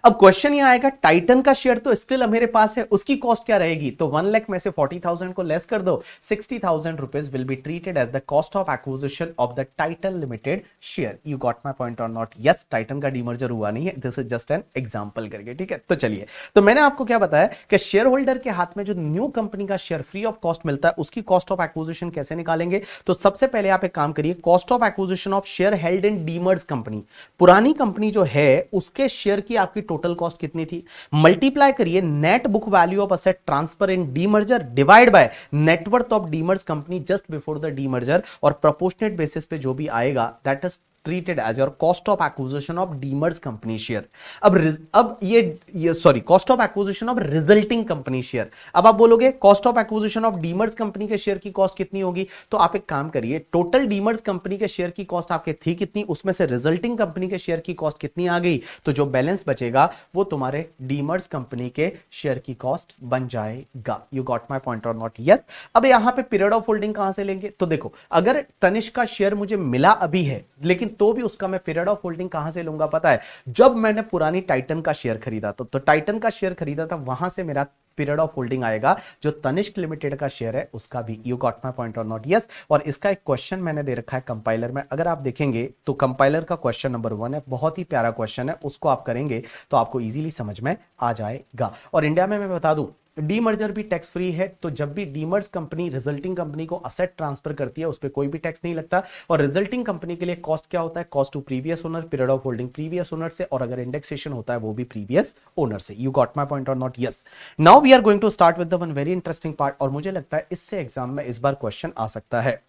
अब क्वेश्चन यह आएगा, टाइटन का शेयर तो स्टिल मेरे पास है, उसकी कॉस्ट क्या रहेगी? तो 1 लाख में से 40,000 को लेस कर दो, 60,000 rupees will be treated as the cost of acquisition of the Titan limited share. You got my point or not? Yes, Titan का डीमर्जर हुआ नहीं है, this is just an example करके, ठीक है। तो चलिए, तो मैंने आपको क्या बताया कि शेयर होल्डर के हाथ में जो न्यू कंपनी का शेयर फ्री ऑफ कॉस्ट मिलता है उसकी कॉस्ट ऑफ एक्विजिशन कैसे निकालेंगे। तो सबसे पहले आप एक काम करिए, cost of acquisition of share held in demerged company, पुरानी कंपनी जो है उसके शेयर की आपकी टोटल कॉस्ट कितनी थी, मल्टीप्लाई करिए net book value of asset transfer in demerger divide by net worth of demerged company just before the demerger, और प्रोपोर्शनेट बेसिस पे जो भी आएगा that is treated as your cost of acquisition of demerged company share। अब ये sorry, cost of acquisition of resulting company share। अब आप बोलोगे cost of acquisition of demerged company के शेयर की कॉस्ट कितनी होगी? तो आप एक काम करिए, टोटल डीमर्ज कंपनी के शेयर की कॉस्ट आपके थी कितनी, उसमें से रिजल्टिंग कंपनी के शेयर की कॉस्ट कितनी आ गई, तो जो बैलेंस बचेगा वो तुम्हारे डीमर्ज कंपनी के शेयर की कॉस्ट बन जाएगा। You got my point or not? Yes. अब यहां पे पीरियड ऑफ होल्डिंग कहां से लेंगे? तो देखो, अगर तनिष्क का शेयर मुझे मिला अभी है, लेकिन तो भी उसका मैं पीरियड ऑफ होल्डिंग कहां से लूंगा पता है? जब मैंने पुरानी टाइटन का शेयर खरीदा तो टाइटन का शेयर खरीदा था, वहां से मेरा पीरियड ऑफ होल्डिंग आएगा। जो तनिष्क लिमिटेड का शेयर है उसका भी। You got my point or not? Yes. और इसका एक क्वेश्चन मैंने दे रखा है कंपाइलर में, अगर आप देखेंगे तो कंपाइलर का क्वेश्चन नंबर 1 है, बहुत ही प्यारा क्वेश्चन है, उसको आप करेंगे तो आपको इजीली समझ में आ जाएगा। और इंडिया में मैं बता दूं, डीमर्जर भी टैक्स फ्री है, तो जब भी डीमर्ज कंपनी रिजल्टिंग कंपनी को असेट ट्रांसफर करती है उस पर कोई भी टैक्स नहीं लगता। और रिजल्टिंग कंपनी के लिए कॉस्ट क्या होता है? Cost to previous owner, period of holding previous owner से, और अगर इंडेक्सेशन होता है वो भी प्रीवियस ओनर से। You got my point or not? Yes. Now we are going to start with the one very interesting part, और मुझे लगता है इससे एग्जाम में इस बार क्वेश्चन आ सकता है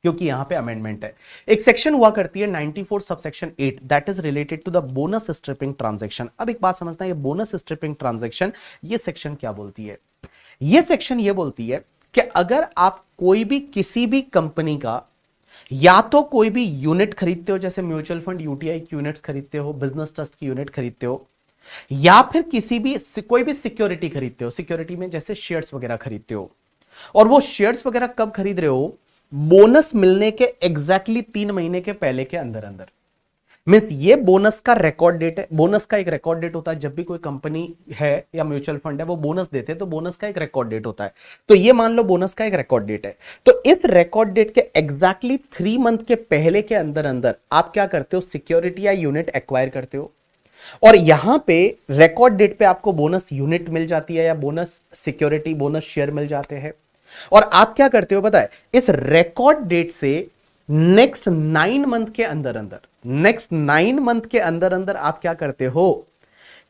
क्योंकि यहां पे अमेंडमेंट है। एक सेक्शन हुआ करती है 94 subsection 8 that is related to the bonus stripping transaction. अब एक बात समझना, ये बोनस स्ट्रिपिंग ट्रांजैक्शन, ये सेक्शन क्या बोलती है? ये सेक्शन ये बोलती है कि अगर आप कोई भी किसी भी कंपनी का या तो कोई भी यूनिट खरीदते हो, जैसे म्यूचुअल फंड यूटीआई की यूनिट्स खरीदते हो, बिजनेस ट्रस्ट की यूनिट खरीदते हो, या फिर किसी भी कोई भी सिक्योरिटी खरीदते हो, सिक्योरिटी में जैसे शेयर्स वगैरह खरीदते हो, और वो शेयर्स वगैरह कब खरीद रहे हो, बोनस मिलने के एग्जैक्टली 3 महीने के पहले के अंदर अंदर। मीन्स ये बोनस का रिकॉर्ड डेट है। बोनस का एक रिकॉर्ड डेट होता है, जब भी कोई कंपनी है या म्यूचुअल फंड है वो बोनस देते हैं तो बोनस का एक रिकॉर्ड डेट होता है। तो ये मान लो बोनस का एक रिकॉर्ड डेट है, तो इस रिकॉर्ड डेट के एग्जैक्टली 3 मंथ के पहले के अंदर अंदर आप क्या करते हो, सिक्योरिटी या यूनिट एक्वायर करते हो, और यहां पे रिकॉर्ड डेट पे आपको बोनस यूनिट मिल जाती है या बोनस सिक्योरिटी, बोनस शेयर मिल जाते हैं। और आप क्या करते हो पता है, इस रिकॉर्ड डेट से नेक्स्ट 9 मंथ के अंदर अंदर, नेक्स्ट 9 मंथ के अंदर अंदर आप क्या करते हो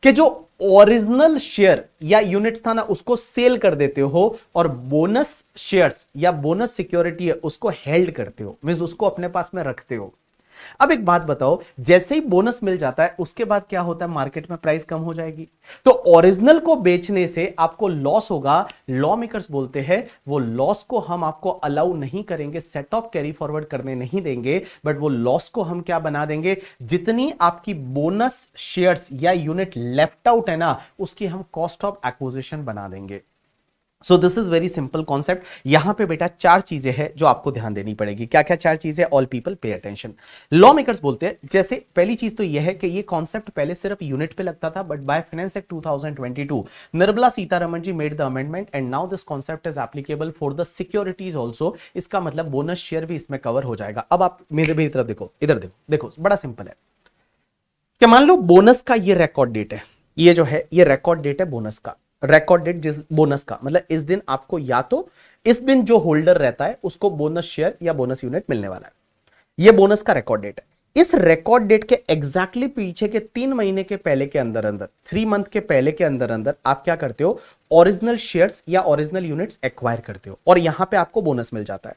कि जो ओरिजिनल शेयर या यूनिट्स था ना उसको सेल कर देते हो, और बोनस शेयर्स या बोनस सिक्योरिटी है उसको हेल्ड करते हो, मींस उसको अपने पास में रखते हो। अब एक बात बताओ, जैसे ही बोनस मिल जाता है उसके बाद क्या होता है, मार्केट में प्राइस कम हो जाएगी, तो ओरिजिनल को बेचने से आपको लॉस होगा। लॉ मेकर्स बोलते हैं वो लॉस को हम आपको अलाउ नहीं करेंगे, सेट ऑफ कैरी फॉरवर्ड करने नहीं देंगे, बट वो लॉस को हम क्या बना देंगे, जितनी आपकी बोनस शेयर्स या यूनिट लेफ्ट आउट है ना उसकी हम कॉस्ट ऑफ एक्विजिशन बना देंगे। So this is very simple concept. यहां पे बेटा 4 चीजें हैं जो आपको ध्यान देनी पड़ेगी। क्या क्या 4 चीजें, all people pay attention. Law makers बोलते हैं, जैसे पहली चीज तो यह है कि ये कॉन्सेप्ट पहले सिर्फ यूनिट पे लगता था, but by finance act 2022 Nirmala Sitharaman ji made the amendment and now this concept is applicable for the securities also. इसका मतलब बोनस शेयर भी इसमें कवर हो जाएगा। अब आप मेरी तरफ देखो, इधर देखो, देखो बड़ा सिंपल है कि मान लो बोनस का ये रिकॉर्ड डेट है, ये जो है ये रिकॉर्ड डेट है बोनस का। रिकॉर्ड डेट जिस बोनस का मतलब इस दिन आपको, या तो इस दिन जो होल्डर रहता है उसको बोनस शेयर या बोनस यूनिट मिलने वाला है, ये बोनस का रिकॉर्ड डेट है। इस रिकॉर्ड डेट के एग्जैक्टली पीछे के 3 महीने के पहले के अंदर अंदर, 3 मंथ के पहले के अंदर अंदर आप क्या करते हो, ओरिजिनल शेयर्स या ओरिजिनल यूनिट्स एक्वायर करते हो, और यहां पे आपको बोनस मिल जाता है।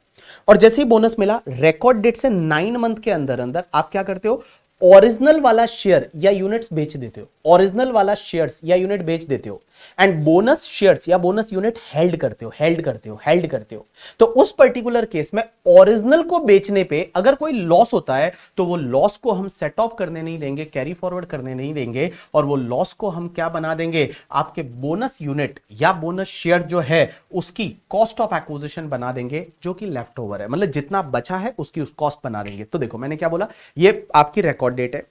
और जैसे ही बोनस मिला, रिकॉर्ड डेट से 9 मंथ के अंदर अंदर आप क्या करते हो, ओरिजिनल वाला शेयर या यूनिट्स बेच देते हो, ओरिजिनल वाला शेयर्स या यूनिट बेच देते हो, एंड बोनस शेयर्स या बोनस यूनिट हेल्ड करते हो, हेल्ड करते हो, हेल्ड करते हो। तो उस पर्टिकुलर केस में ओरिजिनल को बेचने पे अगर कोई लॉस होता है तो वो लॉस को हम सेट ऑफ करने नहीं देंगे, कैरी फॉरवर्ड करने नहीं देंगे, और वो लॉस को हम क्या बना देंगे, आपके बोनस यूनिट या बोनस शेयर जो है उसकी कॉस्ट ऑफ एक्विजिशन बना देंगे, जो कि लेफ्ट ओवर है, मतलब जितना बचा है उसकी उस कॉस्ट बना देंगे। तो देखो मैंने क्या बोला, ये आपकी रिकॉर्ड डेट है।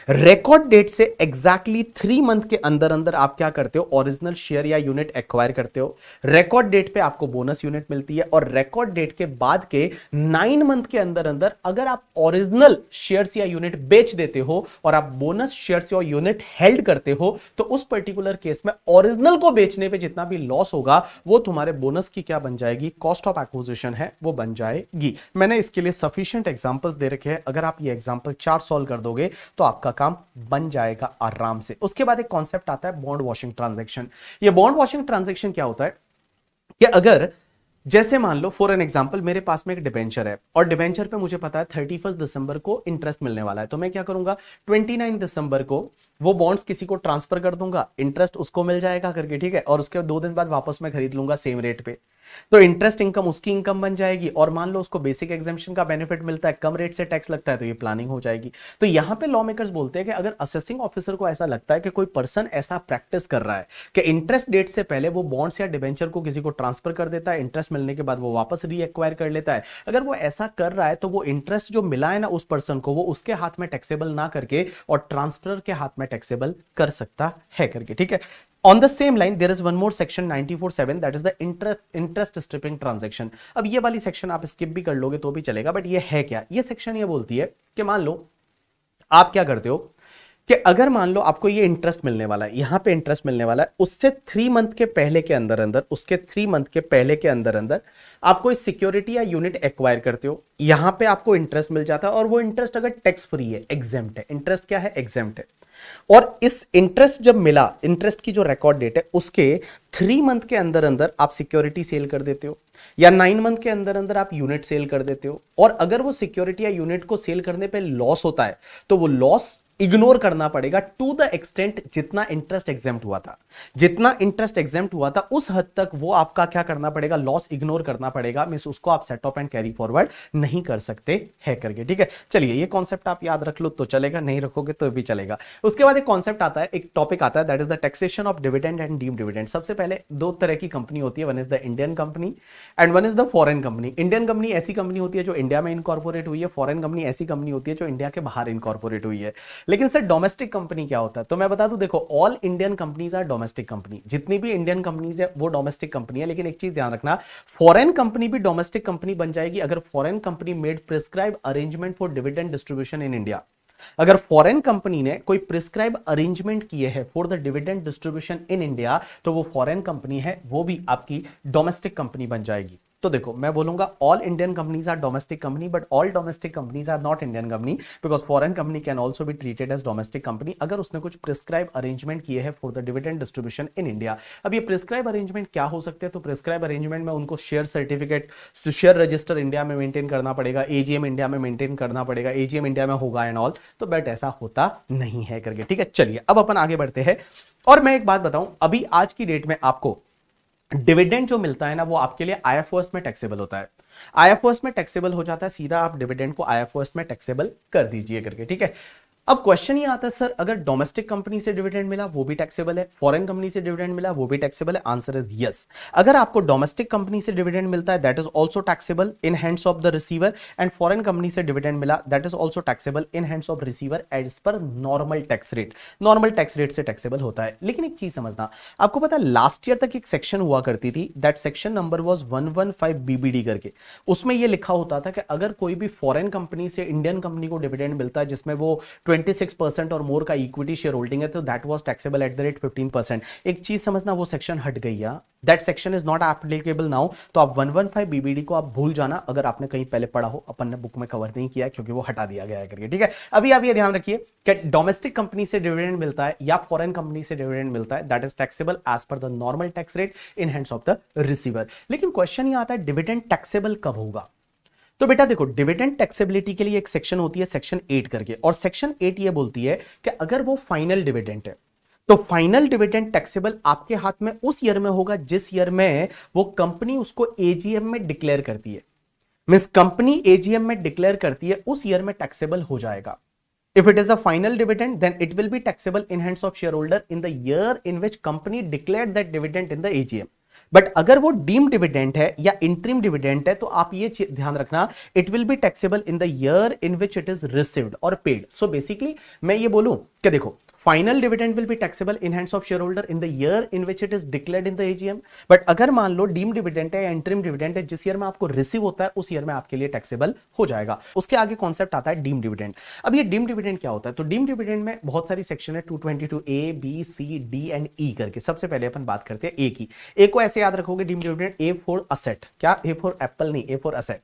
रिकॉर्ड डेट से एग्जैक्टली 3 मंथ के अंदर अंदर आप क्या करते हो, ओरिजिनल शेयर या यूनिट एक्वायर करते हो। रिकॉर्ड डेट पे आपको बोनस यूनिट मिलती है, और रिकॉर्ड डेट के बाद के 9 मंथ के अंदर अंदर अगर आप ओरिजिनल शेयर्स या यूनिट बेच देते हो और आप बोनस शेयर्स या यूनिट हेल्ड करते हो, तो उस पर्टिकुलर केस में ओरिजिनल को बेचने पे जितना भी लॉस होगा वो तुम्हारे बोनस की क्या बन जाएगी, कॉस्ट ऑफ एक्विजिशन है वो बन जाएगी। मैंने इसके लिए सफिशिएंट एग्जांपल्स दे रखे हैं, अगर आप ये एग्जांपल 4 सॉल्व कर दोगे तो आपका काम बन जाएगा आराम से। उसके बाद एक कॉन्सेप्ट आता है बॉन्ड वॉशिंग ट्रांजैक्शन। ये बॉन्ड वॉशिंग ट्रांजैक्शन क्या होता है कि अगर जैसे मान लो फॉर एन एग्जांपल मेरे पास में एक डिबेंचर है, और डिबेंचर पे मुझे पता है 31 दिसंबर को इंटरेस्ट मिलने वाला है, तो मैं क्या करूंगा, 29 दिसंबर को वो बॉन्ड्स किसी को ट्रांसफर कर दूंगा, इंटरेस्ट उसको मिल जाएगा करके, ठीक है, और उसके 2 दिन बाद वापस मैं खरीद लूंगा सेम रेट पे, तो इंटरेस्ट इनकम उसकी इनकम बन जाएगी। और मान लो उसको बेसिक एग्जेम्पशन का बेनिफिट मिलता है, कम रेट से टैक्स लगता है, तो ये प्लानिंग हो जाएगी। तो यहां पे लॉ मेकर्स बोलते हैं कि अगर असेसिंग ऑफिसर को ऐसा लगता है कि कोई पर्सन ऐसा प्रैक्टिस कर रहा है कि इंटरेस्ट डेट से पहले वो बॉन्ड्स या डिबेंचर को किसी को ट्रांसफर कर देता है, इंटरेस्ट मिलने के बाद वो वापस रीएक्वायर कर लेता है, अगर वो ऐसा कर रहा है तो वो इंटरेस्ट जो मिला है ना उस पर्सन को, वो उसके हाथ में टैक्सेबल ना करके और ट्रांसफर के हाथ में टैक्सेबल कर सकता है करके, ठीक है। On the same line, there is one more section 94(7) that is the interest stripping transaction. अब ये वाली सेक्शन आप स्किप भी कर लोगे तो भी चलेगा, बट ये है क्या, ये सेक्शन ये बोलती है कि मान लो आप क्या करते हो कि अगर मान लो आपको ये इंटरेस्ट मिलने वाला है, यहां पे इंटरेस्ट मिलने वाला है, उससे 3 मंथ के पहले के अंदर अंदर, उसके 3 मंथ के पहले के अंदर अंदर आप कोई सिक्योरिटी या यूनिट एक्वायर करते हो, यहां पे आपको इंटरेस्ट मिल जाता है, और वो इंटरेस्ट अगर टैक्स फ्री है, एग्जेम्प्ट है, इंटरेस्ट क्या है, एग्जेम्प्ट है, और इस इंटरेस्ट जब मिला, इंटरेस्ट की जो रिकॉर्ड डेट है उसके 3 मंथ के अंदर अंदर आप सिक्योरिटी सेल कर देते हो, या 9 मंथ के अंदर अंदर आप यूनिट सेल कर देते हो, और अगर वो सिक्योरिटी या यूनिट को सेल करने पे लॉस होता है तो वो लॉस इग्नोर करना पड़ेगा टू द एक्सटेंट जितना इंटरेस्ट एग्जेम्प्ट हुआ था, जितना इंटरेस्ट एग्जेम्प्ट हुआ था उस हद तक वो आपका क्या करना पड़ेगा, लॉस इग्नोर करना पड़ेगा। मींस उसको आप set of and carry forward नहीं कर सकते है करके, ठीक है। चलिए ये कॉन्सेप्ट आप याद रख लो तो चलेगा, नहीं रखोगे तो भी चलेगा। उसके बाद एक कॉन्सेप्ट आता है, एक टॉपिक आता है, that is the taxation of dividend and deemed dividend. सबसे पहले दो तरह की कंपनी होती है, one is the Indian company and one is the foreign company. Indian company ऐसी कंपनी होती है जो इंडिया में इनकॉर्पोरेट हुई है, फॉरेन कंपनी ऐसी कंपनी होती है जो इंडिया के बाहर इनकॉर्पोरेट हुई है। लेकिन सर डोमेस्टिक कंपनी क्या होता है, तो मैं बता दूं, देखो all Indian companies are domestic company, जितनी भी इंडियन कंपनीज है वो डोमेस्टिक कंपनी है। लेकिन एक चीज ध्यान रखना, फॉरेन कंपनी भी डोमेस्टिक कंपनी बन जाएगी अगर foreign company made prescribe arrangement for dividend distribution in India. अगर फॉरेन कंपनी ने कोई प्रिस्क्राइब अरेंजमेंट किए हैं for the dividend distribution in India, तो वो फॉरेन कंपनी है, वो भी आपकी डोमेस्टिक कंपनी बन जाएगी। तो देखो मैं बोलूंगा all Indian companies are domestic company, but all domestic companies are not Indian company, because foreign company can also be treated as domestic company अगर उसने कुछ प्रिस्क्राइब अरेंजमेंट किए हैं for the dividend distribution in India. अब ये प्रिस्क्राइब अरेंजमेंट क्या हो सकते हैं, तो प्रिस्क्राइब अरेंजमेंट में उनको share certificate, share register India में मेंटेन करना पड़ेगा, एजीएम इंडिया में मेंटेन करना पड़ेगा, एजीएम इंडिया में होगा एंड ऑल, तो बट ऐसा होता नहीं है करके, ठीक है। चलिए अब अपन आगे बढ़ते हैं, और मैं एक बात बताऊं, अभी आज की डेट में आपको डिविडेंड जो मिलता है ना, वो आपके लिए आईएफओएस में टैक्सेबल होता है। आईएफओएस में टैक्सेबल हो जाता है, सीधा आप डिविडेंड को आईएफओएस में टैक्सेबल कर दीजिए करके, ठीक है। अब क्वेश्चन ये आता है, सर अगर डोमेस्टिक कंपनी से डिविडेंड मिला वो भी टैक्सेबल है, फॉरेन कंपनी से डिविडेंड मिला वो भी टैक्सेबल है? Answer is yes. अगर आपको डोमेस्टिक कंपनी से डिविडेंड मिलता है that is also taxable in hands of the receiver, and foreign company से डिविडेंड मिला that is also taxable in hands of receiver as per normal tax rate. Normal tax rate से टैक्सेबल होता है। लेकिन एक चीज समझना, आपको पता है लास्ट ईयर तक एक सेक्शन हुआ करती थी, that section number was 115 BBD करके। उसमें यह लिखा होता था कि अगर कोई भी फॉरेन कंपनी से इंडियन कंपनी को डिविडेंड मिलता है जिसमें वो 26% और मोर का इक्विटी शेयर होल्डिंग है, तो that was taxable at the rate 15%। एक चीज समझना, वो सेक्शन हट गई है, that section is not applicable now. तो आप 115 बीबीडी को आप भूल जाना, अगर आपने कहीं पहले पढ़ा हो, अपन ने बुक में कवर नहीं किया क्योंकि वो हटा दिया गया है करके, ठीक है। अभी आप ये ध्यान रखिए कि डोमेस्टिक कंपनी से डिविडेंड मिलता है या फॉरेन कंपनी से डिविडेंड मिलता है, that is taxable as per the normal tax rate in hands of the receiver. लेकिन क्वेश्चन ये आता है डिविडेंड टैक्सेबल कब होगा? तो बेटा देखो, डिविडेंड टैक्सेबिलिटी के लिए एक सेक्शन होती है सेक्शन 8 करके, और सेक्शन 8 ये बोलती है कि अगर वो फाइनल डिविडेंड है तो फाइनल डिविडेंड टैक्सेबल आपके हाथ में उस ईयर में होगा जिस ईयर में वो कंपनी उसको एजीएम में डिक्लेयर करती है। मींस कंपनी एजीएम में डिक्लेयर करती है उस ईयर में टैक्सेबल हो जाएगा। If it is a final dividend, then it will be taxable in hands of shareholder in the year in which company declared that dividend in the AGM. But अगर वो डीम डिविडेंड है या इंटरिम डिविडेंड है, तो आप ये ध्यान रखना, it will be taxable in the year in which it is received और पेड। सो बेसिकली मैं ये बोलूं कि देखो, final dividend will be taxable in hands of share holder in the year in which it is declared in the AGM. But अगर मान लो डीम डिविडेंड है या इंटरिम डिविडेंड है, जिस ईयर में आपको रिसीव होता है उस ईयर में आपके लिए टैक्सेबल हो जाएगा। उसके आगे कॉन्सेप्ट आता है डीम डिविडेंड। अब ये डीम डिविडेंड क्या होता है? तो डीम डिविडेंड में बहुत सारी सेक्शन है, 222 A B C D and E करके। सबसे पहले अपन बात करते हैं ए की। ए को ऐसे याद रखोगे, deem dividend A for asset, क्या ए फॉर एप्पल नहीं, ए फॉर असेट।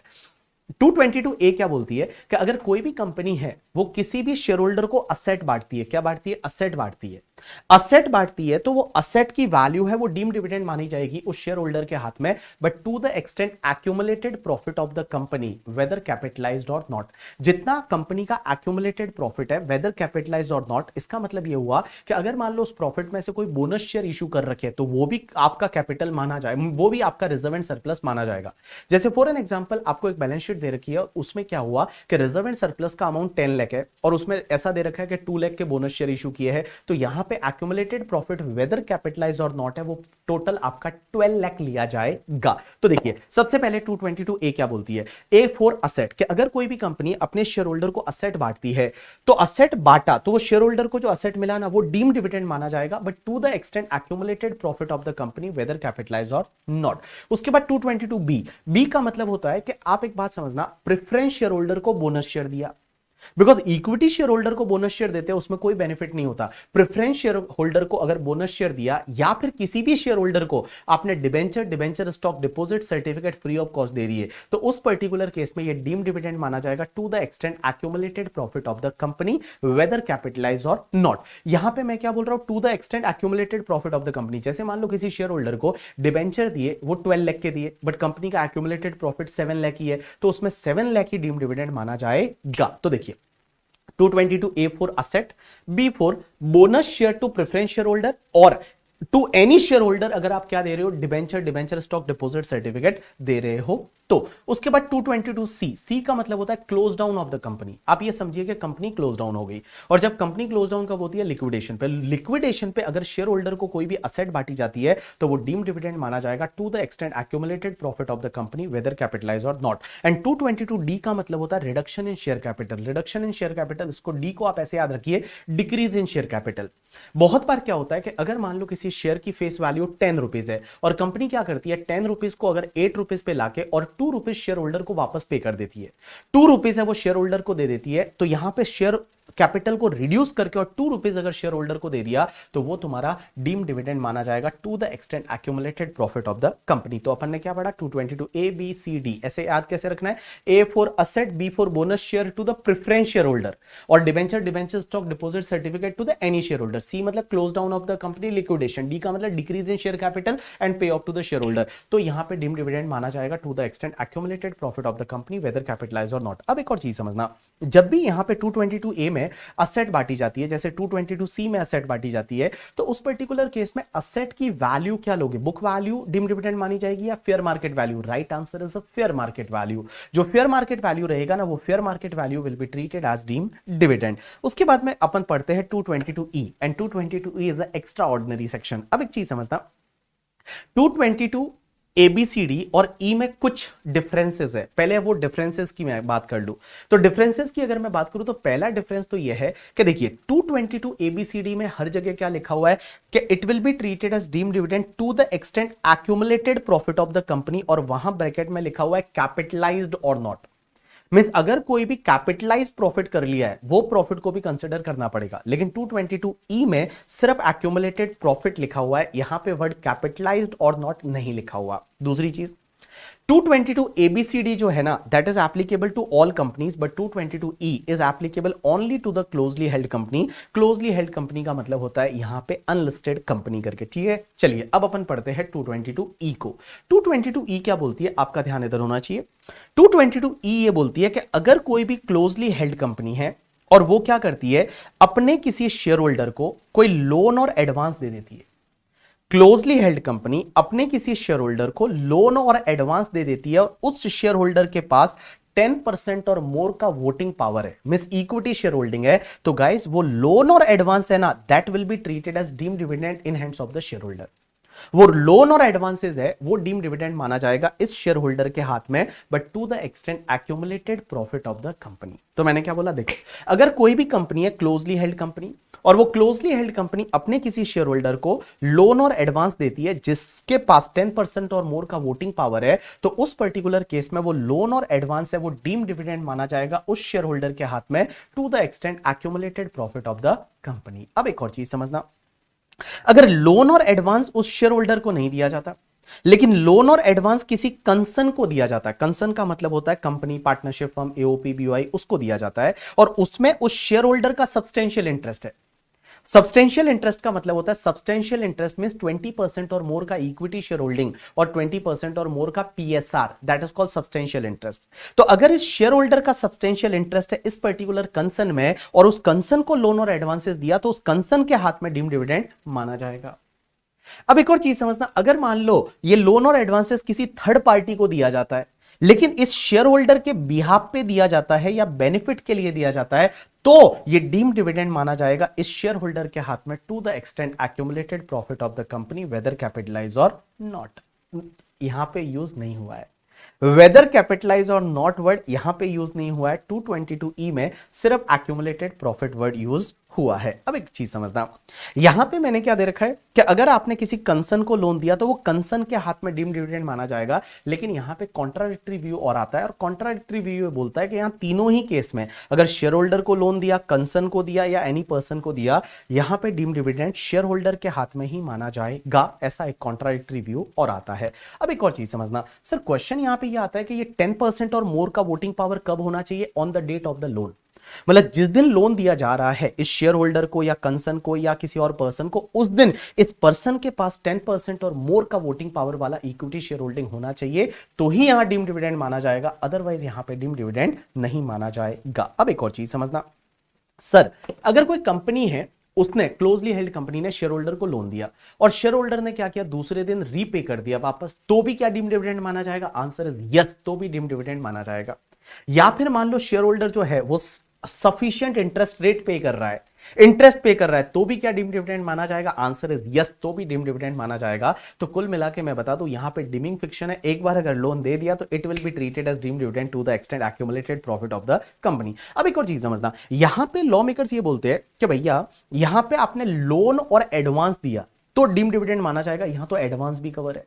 222 ए क्या बोलती है कि अगर कोई भी कंपनी है वो किसी भी शेयर होल्डर को असेट बांटती है, क्या बांटती है? असेट बांटती है। असेट बांटती है तो वो असेट की वैल्यू है वो डीम डिविडेंड मानी जाएगी उस शेयर होल्डर के हाथ में, but to the extent accumulated profit of the company whether capitalized or not. जितना कंपनी का एक्यूमुलेटेड प्रॉफिट है वेदर कैपिटलाइज्ड और नॉट, इसका मतलब ये हुआ कि अगर मान लो उस प्रॉफिट में से कोई बोनस शेयर इशू कर रखे तो वो भी आपका कैपिटल माना जाए, वो भी आपका रिजर्व एंड सरप्लस माना जाएगा। जैसे फॉर एन एग्जांपल आपको एक बैलेंस शीट दे रखी है, उसमें क्या हुआ कि रिजर्व एंड सरप्लस का अमाउंट 10 लाख है और उसमें ऐसा दे रखा है कि 2 लाख के बोनस शेयर इशू किए हैं, तो यहां पे एक्यूमुलेटेड प्रॉफिट वेदर कैपिटलाइज और नॉट है वो टोटल आपका 12 लाख लिया जाएगा। तो देखिए सबसे पहले 222 ए क्या बोलती है? ए फॉर असेट, कि अगर कोई भी कंपनी अपने शेयर होल्डर को असेट बांटती है तो असेट बांटा तो वो शेयर होल्डर को जो असेट मिला ना वो डीम डिविडेंड माना जाएगा, but to the extent accumulated profit of the company whether capitalise और नॉट। उसके बाद 222 बी, बी का मतलब होता है कि आप एक बात समझना, प्रेफरेंस शेयर होल्डर को बोनस शेयर दिया, बिकॉज इक्विटी शेयर होल्डर को बोनस शेयर देते हैं उसमें कोई बेनिफिट नहीं होता। प्रेफरेंस शेयर होल्डर को अगर बोनस शेयर दिया या फिर किसी भी शेयर होल्डर को आपने debenture stock deposit certificate free of cost दे दिए, तो उस पर्टिकुलर केस में ये डीम डिविडेंड माना जाएगा to the extent accumulated profit of the company whether capitalise और नॉट। यहां पे मैं क्या बोल रहा हूं? To the extent accumulated profit of the company. जैसे मान लो किसी शेयर होल्डर को डिबेंचर दिए, वो 12 लाख के दिए, बट कंपनी का एक्यूमुलेटेड प्रॉफिट 7 लाख ही है, तो उसमें 7 लाख ही डीम डिविडेंड माना जाएगा। तो देखिए 222 A for asset, B for bonus share to preference share holder or to any share holder अगर आप क्या दे रहे हो, डिबेंचर स्टॉक डिपॉजिट सर्टिफिकेट दे रहे हो तो। उसके बाद 222C, सी का मतलब होता है close down of the company. आप ये समझिए कि कंपनी क्लोज डाउन हो गई, और जब कंपनी क्लोज डाउन कब होती है, लिक्विडेशन पे। लिक्विडेशन पे अगर शेयर होल्डर को कोई भी असेट बांटी जाती है तो वो डीम डिविडेंड माना जाएगा to the extent accumulated profit of the company whether capitalise और नॉट। एंड 222D का मतलब होता है reduction in share capital. Reduction in share capital, इसको डी को आप ऐसे याद रखिए, डिक्रीज इन शेयर कैपिटल। बहुत बार क्या होता है कि अगर मान लो किसी शेयर की फेस वैल्यू 10 रुपीज है और कंपनी क्या करती है, 10 रुपीज को अगर 8 रुपीज पे लाके और 2 रुपीज शेयर होल्डर को वापस पे कर देती है, 2 रुपीज है वो शेयर होल्डर को दे देती है, तो यहां पे शेयर कैपिटल को रिड्यूस करके और 2 रुपीज अगर शेयर होल्डर को दे दिया तो वो तुम्हारा डीम डिविडेंड माना जाएगा to the extent accumulated profit of the company. तो अपन ने क्या पढ़ा, 222A B C D ऐसे याद कैसे रखना है, A for asset, B for bonus share to the preference share holder और debenture stock deposit certificate to the any share holder. C मतलब close down of the company, liquidation. D का मतलब decrease in share capital and pay off to the share holder. तो यहां पे डीम डिविडेंड माना जाएगा to the extent accumulated profit of the company whether capitalise और नॉट। अब एक और चीज समझना, जब भी यहां पे 222A में असेट बांटी जाती है, जैसे 222C में असेट बांटी जाती है, तो उस पर्टिकुलर केस में असेट की वैल्यू क्या लोगे, बुक वैल्यू डीम डिविडेंड मानी जाएगी या fair market value? Right answer is fair market value. जो फेयर मार्केट वैल्यू रहेगा ना, वो fair market value will be treated as deem dividend. उसके बाद में अपन पढ़ते हैं 222E and 222E is a extraordinary section. अब एक चीज समझना, 222 ABCD और E में कुछ डिफरेंसेस है। पहले वो डिफरेंसेस की मैं बात कर लूं, तो डिफरेंसेस की अगर मैं बात करूं तो पहला डिफरेंस तो ये है कि देखिए 222 ABCD में हर जगह क्या लिखा हुआ है कि it will be treated as deem dividend to the extent accumulated profit of the company, और वहां ब्रैकेट में लिखा हुआ है कैपिटलाइज्ड और नॉट। मींस अगर कोई भी कैपिटलाइज प्रॉफिट कर लिया है वो प्रॉफिट को भी कंसिडर करना पड़ेगा, लेकिन 222E में सिर्फ एक्यूमुलेटेड प्रॉफिट लिखा हुआ है, यहां पे वर्ड कैपिटलाइज्ड और नॉट नहीं लिखा हुआ। दूसरी चीज, 222 ABCD जो है ना, that is applicable to all companies, but 222E is applicable only to the closely held company. Closely held company का मतलब होता है यहां पे अनलिस्टेड कंपनी करके, ठीक है। चलिए अब अपन पढ़ते हैं 222E को। 222E क्या बोलती है, आपका ध्यान इधर होना चाहिए। 222E ये बोलती है कि अगर कोई भी क्लोजली हेल्ड कंपनी है और वो क्या करती है, अपने किसी शेयर होल्डर को कोई लोन और एडवांस दे देती है, क्लोजली हेल्ड कंपनी अपने किसी शेयर होल्डर को लोन और एडवांस दे देती है और उस शेयर होल्डर के पास 10% और मोर का वोटिंग पावर है, मींस इक्विटी शेयर होल्डिंग है, तो गाइस वो लोन और एडवांस है ना, that will be treated as deem dividend in hands of the share holder. वो लोन और एडवांसेस है वो डीम डिविडेंड माना जाएगा इस शेयर होल्डर के हाथ में, but to the extent accumulated profit of the company. तो मैंने क्या बोला, देखो अगर कोई भी कंपनी है क्लोजली हेल्ड कंपनी और वो क्लोजली हेल्ड कंपनी अपने किसी शेयर होल्डर को लोन और एडवांस देती है जिसके पास 10% और मोर का वोटिंग पावर है, तो उस पर्टिकुलर केस में वो लोन और एडवांस है वो डीम डिविडेंड माना जाएगा उस शेयर होल्डर के हाथ में to the extent accumulated profit of the company. अब एक और चीज समझना, अगर लोन और एडवांस उस शेयर होल्डर को नहीं दिया जाता, लेकिन लोन और एडवांस किसी कंसर्न को दिया जाता है, कंसर्न का मतलब होता है company, partnership firm, AOP, BOI, उसको दिया जाता है और उसमें उस शेयर होल्डर का सब्सटेंशियल इंटरेस्ट है। सब्सटेंशियल इंटरेस्ट का मतलब होता है, सब्सटेंशियल इंटरेस्ट मींस 20% और मोर का इक्विटी शेयर होल्डिंग और 20% और मोर का PSR, that is called substantial interest. तो अगर इस शेयर होल्डर का सब्सटेंशियल इंटरेस्ट है इस पर्टिकुलर कंसर्न में और उस कंसर्न को लोन और एडवांसेस दिया, तो उस कंसर्न के हाथ में डीम डिविडेंड माना जाएगा। अब एक और चीज समझना, अगर मान लो ये लोन और एडवांसेस किसी थर्ड पार्टी को दिया जाता है, लेकिन इस शेयर होल्डर के बिहाफ पे दिया जाता है या बेनिफिट के लिए दिया जाता है, तो ये डीम डिविडेंड माना जाएगा इस शेयर होल्डर के हाथ में to the extent accumulated profit of the company whether capitalise और नॉट। यहां पे यूज नहीं हुआ है वेदर कैपिटलाइज और नॉट वर्ड, यहां पे यूज नहीं हुआ है। 222E में सिर्फ एक्यूमुलेटेड प्रॉफिट वर्ड यूज हुआ है। अब एक चीज समझना, यहां पे मैंने क्या दे रखा है कि अगर आपने किसी कंसर्न को लोन दिया तो वो कंसर्न के हाथ में डीम डिविडेंड माना जाएगा, लेकिन यहां पे कॉन्ट्राडिक्टरी व्यू और आता है और कॉन्ट्राडिक्टरी व्यू बोलता है कि यहां तीनों ही केस में अगर शेयर होल्डर को लोन दिया, कंसर्न को दिया या एनी पर्सन को दिया, यहां पे डीम डिविडेंड शेयर होल्डर के हाथ में ही माना जाएगा, ऐसा एक कॉन्ट्राडिक्टरी व्यू और आता है। अब एक और चीज समझना, सर क्वेश्चन यहां पे ये आता है कि ये 10% और मोर का वोटिंग पावर कब होना चाहिए, on the date of the loan. मतलब जिस दिन लोन दिया जा रहा है इस शेयर होल्डर को या कंसर्न को या किसी और पर्सन को, उस दिन इस पर्सन के पास 10% और मोर का वोटिंग पावर वाला इक्विटी शेयर होल्डिंग होना चाहिए, तो ही यहां डीम डिविडेंड माना जाएगा, अदरवाइज यहां पे डीम डिविडेंड नहीं माना जाएगा। अब एक और चीज समझना, सर अगर कोई कंपनी है, उसने क्लोजली हेल्ड कंपनी ने शेयर होल्डर को लोन दिया और शेयर होल्डर ने क्या किया, दूसरे दिन रीपे कर दिया वापस, तो भी क्या डीम डिविडेंड माना जाएगा? आंसर इज यस, तो भी डीम डिविडेंड माना जाएगा। या फिर मान लो शेयर होल्डर जो है वो सफिशिएंट इंटरेस्ट रेट पे कर रहा है, इंटरेस्ट पे कर रहा है, तो भी क्या डीम डिविडेंड माना जाएगा? आंसर इज यस, तो भी डीम डिविडेंड माना जाएगा। तो कुल मिला के मैं बता दूं, यहां पे डिमिंग फिक्शन है, एक बार अगर लोन दे दिया तो it will be treated as deem dividend to the extent accumulated profit of the company. अब एक और चीज समझना, यहां पे लॉ मेकर्स ये बोलते हैं कि भैया यहां पे आपने लोन और एडवांस दिया तो डीम डिविडेंड माना जाएगा, यहां तो एडवांस भी कवर है।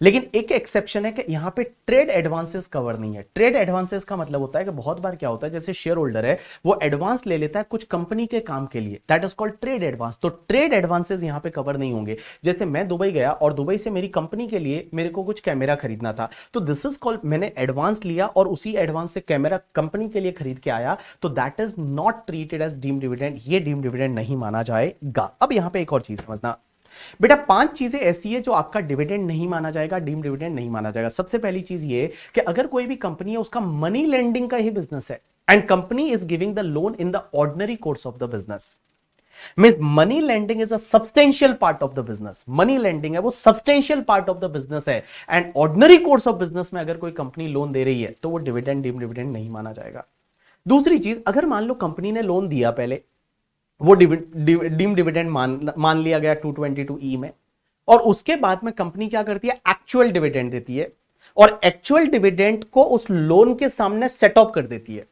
लेकिन एक एक्सेप्शन है कि यहां पे ट्रेड एडवांसेस कवर नहीं है। ट्रेड एडवांसेस का मतलब होता है कि बहुत बार क्या होता है, जैसे शेयर होल्डर है वो एडवांस ले लेता है कुछ कंपनी के काम के लिए, that is called trade advance. तो ट्रेड एडवांसेस यहां पे कवर नहीं होंगे। जैसे मैं दुबई गया और दुबई से मेरी कंपनी के लिए मेरे को कुछ कैमरा खरीदना था, तो दिस इज कॉल्ड, मैंने एडवांस लिया और उसी एडवांस से कैमरा कंपनी के लिए खरीद के आया, तो that is not treated as deem dividend, ये डीम डिविडेंड नहीं माना जाएगा। अब यहां पे एक और चीज समझना बेटा, 5 चीजें ऐसी है जो आपका डिविडेंड नहीं माना जाएगा, डीम डिविडेंड नहीं माना जाएगा। सबसे पहली चीज ये कि अगर कोई भी कंपनी है उसका मनी लेंडिंग का ही बिजनेस है and company is giving the loan in the ordinary course of the business, means money lending is a substantial part of the business. Money lending है वो substantial part of the business है and ordinary course of business में अगर कोई कंपनी लोन दे रही है तो वो डिविडेंड डीम डिविडेंड नहीं माना जाएगा। दूसरी चीज, अगर मान लो कंपनी ने लोन दिया, पहले वो डीम डिविडेंड मान लिया गया 222E में, और उसके बाद में कंपनी क्या करती है, एक्चुअल डिविडेंड देती है और एक्चुअल डिविडेंड को उस लोन के सामने सेट ऑफ कर देती है।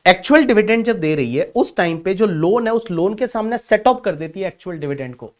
एक्चुअल डिविडेंड जब दे रही है उस टाइम पे जो लोन है उस लोन के सामने सेट ऑफ कर देती है एक्चुअल डिविडेंड को,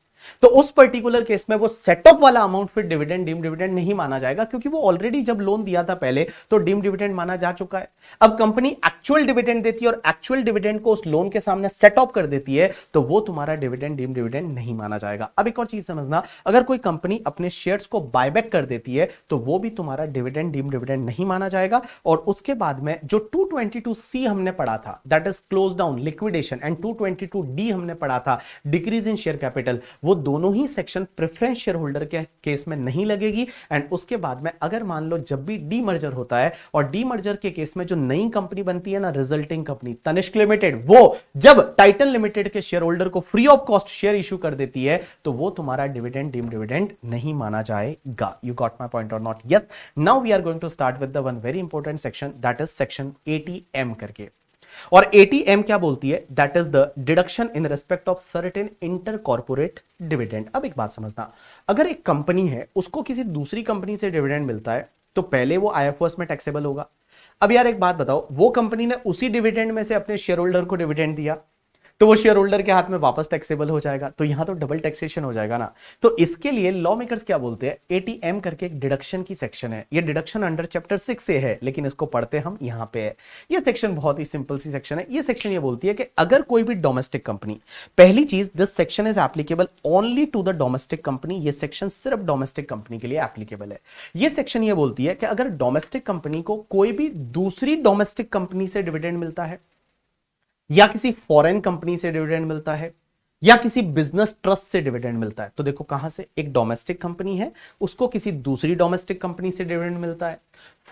तो उस पर्टिकुलर केस में वो सेटअप वाला अमाउंट फिर डिविडेंड डीम डिविडेंड नहीं माना जाएगा, क्योंकि वो ऑलरेडी जब लोन दिया था पहले तो डीम डिविडेंड माना जा चुका है। अब कंपनी एक्चुअल डिविडेंड देती है और एक्चुअल डिविडेंड को उस लोन के सामने सेट ऑफ कर देती है, तो वो तुम्हारा डिविडेंड डीम डिविडेंड नहीं माना जाएगा। अब एक और चीज समझना, अगर कोई कंपनी अपने शेयर्स को बायबैक कर देती है तो वो भी तुम्हारा डिविडेंड डीम डिविडेंड नहीं माना जाएगा। और उसके बाद में जो 222C हमने पढ़ा था, that is close down liquidation, and 222D हमने पढ़ा था डिक्रीज इन शेयर कैपिटल, वो दोनों ही सेक्शन प्रेफरेंस शेयर होल्डर के केस में नहीं लगेगी। एंड उसके बाद में अगर मान लो जब भी डीमर्जर होता है, और डीमर्जर के केस में जो नई कंपनी बनती है ना, रिजल्टिंग कंपनी तनिष्क लिमिटेड, वो जब टाइटन लिमिटेड के शेयर होल्डर को free of cost share issue कर देती है तो वो तुम्हारा डिविडेंड डीम डिविडेंड नहीं माना जाएगा। You got my point or not? Yes. Now we are going to start with the one very important section, that is section 80M करके। और 80M क्या बोलती है, that is the deduction in respect of certain inter corporate dividend. अब एक बात समझना, अगर एक कंपनी है उसको किसी दूसरी कंपनी से डिविडेंड मिलता है तो पहले वो आईएफओएस में टैक्सेबल होगा। अब यार एक बात बताओ, वो कंपनी ने उसी डिविडेंड में से अपने शेयर होल्डर को डिविडेंड दिया तो वो शेयर होल्डर के हाथ में वापस टैक्सेबल हो जाएगा, तो यहां तो डबल टैक्सेशन हो जाएगा ना। तो इसके लिए लॉ मेकर्स क्या बोलते हैं, 80M करके एक डिडक्शन की सेक्शन है। ये डिडक्शन अंडर चैप्टर 6 से है, लेकिन इसको पढ़ते हम यहां पे है। ये सेक्शन बहुत ही सिंपल सी सेक्शन है। ये सेक्शन ये बोलती है कि अगर कोई भी डोमेस्टिक कंपनी, पहली चीज, this section is applicable only to the domestic company. ये सेक्शन सिर्फ डोमेस्टिक कंपनी के लिए एप्लीकेबल है। ये सेक्शन ये बोलती है कि अगर डोमेस्टिक कंपनी को कोई भी दूसरी डोमेस्टिक कंपनी से डिविडेंड मिलता है, या किसी फॉरेन कंपनी से डिविडेंड मिलता है, या किसी बिजनेस ट्रस्ट से डिविडेंड मिलता है, तो देखो कहां से, एक डोमेस्टिक कंपनी है उसको किसी दूसरी डोमेस्टिक कंपनी से डिविडेंड मिलता है,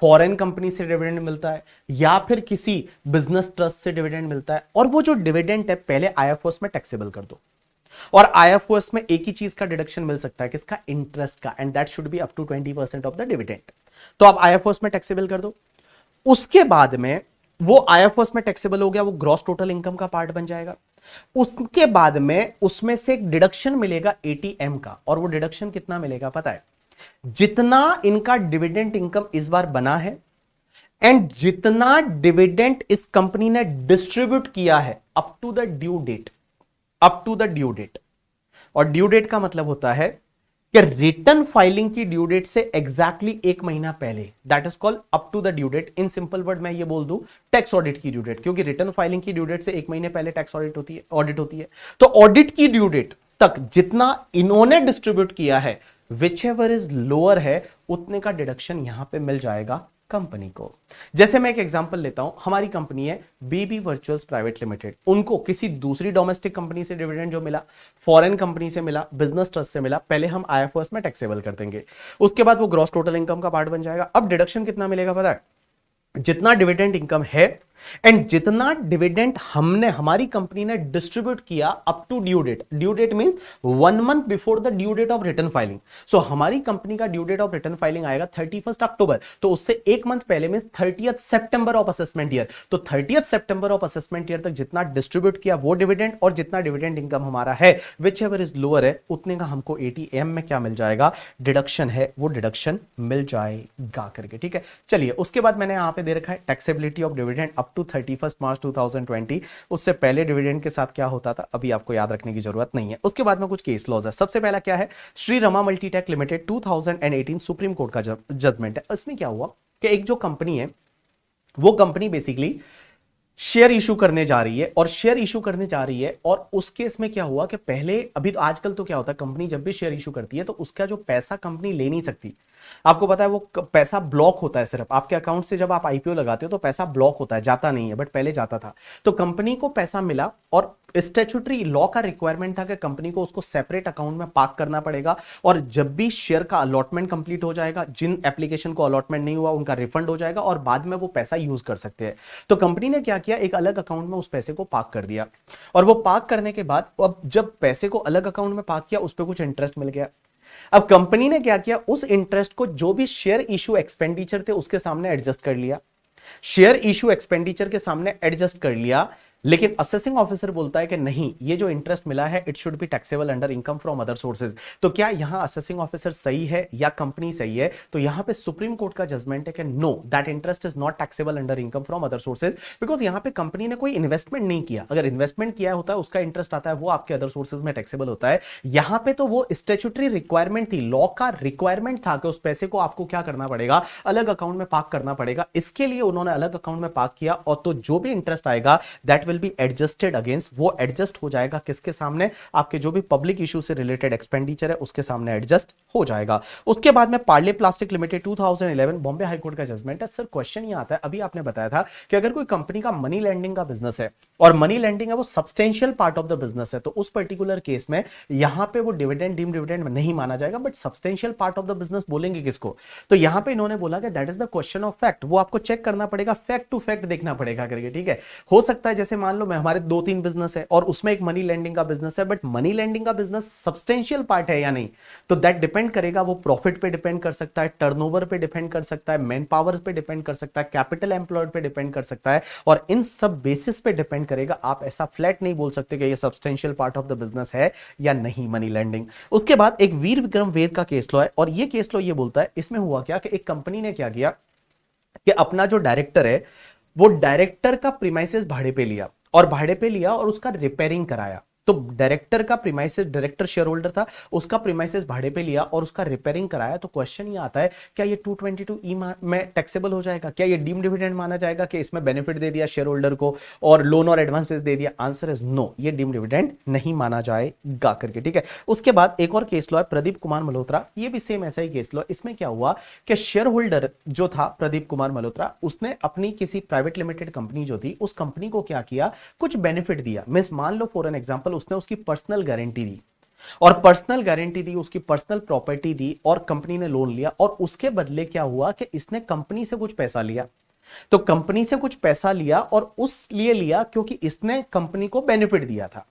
फॉरेन कंपनी से डिविडेंड मिलता है, या फिर किसी बिजनेस ट्रस्ट से डिविडेंड मिलता है, और वो जो डिविडेंड है पहले आईएफओएस में टैक्सेबल कर दो। और आईएफओएस में एक ही चीज का डिडक्शन मिल सकता है, किसका, इंटरेस्ट का, and that should be up to 20% of the dividend. तो आप आईएफओएस में टैक्सेबल कर दो। उसके बाद में वो आईएफओएस में टैक्सेबल हो गया, वो ग्रॉस टोटल इनकम का पार्ट बन जाएगा। उसके बाद में उसमें से एक डिडक्शन मिलेगा 80M का, और वो डिडक्शन कितना मिलेगा पता है, जितना इनका डिविडेंड इनकम इस बार बना है एंड जितना डिविडेंड इस कंपनी ने डिस्ट्रीब्यूट किया है up to the due date, up to the due date. और ड्यू डेट का मतलब होता है कि रिटर्न फाइलिंग की ड्यू डेट से एग्जैक्टली 1 महीना पहले, that is called up to the due date. In simple word मैं ये बोल दूं, टैक्स ऑडिट की ड्यू डेट, क्योंकि रिटर्न फाइलिंग की ड्यू डेट से 1 महीने पहले टैक्स ऑडिट होती है। तो ऑडिट की ड्यू डेट तक जितना इन्होंने डिस्ट्रीब्यूट किया है, विच एवर इज लोअर है, उतने का डिडक्शन यहां पे मिल जाएगा कंपनी को। जैसे मैं एक एग्जांपल लेता हूं, हमारी कंपनी है बीबी वर्चुअल्स प्राइवेट लिमिटेड, उनको किसी दूसरी डोमेस्टिक कंपनी से डिविडेंड जो मिला, फॉरेन कंपनी से मिला, बिजनेस ट्रस्ट से मिला, पहले हम आईएफओएस में टैक्सेबल कर देंगे, उसके बाद वो ग्रॉस टोटल इनकम का पार्ट बन जाएगा। अब डिडक्शन कितना मिलेगा पता है, जितना डिविडेंड इनकम है एंड जितना डिविडेंड हमने हमारी कंपनी ने डिस्ट्रीब्यूट किया up to due date means 1 month before the due date of return filing. So हमारी कंपनी का due date of return filing आएगा 31 अक्टूबर, तो उससे 1 मंथ पहले मींस 30 सितंबर ऑफ असेसमेंट ईयर। तो 30 सितंबर ऑफ असेसमेंट ईयर तक जितना डिस्ट्रीब्यूट किया वो डिविडेंड, और जितना डिविडेंड इनकम हमारा है विच एवर इज लोअर है उतने का हमको एटीएम में क्या मिल जाएगा, डिडक्शन है वो डिडक्शन मिल जाएगा करके। ठीक है, चलिए उसके बाद मैंने यहां पे दे रखा है taxability of dividend up to 31 March 2020। उससे पहले डिविडेंड के साथ क्या होता था अभी आपको याद रखने की जरूरत नहीं है। उसके बाद में कुछ केस लॉज है। सबसे पहला क्या है, Shri Rama Multitech limited 2018 supreme court का जजमेंट है। इसमें क्या हुआ कि एक जो कंपनी है वो कंपनी बेसिकली शेयर इशू करने जा रही है, और शेयर इशू करने जा रही है, और उस केस में क्या हुआ कि पहले अभी तो आजकल तो क्या होता है, कंपनी जब भी शेयर इशू करती है तो उसका जो पैसा कंपनी ले नहीं सकती। आपको पता है वो पैसा ब्लॉक होता है, सिर्फ आपके अकाउंट से जब आप आईपीओ लगाते हो तो पैसा ब्लॉक होता है, जाता नहीं है, बट पहले जाता था। तो कंपनी को पैसा मिला और स्टैट्यूटरी लॉ का रिक्वायरमेंट था कि कंपनी को उसको सेपरेट अकाउंट में पार्क करना पड़ेगा, और जब भी शेयर का अलॉटमेंट कंप्लीट हो जाएगा, जिन एप्लीकेशन को अलॉटमेंट नहीं हुआ उनका रिफंड हो जाएगा और बाद में वो पैसा यूज कर सकते हैं। तो कंपनी ने क्या किया, एक अलग अकाउंट में उस पैसे को पार्क कर दिया, और वो पार्क करने के बाद अब जब पैसे को अलग अकाउंट में पार्क किया उस पर कुछ इंटरेस्ट मिल गया। अब कंपनी ने क्या किया, उस इंटरेस्ट को जो भी शेयर इशू एक्सपेंडिचर थे उसके सामने एडजस्ट कर लिया, शेयर इशू एक्सपेंडिचर के सामने एडजस्ट कर लिया। लेकिन असेसिंग ऑफिसर बोलता है कि नहीं, ये जो इंटरेस्ट मिला है it should be taxable under income from other sources. तो क्या यहां असेसिंग ऑफिसर सही है या कंपनी सही है? तो यहां पे सुप्रीम कोर्ट का जजमेंट है कि no, that interest is not taxable under income from other sources, because यहां पे कंपनी ने कोई इन्वेस्टमेंट नहीं किया। अगर इन्वेस्टमेंट किया होता है उसका इंटरेस्ट आता है, वो आपके अदर सोर्सेज में टैक्सेबल होता है। यहां पे तो वो स्टैट्यूटरी रिक्वायरमेंट थी, लॉ का रिक्वायरमेंट था कि उस पैसे को आपको क्या करना पड़ेगा, अलग अकाउंट में पार्क करना पड़ेगा। इसके लिए उन्होंने अलग अकाउंट में पार्क किया, और तो जो भी इंटरेस्ट आएगा that will be adjusted against, वो एडजस्ट हो जाएगा किसके सामने, आपके जो भी पब्लिक इशू से रिलेटेड एक्सपेंडिचर है उसके सामने एडजस्ट हो जाएगा। उसके बाद में Parle plastic limited 2011 Bombay high court का जजमेंट है। सर क्वेश्चन ये आता है, अभी आपने बताया था कि अगर कोई कंपनी का मनी लैंडिंग का बिजनेस है, और मनी लैंडिंग है वो substantial part of the business है, तो उस पर्टिकुलर केस में यहां पे वो डिविडेंड डीम डिविडेंड नहीं माना जाएगा, but substantial part of the business बोलेंगे किसको? तो यहां पे इन्होंने बोला कि that is the question of fact, वो आपको चेक करना पड़ेगा, फैक्ट टू फैक्ट देखना पड़ेगा करके। ठीक है, हो सकता है जैसे मान लो मैं हमारे 2-3 बिजनेस है और उसमें एक मनी लेंडिंग का बिजनेस है, बट मनी लेंडिंग का बिजनेस सब्सटेंशियल पार्ट है या नहीं, तो दैट डिपेंड करेगा, वो प्रॉफिट पे डिपेंड कर सकता है, टर्नओवर पे डिपेंड कर सकता है, मैन पावर पे डिपेंड कर सकता है, कैपिटल एम्प्लॉयड पे डिपेंड कर सकता है, और इन सब बेसिस पे डिपेंड करेगा। आप ऐसा फ्लैट नहीं बोल सकते कि ये substantial part of the business है या नहीं मनी लेंडिंग। उसके बाद एक वीर विक्रम वेद का केस लॉ है, और ये केस लॉ ये बोलता है, इसमें हुआ क्या कि एक कंपनी ने क्या किया कि अपना जो डायरेक्टर है वो डायरेक्टर का प्रीमाइसेस भाड़े पे लिया, और उसका रिपेयरिंग कराया। तो डायरेक्टर का प्रीमाइसेस, डायरेक्टर शेयर होल्डर था, उसका प्रीमाइसेस भाड़े पे लिया और उसका रिपेयरिंग कराया। तो क्वेश्चन ये आता है, क्या ये 222E में टैक्सेबल हो जाएगा? क्या ये डीम डिविडेंड माना जाएगा कि इसमें बेनिफिट दे दिया शेयर होल्डर को और लोन और एडवांसेस दे दिया? आंसर इज नो, ये डीम डिविडेंड नहीं माना जाएगा करके। ठीक है, उसके बाद एक और केस लॉ है प्रदीप कुमार मल्होत्रा, ये भी सेम ऐसा ही केस लॉ। इसमें क्या हुआ कि शेयर होल्डर जो था प्रदीप कुमार मल्होत्रा, उसने अपनी किसी प्राइवेट लिमिटेड कंपनी जो थी उस कंपनी को क्या किया, कुछ बेनिफिट दिया। मींस मान लो फॉर एन एग्जांपल उसने उसकी पर्सनल गारंटी दी, और पर्सनल गारंटी दी, उसकी पर्सनल प्रॉपर्टी दी, और कंपनी ने लोन लिया, और उसके बदले क्या हुआ कि इसने कंपनी से कुछ पैसा लिया। तो कंपनी से कुछ पैसा लिया, और उस लिए लिया क्योंकि इसने कंपनी को बेनिफिट दिया था।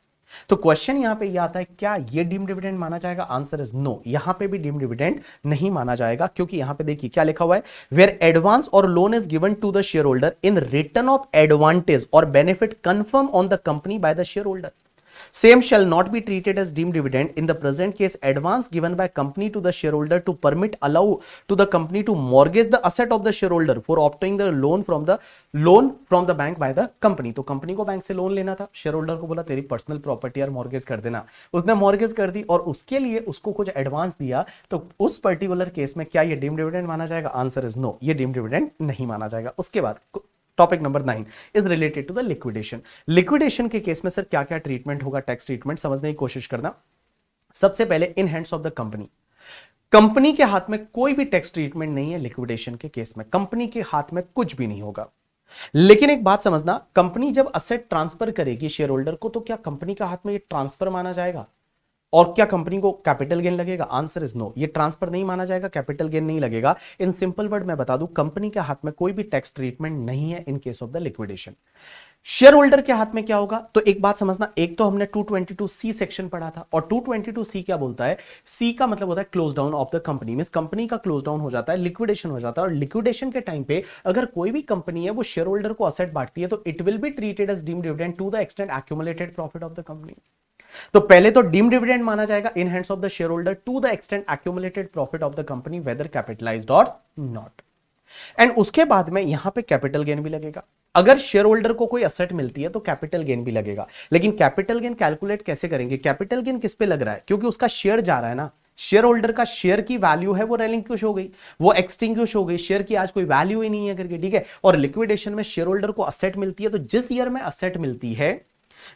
तो क्वेश्चन यहां पे यह आता है, क्या ये डीम डिविडेंड माना जाएगा? आंसर इज नो, यहां पे भी डीम डिविडेंड नहीं माना जाएगा, क्योंकि यहां पे देखिए क्या लिखा हुआ है, वेयर एडवांस और loan is given to the share holder in return of advantage और benefit confirm on the company by the share holder, same shall not be treated as deemed dividend. In the present case, advance given by company to the shareholder to permit allow to the company to mortgage the asset of the shareholder for obtaining the loan from the bank by the company. तो कंपनी को बैंक से लोन लेना था, शेयर होल्डर को बोला तेरी पर्सनल प्रॉपर्टी यार मॉर्गेज कर देना, उसने मॉर्गेज कर दी और उसके लिए उसको कुछ एडवांस दिया। तो उस पर्टिकुलर केस में क्या ये डीम डिविडेंड माना जाएगा? आंसर इज नो, ये डीम डिविडेंड नहीं माना जाएगा। उसके बाद topic number 9 is related to the liquidation. Liquidation के केस में सर क्या क्या ट्रीटमेंट होगा, टैक्स ट्रीटमेंट समझने की कोशिश करना। सबसे पहले इन hands of the company, company के हाथ में कोई भी टैक्स ट्रीटमेंट नहीं है। लिक्विडेशन के केस में कंपनी के हाथ में कुछ भी नहीं होगा। लेकिन एक बात समझना, कंपनी जब असेट ट्रांसफर करेगी शेयर होल्डर को, तो क्या कंपनी के हाथ में ये ट्रांसफर माना जाएगा? और क्या कंपनी को कैपिटल गेन लगेगा? Answer is no. ये ट्रांसफर नहीं माना जाएगा, कैपिटल गेन नहीं लगेगा। इन सिंपल वर्ड मैं बता दूं, कंपनी के हाथ में कोई भी टैक्स ट्रीटमेंट नहीं है in case of the liquidation. Share holder के हाथ में क्या होगा? तो एक बात समझना, एक तो हमने 222C सेक्शन पढ़ा था, और 222C क्या बोलता है? सी का मतलब होता है close down of the company, means company का क्लोज डाउन हो जाता है, लिक्विडेशन हो जाता है। और लिक्विडेशन के टाइम पे अगर कोई भी कंपनी है वो शेयर होल्डर को असेट बांटती है तो it will be treated as deemed dividend to the extent accumulated profit of the company. तो पहले तो डीम्ड डिविडेंड माना जाएगा in hands of the share holder to the extent accumulated profit of the company whether capitalized or not. And उसके बाद में यहां पे कैपिटल गेन भी लगेगा। अगर शेयर होल्डर को कोई असेट मिलती है तो कैपिटल गेन भी लगेगा। लेकिन कैपिटल गेन कैलकुलेट कैसे करेंगे? कैपिटल गेन किस पे लग रहा है? क्योंकि उसका शेयर जा रहा है ना, शेयर होल्डर का शेयर की वैल्यू है वो रेलिंक्विश हो गई, वो एक्सटिंग्विश हो गई, शेयर की आज कोई वैल्यू ही नहीं है करके, ठीक है। और लिक्विडेशन में शेयर होल्डर को असेट मिलती है, तो जिस ईयर में असेट मिलती है,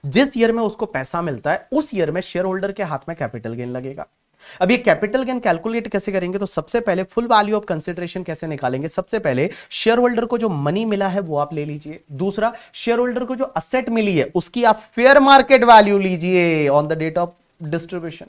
जिस ईयर में उसको पैसा मिलता है, उस ईयर में शेयर होल्डर के हाथ में कैपिटल गेन लगेगा। अब ये कैपिटल गेन कैलकुलेट कैसे करेंगे? तो सबसे पहले फुल वैल्यू ऑफ कंसीडरेशन कैसे निकालेंगे? सबसे पहले शेयर होल्डर को जो मनी मिला है वो आप ले लीजिए। दूसरा, शेयर होल्डर को जो असेट मिली है उसकी आप फेयर मार्केट वैल्यू लीजिए on the date of distribution.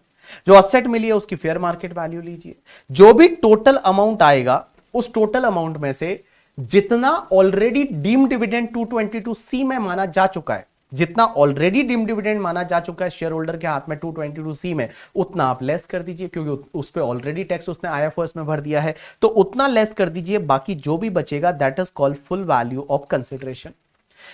जो असेट मिली है उसकी फेयर मार्केट वैल्यू लीजिए। जो भी टोटल अमाउंट आएगा उस टोटल अमाउंट में से जितना ऑलरेडी डीम्ड डिविडेंड 222C में माना जा चुका है, जितना ऑलरेडी डीम्ड डिविडेंड माना जा चुका है शेयर होल्डर के हाथ में 222C में, उतना आप लेस कर दीजिए, क्योंकि उस पे ऑलरेडी टैक्स उसने IFRS में भर दिया है, तो उतना लेस कर दीजिए। बाकी जो भी बचेगा that is called full value of consideration.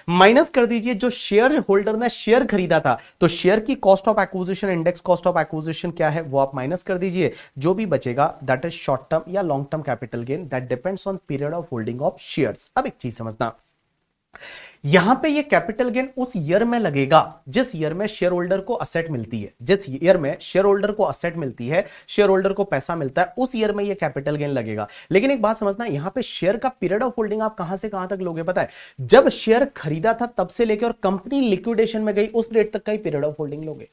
Minus कर दीजिए जो शेयर होल्डर ने शेयर खरीदा था, तो शेयर की cost of acquisition, index cost of acquisition क्या है वो आप माइनस कर दीजिए। जो भी बचेगा दैट इज शॉर्ट टर्म या long term capital gain, that depends on period of holding of shares. अब एक चीज समझना, यहां पे ये कैपिटल गेन उस ईयर में लगेगा जिस ईयर में शेयर होल्डर को असेट मिलती है। जिस ईयर में शेयर होल्डर को असेट मिलती है, शेयर होल्डर को पैसा मिलता है, उस ईयर में ये कैपिटल गेन लगेगा। लेकिन एक बात समझना, यहां पे शेयर का पीरियड ऑफ होल्डिंग आप कहां से कहां तक लोगे पता है? जब शेयर खरीदा था तब से लेकर और कंपनी लिक्विडेशन में गई उस डेट तक का ही पीरियड ऑफ होल्डिंग लोगे।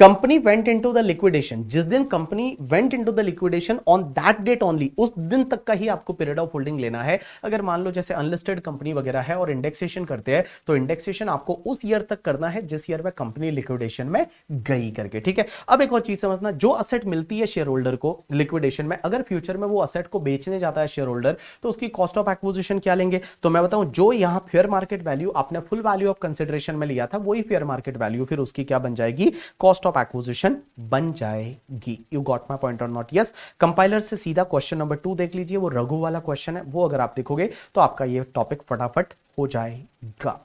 Company went into the liquidation, जिस दिन company went into the liquidation on that date only, उस दिन तक का ही आपको पीरियड ऑफ होल्डिंग लेना है। अगर मान लो जैसे अनलिस्टेड कंपनी वगैरह है और इंडेक्सेशन करते हैं, तो इंडेक्सेशन आपको उस ईयर तक करना है जिस ईयर में कंपनी लिक्विडेशन में गई करके, ठीक है। अब एक और चीज समझना, जो असेट मिलती है शेयर होल्डर को लिक्विडेशन में, अगर फ्यूचर में वो असेट को बेचने जाता है शेयर होल्डर, तो उसकी कॉस्ट ऑफ एक्विजिशन क्या लेंगे? तो मैं बताऊं, जो यहां फेयर मार्केट वैल्यू आपने फुल वैल्यू ऑफ कंसिडरेशन में लिया था, वही फेयर मार्केट वैल्यू फिर उसकी क्या बन जाएगी? कॉस्ट ऑफ एक्विजिशन बन जाएगी। You got my point or not? Yes. Compiler से सीधा क्वेश्चन नंबर 2 देख लीजिए, वो रघु वाला क्वेश्चन है, वो अगर आप देखोगे तो आपका ये टॉपिक फटाफट हो जाएगा।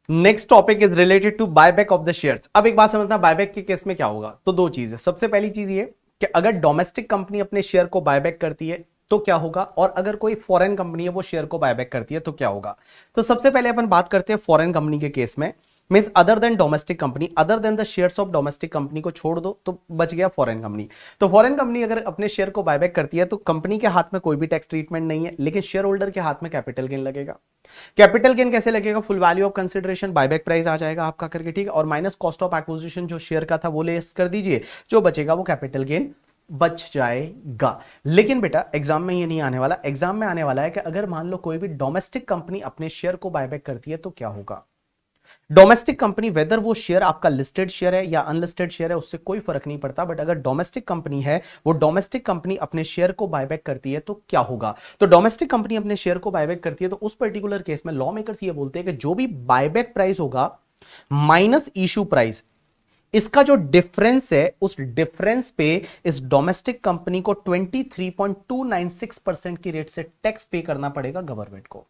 Next topic is related to buyback of the shares. अब एक बात समझना, बायबैक के केस में क्या होगा? तो दो चीज है। सबसे पहली चीज ये कि अगर डोमेस्टिक कंपनी अपने शेयर को बायबैक करती है तो क्या होगा, और अगर कोई फॉरेन कंपनी है वो शेयर को बायबैक करती है तो क्या होगा। तो सबसे पहले अपन बात करते हैं फॉरेन कंपनी के केस में, means other than domestic company, other than the shares of domestic company को छोड़ दो तो बच गया फॉरेन कंपनी। तो फॉरेन कंपनी अगर अपने शेयर को बायबैक करती है तो कंपनी के हाथ में कोई भी टैक्स ट्रीटमेंट नहीं है, लेकिन शेयर होल्डर के हाथ में कैपिटल गेन लगेगा। कैपिटल गेन कैसे लगेगा? Full value of consideration, buyback price आ जाएगा आपका करके, ठीक है, और माइनस कॉस्ट ऑफ एक्विजिशन जो शेयर का था वो लेस कर दीजिए, जो बचेगा वो कैपिटल गेन बच जाएगा। लेकिन बेटा एग्जाम में ये नहीं आने वाला, एग्जाम में आने वाला है कि अगर मान लो कोई भी डोमेस्टिक कंपनी अपने शेयर को बायबैक करती है तो क्या होगा। डोमेस्टिक कंपनी, वेदर वो शेयर आपका लिस्टेड शेयर है या अनलिस्टेड शेयर है उससे कोई फर्क नहीं पड़ता, बट अगर डोमेस्टिक कंपनी है, वो डोमेस्टिक कंपनी अपने शेयर को बायबैक करती है तो क्या होगा। तो डोमेस्टिक कंपनी अपने शेयर को बायबैक करती है तो उस पर्टिकुलर केस में लॉ मेकर्स ये बोलते हैं कि जो भी बायबैक प्राइस होगा माइनस इशू प्राइस, इसका जो डिफरेंस है उस डिफरेंस पे इस डोमेस्टिक कंपनी को 23.296% की रेट से टैक्स पे करना पड़ेगा गवर्नमेंट को।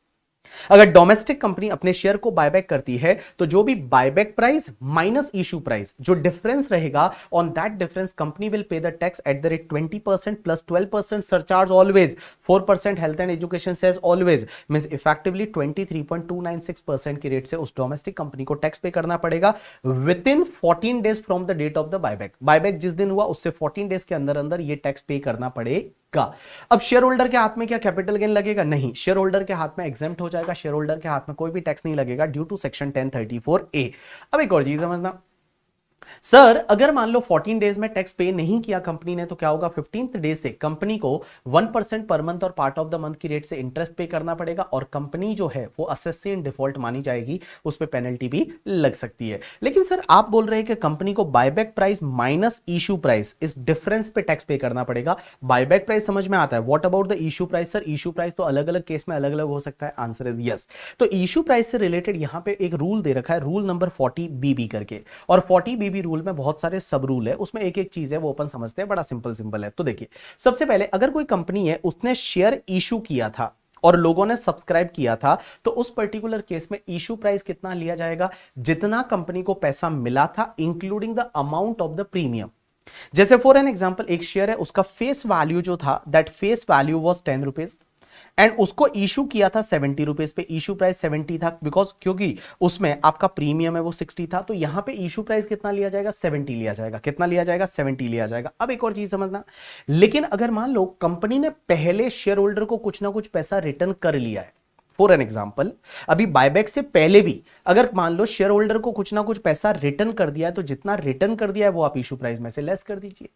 अगर डोमेस्टिक कंपनी अपने शेयर को बायबैक करती है तो जो भी buyback price minus issue price, जो डिफरेंस रहेगा, on that difference company will pay the tax at the rate 20% plus 12% surcharge always, 4% health and education cess always, means effectively 23.296% की रेट से उस डोमेस्टिक कंपनी को टैक्स पे करना पड़ेगा within 14 days from the date of the buyback. Buyback जिस दिन हुआ उससे 14 डेज के अंदर अंदर ये टैक्स पे करना पड़ेगा। अब शेयर होल्डर के हाथ में क्या कैपिटल गेन लगेगा? नहीं, शेयर होल्डर के हाथ में एग्जेम्प्ट हो जाएगा, शेयर होल्डर के हाथ में कोई भी टैक्स नहीं लगेगा ड्यू टू सेक्शन 1034A। अब एक और चीज समझना, सर अगर मान लो 14 डेज में टैक्स पे नहीं किया कंपनी ने तो क्या होगा, 15th डे से कंपनी को 1% पर मंथ और पार्ट ऑफ द मंथ की रेट से इंटरेस्ट पे करना पड़ेगा और कंपनी जो है वो असेसी इन डिफॉल्ट मानी जाएगी, उस पे पेनल्टी भी लग सकती है। लेकिन सर आप बोल रहे हैं कि कंपनी को buyback price minus issue price, इस डिफरेंस पे टैक्स पे करना पड़ेगा। बायबैक प्राइस समझ में आता है, what about the issue price? Sir issue price तो अलग अलग केस में अलग अलग हो सकता है। Answer is yes. तो इशू प्राइस से रिलेटेड यहां पे एक रूल दे रखा है, रूल नंबर 40BB करके, और 40BB रूल में बहुत सारे सब रूल है, उसमें एक एक चीज है वो अपन समझते हैं, बड़ा सिंपल सिंपल है। तो देखिए सबसे पहले अगर कोई कंपनी है उसने शेयर इशू किया था और लोगों ने सब्सक्राइब किया था, तो उस पर्टिकुलर केस में इशू प्राइस कितना लिया जाएगा? जितना कंपनी को पैसा मिला था including the amount of the premium. जैसे फॉर एन एग्जांपल एक शेयर है, उसका फेस वैल्यू जो था, that face value was 10 rupees and उसको इशू किया था 70 रुपीज पे, इशू प्राइस 70 था बिकॉज क्योंकि उसमें आपका प्रीमियम है वो 60 था, तो यहां पे इशू प्राइस कितना लिया जाएगा? 70 लिया जाएगा। कितना लिया जाएगा? 70 लिया जाएगा। अब एक और चीज समझना, लेकिन अगर मान लो कंपनी ने पहले शेयर होल्डर को कुछ ना कुछ पैसा रिटर्न कर लिया है, फॉर एन एग्जाम्पल अभी बायबैक से पहले भी अगर मान लो शेयर होल्डर को कुछ ना कुछ पैसा रिटर्न कर दिया है, तो जितना रिटर्न कर दिया है वो आप इशू प्राइस में से लेस कर दीजिए।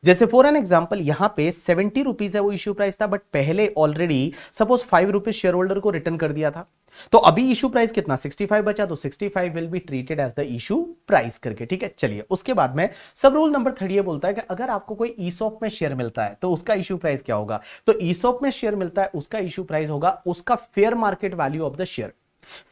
जैसे फॉर एन एग्जाम्पल यहां पे 70 रुपीज है वो इशू प्राइस था, बट पहले already suppose 5 rupees share holder को रिटर्न कर दिया था, तो अभी इशू प्राइस कितना? 65 बचा, तो 65 will be treated as the issue price करके। ठीक है, चलिए उसके बाद में सब रूल नंबर 30 ये बोलता है कि अगर आपको कोई ईसॉप में शेयर मिलता है तो उसका इशू प्राइस क्या होगा? तो ईसॉप में शेयर मिलता है उसका इशू प्राइस होगा उसका fair market value of the share.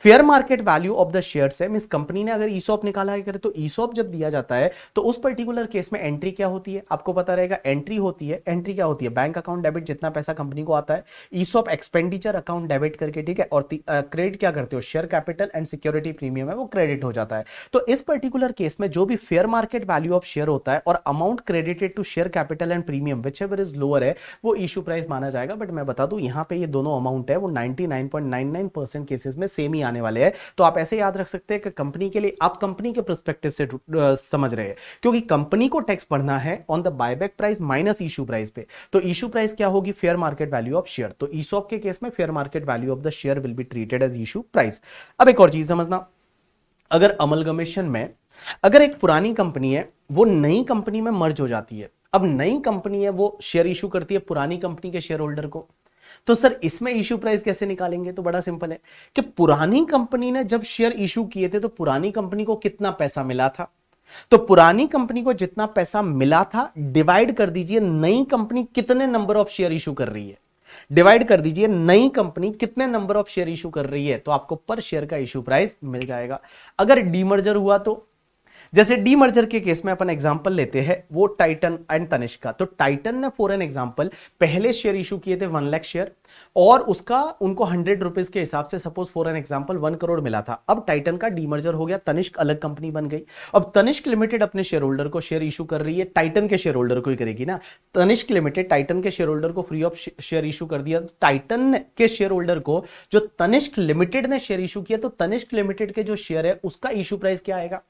Fair market value of the share से मींस कंपनी ने अगर ईसॉप निकाला है करे, तो ईसॉप जब दिया जाता है तो उस पर्टिकुलर केस में एंट्री क्या होती है? आपको पता रहेगा एंट्री होती है, एंट्री क्या होती है? बैंक अकाउंट डेबिट, जितना पैसा कंपनी को आता है, ईसॉप एक्सपेंडिचर अकाउंट डेबिट करके, ठीक है, और क्रेडिट क्या करते हो? Share capital and security premium है वो क्रेडिट हो जाता है। तो इस पर्टिकुलर केस में जो भी fair market value of share होता है और amount credited to share capital and premium whichever is lower है, वो इशू प्राइस माना जाएगा। बट मैं बता दूं यहां पे ये दोनों अमाउंट है वो 99.99% केसेस में सेम ही आने वाले हैं। तो आप ऐसे याद रख सकते हैं कि कंपनी के लिए आप कंपनी के पर्सपेक्टिव से समझ रहे हैं, क्योंकि कंपनी को टैक्स भरना है on the buyback price minus issue price पे। तो इशू प्राइस क्या होगी? Fair market value of share. तो ईसॉप के केस में fair market value of the share will be treated as issue price. अब एक और चीज समझना, अगर अमलगमेशन में अगर एक पुरानी कंपनी है वो नई कंपनी में मर्ज हो जाती है, अब नई कंपनी है वो शेयर इशू करती है पुरानी कंपनी के शेयर होल्डर को, तो सर इसमें इशू प्राइस कैसे निकालेंगे? तो बड़ा सिंपल है कि पुरानी कंपनी ने जब शेयर इशू किए थे तो पुरानी कंपनी को कितना पैसा मिला था, तो पुरानी कंपनी को जितना पैसा मिला था डिवाइड कर दीजिए नई कंपनी कितने नंबर ऑफ शेयर इशू कर रही है, डिवाइड कर दीजिए नई कंपनी कितने नंबर ऑफ शेयर इशू कर रही है, तो आपको पर शेयर का इशू प्राइस मिल जाएगा। अगर डीमर्जर हुआ तो जैसे डीमर्जर के केस में अपन एग्जांपल लेते हैं वो टाइटन एंड तनिष्क का, तो टाइटन ने फॉर एन एग्जांपल पहले शेयर इशू किए थे 1 लाख शेयर और उसका उनको 100 रुपीज के हिसाब से suppose for an example 1 crore मिला था। अब टाइटन का डीमर्जर हो गया, तनिष्क अलग कंपनी बन गई। अब तनिष्क लिमिटेड अपने शेयर होल्डर को शेयर इशू कर रही है, टाइटन के शेयर होल्डर को ही करेगी ना। तनिष्क लिमिटेड टाइटन के शेयर होल्डर को फ्री ऑफ शेयर इशू कर दिया, टाइटन के शेयर होल्डर को जो तनिष्क लिमिटेड ने शेयर इशू किया, तो तनिष्क लिमिटेड के जो शेयर है उसका इशू प्राइस क्या आएगा?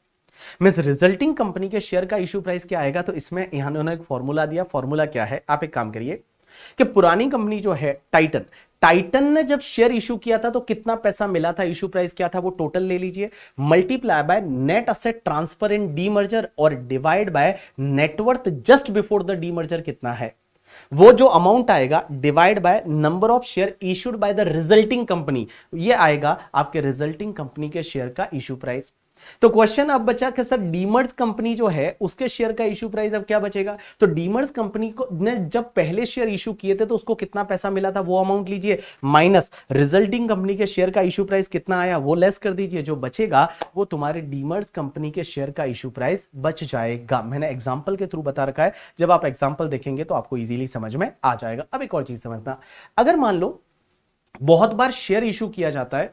मींस रिजल्टिंग कंपनी के शेयर का इशू प्राइस क्या आएगा? तो इसमें यहां उन्होंने एक फॉर्मूला दिया। फॉर्मूला क्या है? आप एक काम करिए कि पुरानी कंपनी जो है टाइटन, टाइटन ने जब शेयर इशू किया था तो कितना पैसा मिला था, इशू प्राइस क्या था, वो टोटल ले लीजिए, multiply by net asset transfer in demerger और divide by net worth just before the demerger कितना है, वो जो अमाउंट आएगा divide by number of share issued by the resulting company, ये आएगा आपके रिजल्टिंग कंपनी के शेयर का इशू प्राइस। तो क्वेश्चन अब बचा कि सर डीमर्ज कंपनी जो है उसके शेयर का इशू प्राइस अब क्या बचेगा? तो डीमर्ज कंपनी को ने जब पहले शेयर इशू किए थे तो उसको कितना पैसा मिला था, वो अमाउंट लीजिए, माइनस रिजल्टिंग कंपनी के शेयर का इशू प्राइस कितना आया वो लेस कर दीजिए, जो बचेगा वो तुम्हारे डीमर्ज कंपनी के शेयर का इशू प्राइस बच जाएगा। मैंने एग्जांपल के थ्रू बता रखा है, जब आप एग्जांपल देखेंगे तो आपको इजीली समझ में आ जाएगा। अब एक और चीज समझना, अगर मान लो बहुत बार शेयर इशू किया जाता है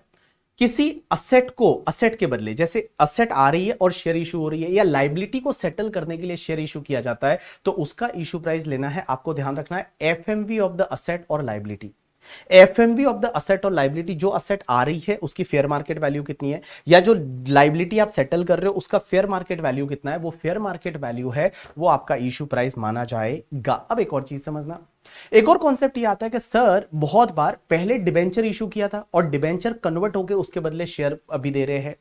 किसी असेट को, असेट के बदले, जैसे असेट आ रही है और शेयर इशू हो रही है, या लाइबिलिटी को सेटल करने के लिए शेयर इशू किया जाता है, तो उसका इशू प्राइस लेना है। आपको ध्यान रखना है एफएमवी ऑफ द असेट और liability. FMV of the asset और लाइबिलिटी, जो असेट आ रही है उसकी फेयर मार्केट वैल्यू कितनी है, या जो लाइबिलिटी आप सेटल कर रहे हो उसका फेयर मार्केट वैल्यू कितना है, वो फेयर मार्केट वैल्यू है, वो आपका इशू प्राइस माना जाएगा। अब एक और चीज समझना, एक और कॉन्सेप्ट ये आता है कि सर बहुत बार पहले डिबेंचर इशू किया था और डिबेंचर कन्वर्ट होकर उसके बदले शेयर अभी दे रहे हैं,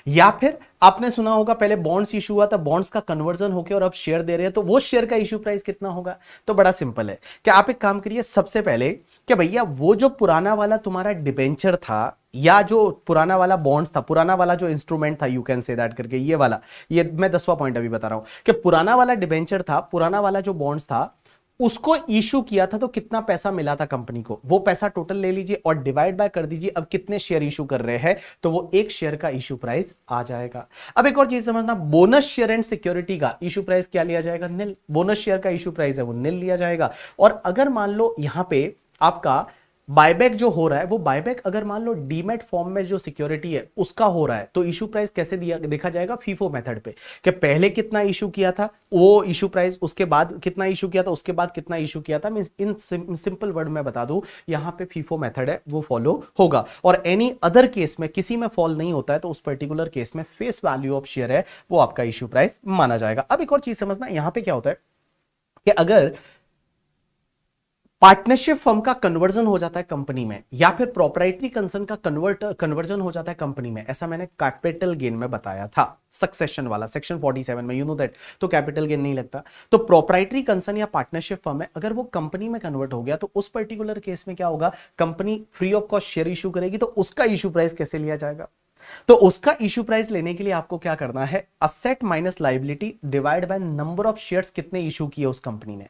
या फिर आपने सुना होगा पहले बॉन्ड्स इशू हुआ था, बॉन्ड्स का कन्वर्जन होकर और अब शेयर दे रहे हैं, तो वो शेयर का इशू प्राइस कितना होगा? तो बड़ा सिंपल है कि आप एक काम करिए, सबसे पहले कि भैया वो जो पुराना वाला तुम्हारा डिबेंचर था या जो पुराना वाला बॉन्ड्स था, पुराना वाला जो इंस्ट्रूमेंट था, यू कैन से दैट करके, ये वाला, ये मैं 10वां पॉइंट अभी बता रहा हूं कि पुराना वाला डिबेंचर था, पुराना वाला जो बॉन्ड्स था उसको इशू किया था तो कितना पैसा मिला था कंपनी को, वो पैसा टोटल ले लीजिए और डिवाइड बाय कर दीजिए अब कितने शेयर इशू कर रहे हैं, तो वो एक शेयर का इशू प्राइस आ जाएगा। अब एक और चीज समझना, बोनस शेयर एंड सिक्योरिटी का इशू प्राइस क्या लिया जाएगा? निल। बोनस शेयर का इशू प्राइस है वो निल लिया जाएगा। और अगर मान लो यहां पे आपका बायबैक जो हो रहा है, वो बायबैक अगर मान लो डीमैट फॉर्म में जो सिक्योरिटी है उसका हो रहा है, तो इशू प्राइस कैसे दिया देखा जाएगा? फीफो मेथड पे, कि पहले कितना इशू किया था वो इशू प्राइस, उसके बाद कितना इशू किया था, उसके बाद कितना इशू किया था। मींस इन सिंपल वर्ड में बता दूं, यहां पे फीफो मेथड है वो फॉलो होगा। और एनी अदर केस में किसी में फॉल नहीं होता है, तो उस पर्टिकुलर केस में फेस वैल्यू ऑफ शेयर है वो आपका इशू प्राइस माना जाएगा। अब एक और चीज समझना, यहां पे क्या होता है कि अगर पार्टनरशिप फर्म का कन्वर्जन हो जाता है कंपनी में, या फिर प्रोप्राइटरी कंसर्न का कन्वर्जन हो जाता है कंपनी में, ऐसा मैंने कैपिटल गेन में बताया था, सक्सेशन वाला सेक्शन 47 में, यू नो दैट, तो कैपिटल गेन नहीं लगता। तो प्रोप्राइटरी कंसर्न या पार्टनरशिप फर्म है, अगर वो कंपनी में कन्वर्ट हो गया तो उस पर्टिकुलर केस में क्या होगा? Company free of cost share issue करेगी, तो उसका इशू प्राइस कैसे लिया जाएगा? तो उसका इशू प्राइस लेने के लिए आपको क्या करना है? Asset minus liability divide by number of shares कितने इशू किए उस कंपनी ने,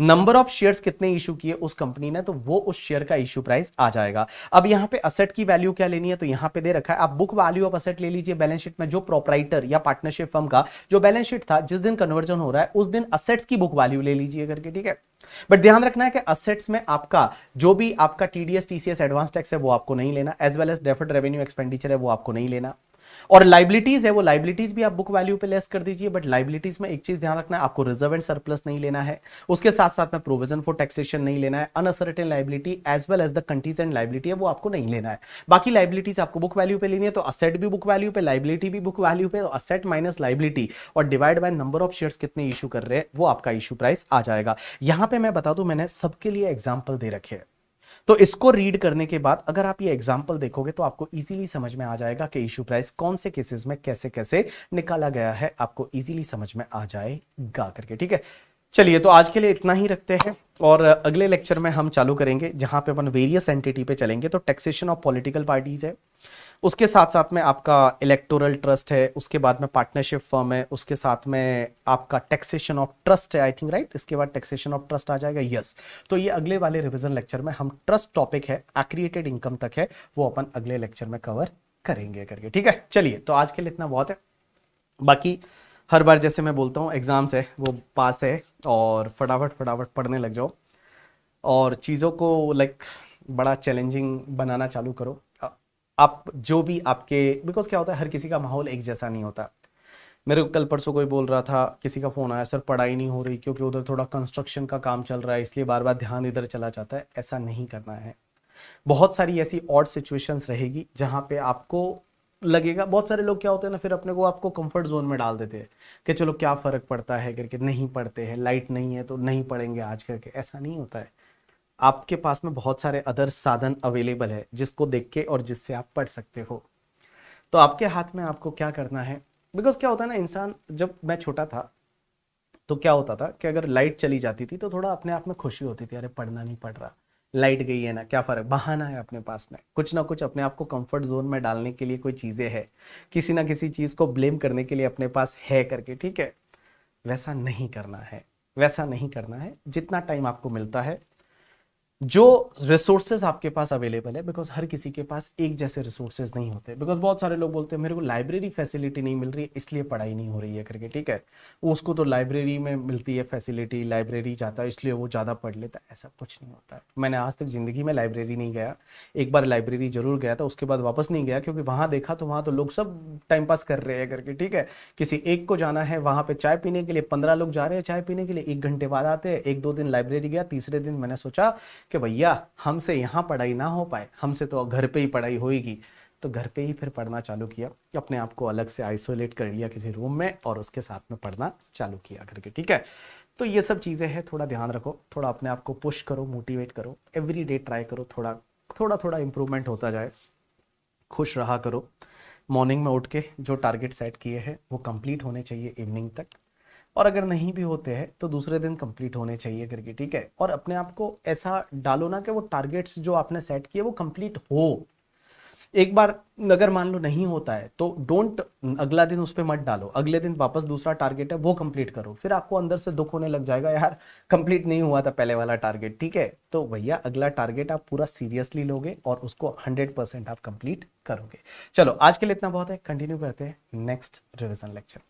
नंबर ऑफ शेयर्स कितने इशू किए उस कंपनी ने, तो वो उस शेयर का इशू प्राइस आ जाएगा। अब यहां पे असेट की वैल्यू क्या लेनी है, तो यहां पे दे रखा है, आप बुक वैल्यू ऑफ असेट ले लीजिए बैलेंस शीट में, जो प्रोप्राइटर या पार्टनरशिप फर्म का जो बैलेंस शीट था, जिस दिन कन्वर्जन हो रहा है उस दिन असेट्स की बुक वैल्यू ले लीजिए करके, ठीक है। बट ध्यान रखना है कि असेट्स में आपका जो भी आपका टीडीएस टीसीएस एडवांस टैक्स है वो आपको नहीं लेना, as well as deferred revenue expenditure है वो आपको नहीं लेना, और लाइबिलिटीज है वो लाइबिलिटीज भी आप बुक वैल्यू पे लेस कर दीजिए। बट लाइबिलिटीज में एक चीज ध्यान रखना है, आपको रिजर्व एंड सरप्लस नहीं लेना है, उसके साथ साथ में प्रोविजन फॉर टैक्सेशन नहीं लेना है, unascertained liability as well as the contingent liability है वो आपको नहीं लेना है। बाकी लाइबिलिटीज आपको बुक वैल्यू पे लेनी है, तो असेट भी बुक वैल्यू पे, लाइबिलिटी भी बुक वैल्यू पे, तो असेट माइनस लाइबिलिटी और divide by number of shares कितने इशू कर रहे हैं वो आपका इशू प्राइस आ जाएगा। यहां पे मैं बता दूं, मैंने सबके लिए एग्जांपल दे रखे हैं, तो इसको रीड करने के बाद अगर आप ये एग्जांपल देखोगे तो आपको इजीली समझ में आ जाएगा कि इशू प्राइस कौन से केसेस में कैसे कैसे निकाला गया है, आपको इजीली समझ में आ जाएगा करके, ठीक है। चलिए, तो आज के लिए इतना ही रखते हैं और अगले लेक्चर में हम चालू करेंगे जहां पे अपन वेरियस एंटिटी पे चलेंगे। तो टैक्सेशन ऑफ पॉलिटिकल पार्टीज है, उसके साथ साथ में आपका इलेक्टोरल ट्रस्ट है, उसके बाद में पार्टनरशिप फर्म है, उसके साथ में आपका टैक्सेशन ऑफ ट्रस्ट है, आई थिंक राइट, इसके बाद टैक्सेशन ऑफ ट्रस्ट आ जाएगा, यस। तो ये अगले वाले रिवीजन लेक्चर में हम ट्रस्ट टॉपिक है, एक्रिएटेड इनकम तक है, वो अपन अगले लेक्चर में कवर करेंगे करके, ठीक है। चलिए, तो आज के लिए इतना बहुत है। बाकी हर बार जैसे मैं बोलता हूँ, एग्जाम्स है वो पास है और फटाफट फटाफट पढ़ने लग जाओ और चीज़ों को लाइक बड़ा चैलेंजिंग बनाना चालू करो। आप जो भी आपके, बिकॉज क्या होता है, हर किसी का माहौल एक जैसा नहीं होता। मेरे को कल परसों कोई बोल रहा था, किसी का फोन आया, सर पढ़ाई नहीं हो रही क्योंकि उधर थोड़ा कंस्ट्रक्शन का काम चल रहा है इसलिए बार बार ध्यान इधर चला जाता है। ऐसा नहीं करना है। बहुत सारी ऐसी ऑड सिचुएशंस रहेगी जहां पे आपको लगेगा, बहुत सारे लोग क्या होते हैं ना, फिर अपने को आपको कंफर्ट जोन में डाल देते हैं कि चलो क्या फर्क पड़ता है करके, नहीं पढ़ते हैं, लाइट नहीं है तो नहीं पढ़ेंगे आज करके। ऐसा नहीं होता है। आपके पास में बहुत सारे अदर साधन अवेलेबल है जिसको देख के और जिससे आप पढ़ सकते हो। तो आपके हाथ में आपको क्या करना है, बिकॉज क्या होता है ना, इंसान, जब मैं छोटा था तो क्या होता था कि अगर लाइट चली जाती थी तो थोड़ा अपने आप में खुशी होती थी, अरे पढ़ना नहीं पड़ रहा, लाइट गई है ना, क्या फर्क, बहाना है अपने पास में, कुछ ना कुछ अपने आप को कंफर्ट जोन में डालने के लिए कोई चीजें है, किसी ना किसी चीज को ब्लेम करने के लिए अपने पास है करके, ठीक है। वैसा नहीं करना है, वैसा नहीं करना है। जितना टाइम आपको मिलता है, जो रिसोर्सेज आपके पास अवेलेबल है, बिकॉज हर किसी के पास एक जैसे रिसोर्सेज नहीं होते। बिकॉज बहुत सारे लोग बोलते हैं मेरे को लाइब्रेरी फैसिलिटी नहीं मिल रही है इसलिए पढ़ाई नहीं हो रही है करके, ठीक है। उसको तो लाइब्रेरी में मिलती है फैसिलिटी, लाइब्रेरी जाता है इसलिए वो ज़्यादा पढ़ लेता है। ऐसा कुछ नहीं होता है। मैंने आज तक जिंदगी में लाइब्रेरी नहीं गया, एक बार लाइब्रेरी जरूर गया था, उसके बाद वापस नहीं गया क्योंकि वहाँ देखा तो वहाँ तो लोग सब टाइम पास कर रहे हैं करके, ठीक है। किसी एक को जाना है वहाँ पे चाय पीने के लिए, 15 लोग जा रहे हैं चाय पीने के लिए, 1 घंटे बाद आते हैं। 1-2 दिन लाइब्रेरी गया, तीसरे दिन मैंने सोचा कि भैया हमसे यहाँ पढ़ाई ना हो पाए, हमसे तो घर पे ही पढ़ाई होएगी, तो घर पे ही फिर पढ़ना चालू किया, अपने आप को अलग से आइसोलेट कर लिया किसी रूम में और उसके साथ में पढ़ना चालू किया करके, ठीक है। तो ये सब चीज़ें हैं, थोड़ा ध्यान रखो, थोड़ा अपने आप को पुश करो, मोटिवेट करो, एवरी डे ट्राई करो, थोड़ा थोड़ा थोड़ा इंप्रूवमेंट होता जाए, खुश रहा करो, मॉर्निंग में उठ के जो टारगेट सेट किए हैं वो कंप्लीट होने चाहिए इवनिंग तक, और अगर नहीं भी होते हैं तो दूसरे दिन कंप्लीट होने चाहिए करके, ठीक है। और अपने आप को ऐसा डालो ना कि वो टारगेट्स जो आपने सेट किए वो कंप्लीट हो। एक बार अगर मान लो नहीं होता है तो डोंट अगला दिन उस पर मत डालो, अगले दिन वापस दूसरा टारगेट है वो कंप्लीट करो, फिर आपको अंदर से दुख होने लग जाएगा यार कंप्लीट नहीं हुआ था पहले वाला टारगेट, ठीक है। तो भैया अगला टारगेट आप पूरा सीरियसली लोगे और उसको 100% आप कंप्लीट करोगे। चलो आज के लिए इतना बहुत है, कंटिन्यू करते हैं नेक्स्ट रिवीजन लेक्चर।